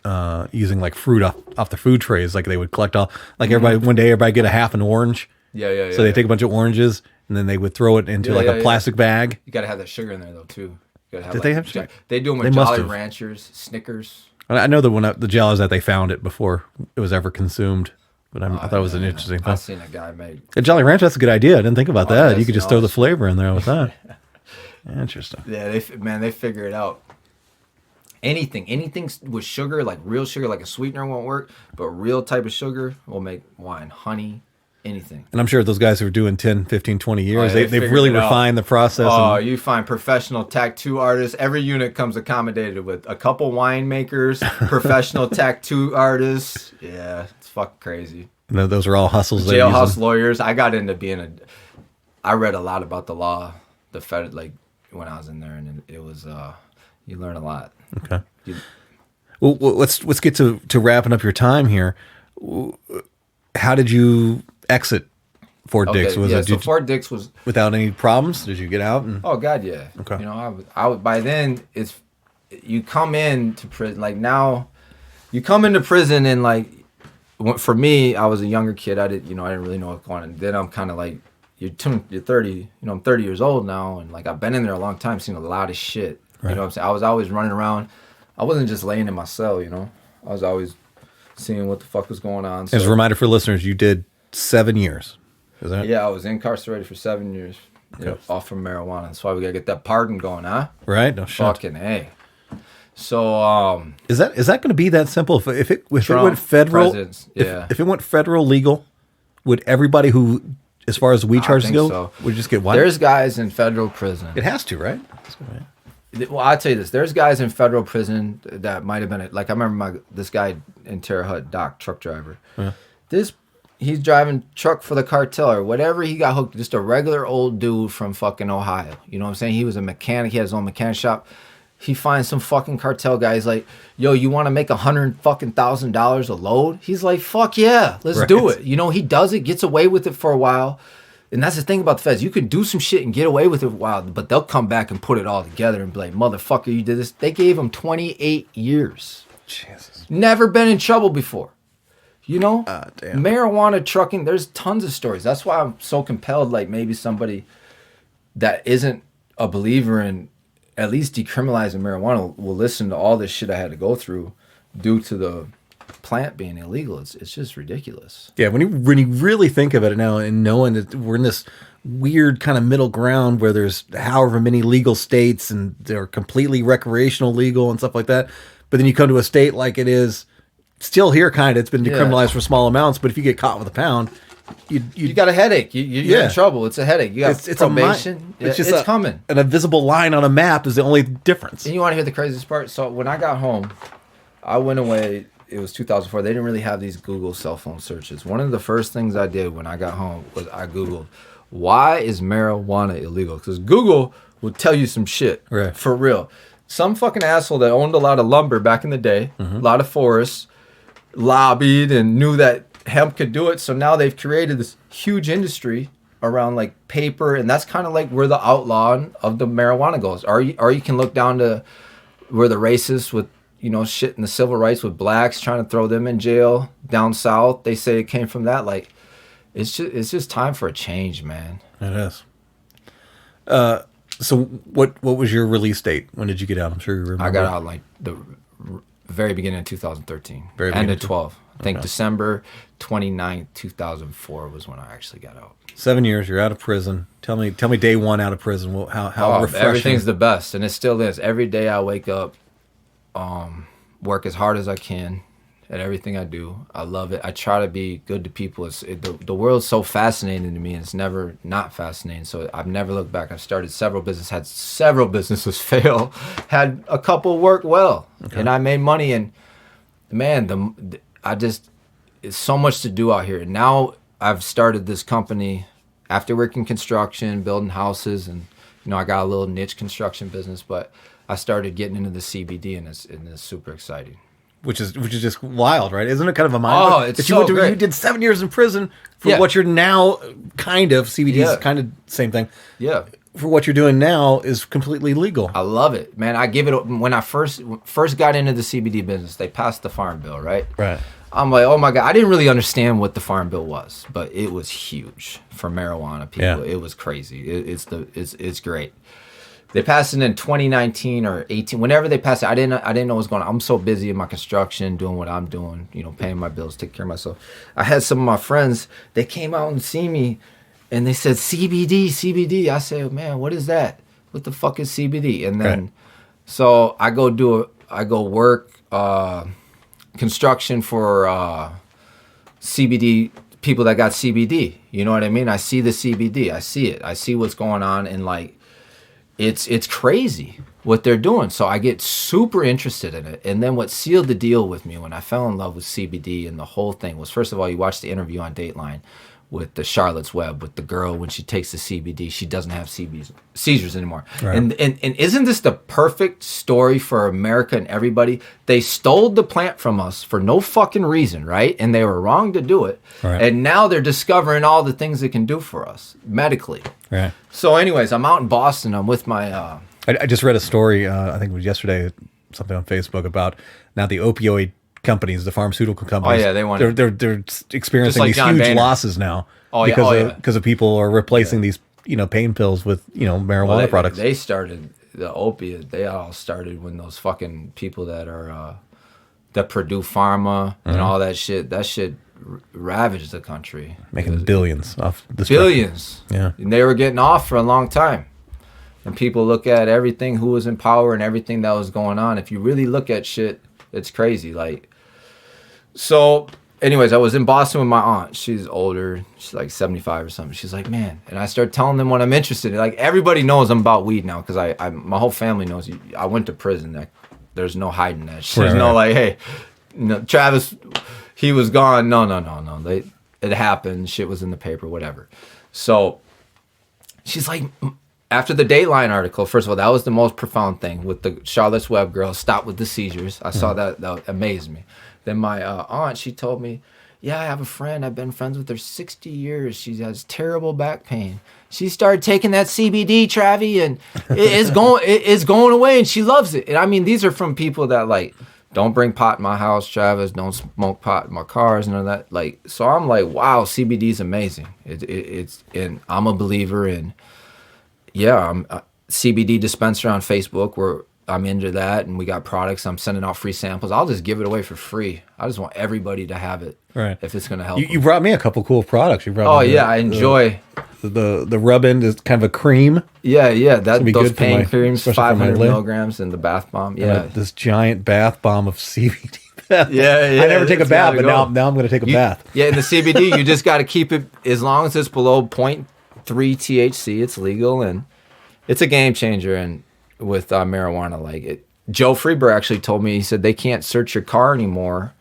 using like fruit off the food trays. Like they would collect all, like everybody get a half an orange. Yeah. So they take a bunch of oranges, and then they would throw it into a plastic bag. You got to have that sugar in there though too. Did they have sugar? They do them with Jolly Ranchers, Snickers. I know that when the jail is that they found it before it was ever consumed. But I thought it was an interesting thing. I've seen a guy make a Jolly Rancher. That's a good idea. I didn't think about that. You could just throw the flavor in there with that. Interesting. Yeah, they figure it out. Anything with sugar, like real sugar, like a sweetener won't work, but real type of sugar will make wine, honey, anything. And I'm sure those guys who are doing 10, 15, 20 years, they've really refined the process. You find professional tattoo artists. Every unit comes accommodated with a couple winemakers, professional tattoo artists. Yeah, it's fucking crazy. No, those are all hustles. Jailhouse lawyers. I got into I read a lot about the law, the Fed, like when I was in there, and it was, you learn a lot. Okay. Well, let's get to wrapping up your time here. How did you exit Fort Dix? Fort Dix was without any problems. Did you get out? Oh God, yeah. Okay. You know, I by then you come into prison like now. You come into prison and like for me, I was a younger kid. I didn't really know what's going on. Then I'm kind of like you're 30. You know, I'm 30 years old now, and like I've been in there a long time, seen a lot of shit. Right. You know what I'm saying? I was always running around. I wasn't just laying in my cell. You know, I was always seeing what the fuck was going on. So, as a reminder for listeners, you did 7 years. Is that? Yeah, I was incarcerated for 7 years. Okay. Off from marijuana. That's why we gotta get that pardon going, huh? Right. No shit. Fucking A. So is that going to be that simple? If it went federal, if it went federal legal, would everybody who, as far as weed charges go, would just get one? There's guys in federal prison. It has to, right? Well, I'll tell you this. There's guys in federal prison that might have been like I remember this guy in Terre Haute, Doc, truck driver. Yeah. He's driving truck for the cartel or whatever. He got hooked. Just a regular old dude from fucking Ohio. You know what I'm saying? He was a mechanic. He had his own mechanic shop. He finds some fucking cartel guy. He's like, yo, you want to make $100,000 a load? He's like, fuck yeah, let's do it. You know, he does it, gets away with it for a while. And that's the thing about the feds. You can do some shit and get away with it for a while, but they'll come back and put it all together and be like, motherfucker, you did this. They gave him 28 years. Jesus. Never been in trouble before. You know? Damn. Marijuana trucking, there's tons of stories. That's why I'm so compelled, like maybe somebody that isn't a believer in at least decriminalizing marijuana will listen to all this shit I had to go through due to the plant being illegal. It's just ridiculous. Yeah, when you really think of it now, and knowing that we're in this weird kind of middle ground where there's however many legal states and they're completely recreational legal and stuff like that, but then you come to a state like it is still here, kind of, it's been decriminalized for small amounts, but if you get caught with a pound, you got a headache. You're in trouble. It's a headache. You got probation. It's coming. An invisible line on a map is the only difference. And you want to hear the craziest part? So when I got home, I went away. It was 2004. They didn't really have these Google cell phone searches. One of the first things I did when I got home was I Googled, why is marijuana illegal? Because Google will tell you some shit. Right. For real. Some fucking asshole that owned a lot of lumber back in the day, a lot of forests, lobbied and knew that hemp could do it. So now they've created this huge industry around like paper, and that's kind of like where the outlaw of the marijuana goes. Or you can look down to where the racists with, you know, shit in the civil rights with blacks trying to throw them in jail down south. They say it came from that. Like, it's just time for a change, man. It is. So what was your release date? When did you get out? I'm sure you remember. I got out like the very beginning of 2013. End of 12. I think December 29th, 2004 was when I actually got out. 7 years, you're out of prison. Tell me day one out of prison. How refreshing. Everything's the best, and it still is. Every day I wake up, work as hard as I can at everything I do. I love it. I try to be good to people. The world's so fascinating to me, and it's never not fascinating. So I've never looked back. I've started several businesses, had several businesses fail, had a couple work well, and I made money. And man, it's so much to do out here. And now I've started this company after working construction, building houses, and you know, I got a little niche construction business, but I started getting into the CBD, and it's super exciting. Which is just wild, right? Isn't it kind of a mind? Oh, it's so great. You did 7 years in prison for what you're now kind of, CBD is kind of same thing. Yeah. For what you're doing now is completely legal. I love it, man. I give it, when I first got into the CBD business, they passed the Farm Bill, right? Right. I'm like, oh my God, I didn't really understand what the Farm Bill was, but it was huge for marijuana people. Yeah. It was crazy. It's great. They passed it in 2019 or 18. Whenever they passed it, I didn't know what was going on. I'm so busy in my construction, doing what I'm doing, you know, paying my bills, taking care of myself. I had some of my friends, they came out and see me, and they said, CBD. I said, man, what is that? What the fuck is CBD? And then, so I go work construction for CBD people that got CBD. You know what I mean? I see the CBD. I see it. I see what's going on, and like, it's crazy what they're doing. So I get super interested in it. And then what sealed the deal with me when I fell in love with CBD and the whole thing was, first of all, you watch the interview on Dateline with the Charlotte's Web with the girl. When she takes the CBD, she doesn't have seizures anymore. Right. And isn't this the perfect story for America and everybody? They stole the plant from us for no fucking reason, right? And they were wrong to do it. Right. And now they're discovering all the things it can do for us medically. Right. So anyways, I'm out in Boston. I'm with my... I just read a story, I think it was yesterday, something on Facebook about now the opioid companies, the pharmaceutical companies. Oh yeah, they're experiencing these huge losses now because of people are replacing these pain pills with marijuana products. They started the opiate. They all started when those fucking people that are that Purdue Pharma and all that shit. That shit ravaged the country, making billions off this. Billions, yeah. And they were getting off for a long time. And people look at everything, who was in power and everything that was going on. If you really look at shit, it's crazy. Like, so anyways, I was in Boston with my aunt. She's older. She's like 75 or something. She's like, man. And I started telling them what I'm interested in. Like, everybody knows I'm about weed now because my whole family knows. I went to prison. There's no hiding that shit. There's no like, hey, Travis, he was gone. No. It happened. Shit was in the paper, whatever. So she's like, after the Dateline article, first of all, that was the most profound thing with the Charlotte's Web girl. Stop with the seizures. I saw that amazed me. Then my aunt, she told me, yeah, I have a friend. I've been friends with her 60 years. She has terrible back pain. She started taking that CBD, Travi, and it's going away, and she loves it. And I mean, these are from people that like, don't bring pot in my house, Travis. Don't smoke pot in my cars, none of that. Like, so I'm like, wow, CBD is amazing. It's and I'm a believer in. Yeah, I'm a CBD dispenser on Facebook where I'm into that, and we got products. I'm sending out free samples. I'll just give it away for free. I just want everybody to have it, right? If it's going to help. You brought me a couple cool products. You brought. Oh yeah, I enjoy the rub in is kind of a cream. Yeah. Those pain creams, 500 milligrams, and the bath bomb. Yeah, this giant bath bomb of CBD. Yeah. I never take a bath, but now I'm going to take a bath. Yeah, in the CBD, you just got to keep it as long as it's below 0.3 THC. It's legal, and it's a game changer. And with marijuana, like it, Joe Freeber actually told me, he said they can't search your car anymore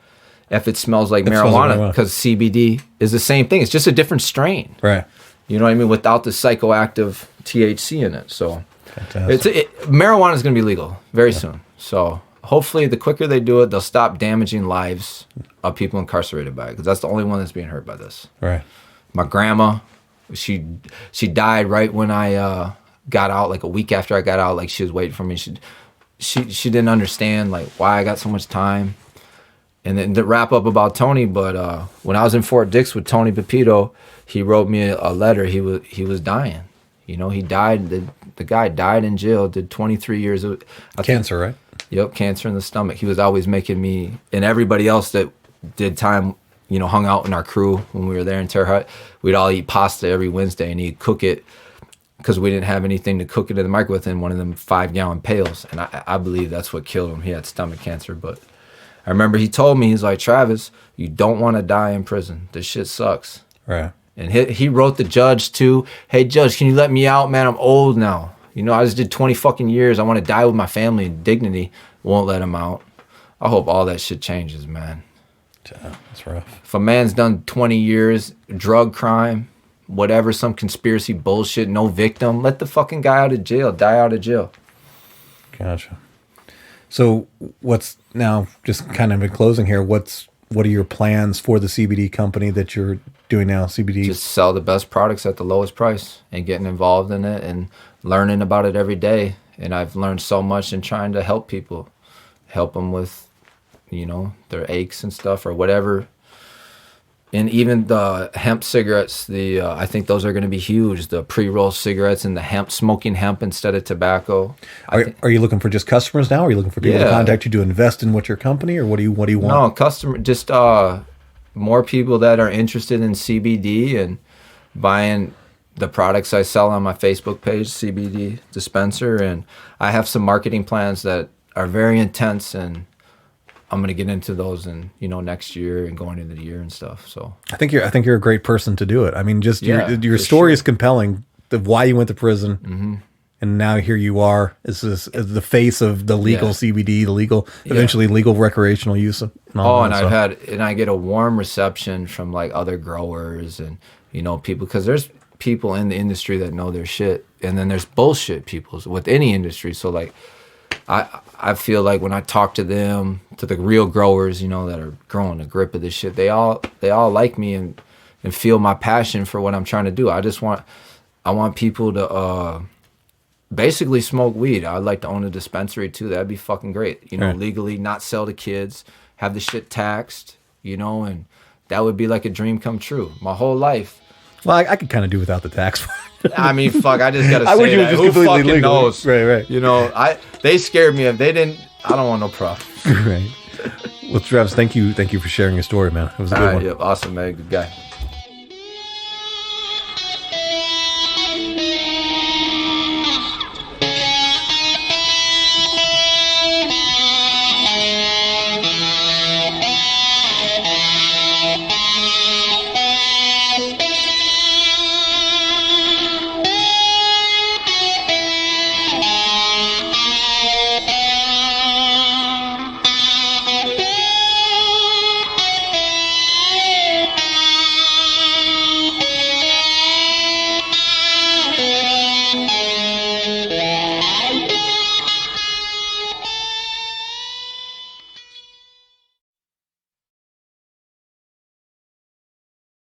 if it smells like marijuana because CBD is the same thing. It's just a different strain, right? You know what I mean? Without the psychoactive THC in it. So marijuana is going to be legal very soon. So hopefully the quicker they do it, they'll stop damaging lives of people incarcerated by it, because that's the only one that's being hurt by this. Right. My grandma, she died right when I got out, like a week after I got out. Like she was waiting for me. She didn't understand like why I got so much time. And then to wrap up about Tony, but when I was in Fort Dix with Tony Pepito, he wrote me a letter. He was dying. You know, he died. The guy died in jail. Did 23 years of cancer, right? Yep, cancer in the stomach. He was always making me and everybody else that did time, you know, hung out in our crew when we were there in Terre Haute. We'd all eat pasta every Wednesday, and he'd cook it because we didn't have anything to cook it in the microwave in one of them 5-gallon pails. And I believe that's what killed him. He had stomach cancer, but I remember he told me, he's like, Travis, you don't want to die in prison. This shit sucks. Right. And he wrote the judge too. Hey, judge, can you let me out, man? I'm old now. You know, I just did 20 fucking years. I want to die with my family and dignity. Won't let him out. I hope all that shit changes, man. Yeah, that's rough. If a man's done 20 years, drug crime, whatever, some conspiracy bullshit, no victim, let the fucking guy out of jail, die out of jail. Gotcha. So what's now, just kind of in closing here, what are your plans for the CBD company that you're doing now? CBD? Just sell the best products at the lowest price and getting involved in it and learning about it every day. And I've learned so much in trying to help people, help them with, you know, their aches and stuff or whatever. And even the hemp cigarettes, I think those are going to be huge. The pre-roll cigarettes and the smoking hemp instead of tobacco. Are you looking for just customers now? Or are you looking for people to contact you to invest in what your company, or what do you want? No, just more people that are interested in CBD and buying the products I sell on my Facebook page, CBD Dispenser. And I have some marketing plans that are very intense, and I'm going to get into those in, you know, next year and going into the year and stuff. So I think you're a great person to do it. I mean, just your story is compelling, of why you went to prison, and now here you are as the face of the legal CBD, the legal, eventually legal recreational use. And I get a warm reception from like other growers and, you know, people, because there's people in the industry that know their shit, and then there's bullshit people with any industry. So like, I feel like when I talk to them, to the real growers, you know, that are growing a grip of this shit, they all like me and feel my passion for what I'm trying to do. I want people to basically smoke weed. I'd like to own a dispensary too. That'd be fucking great. You know, legally, not sell to kids, have the shit taxed, you know, and that would be like a dream come true. My whole life. Well, I could kind of do without the tax. I mean, fuck, I just got to say that. Who fucking legal knows? Right. You know, they scared me. If they didn't, I don't want no problem. Right. Well, Travis, thank you for sharing your story, man. It was a good one. Yeah, awesome, man. Good guy.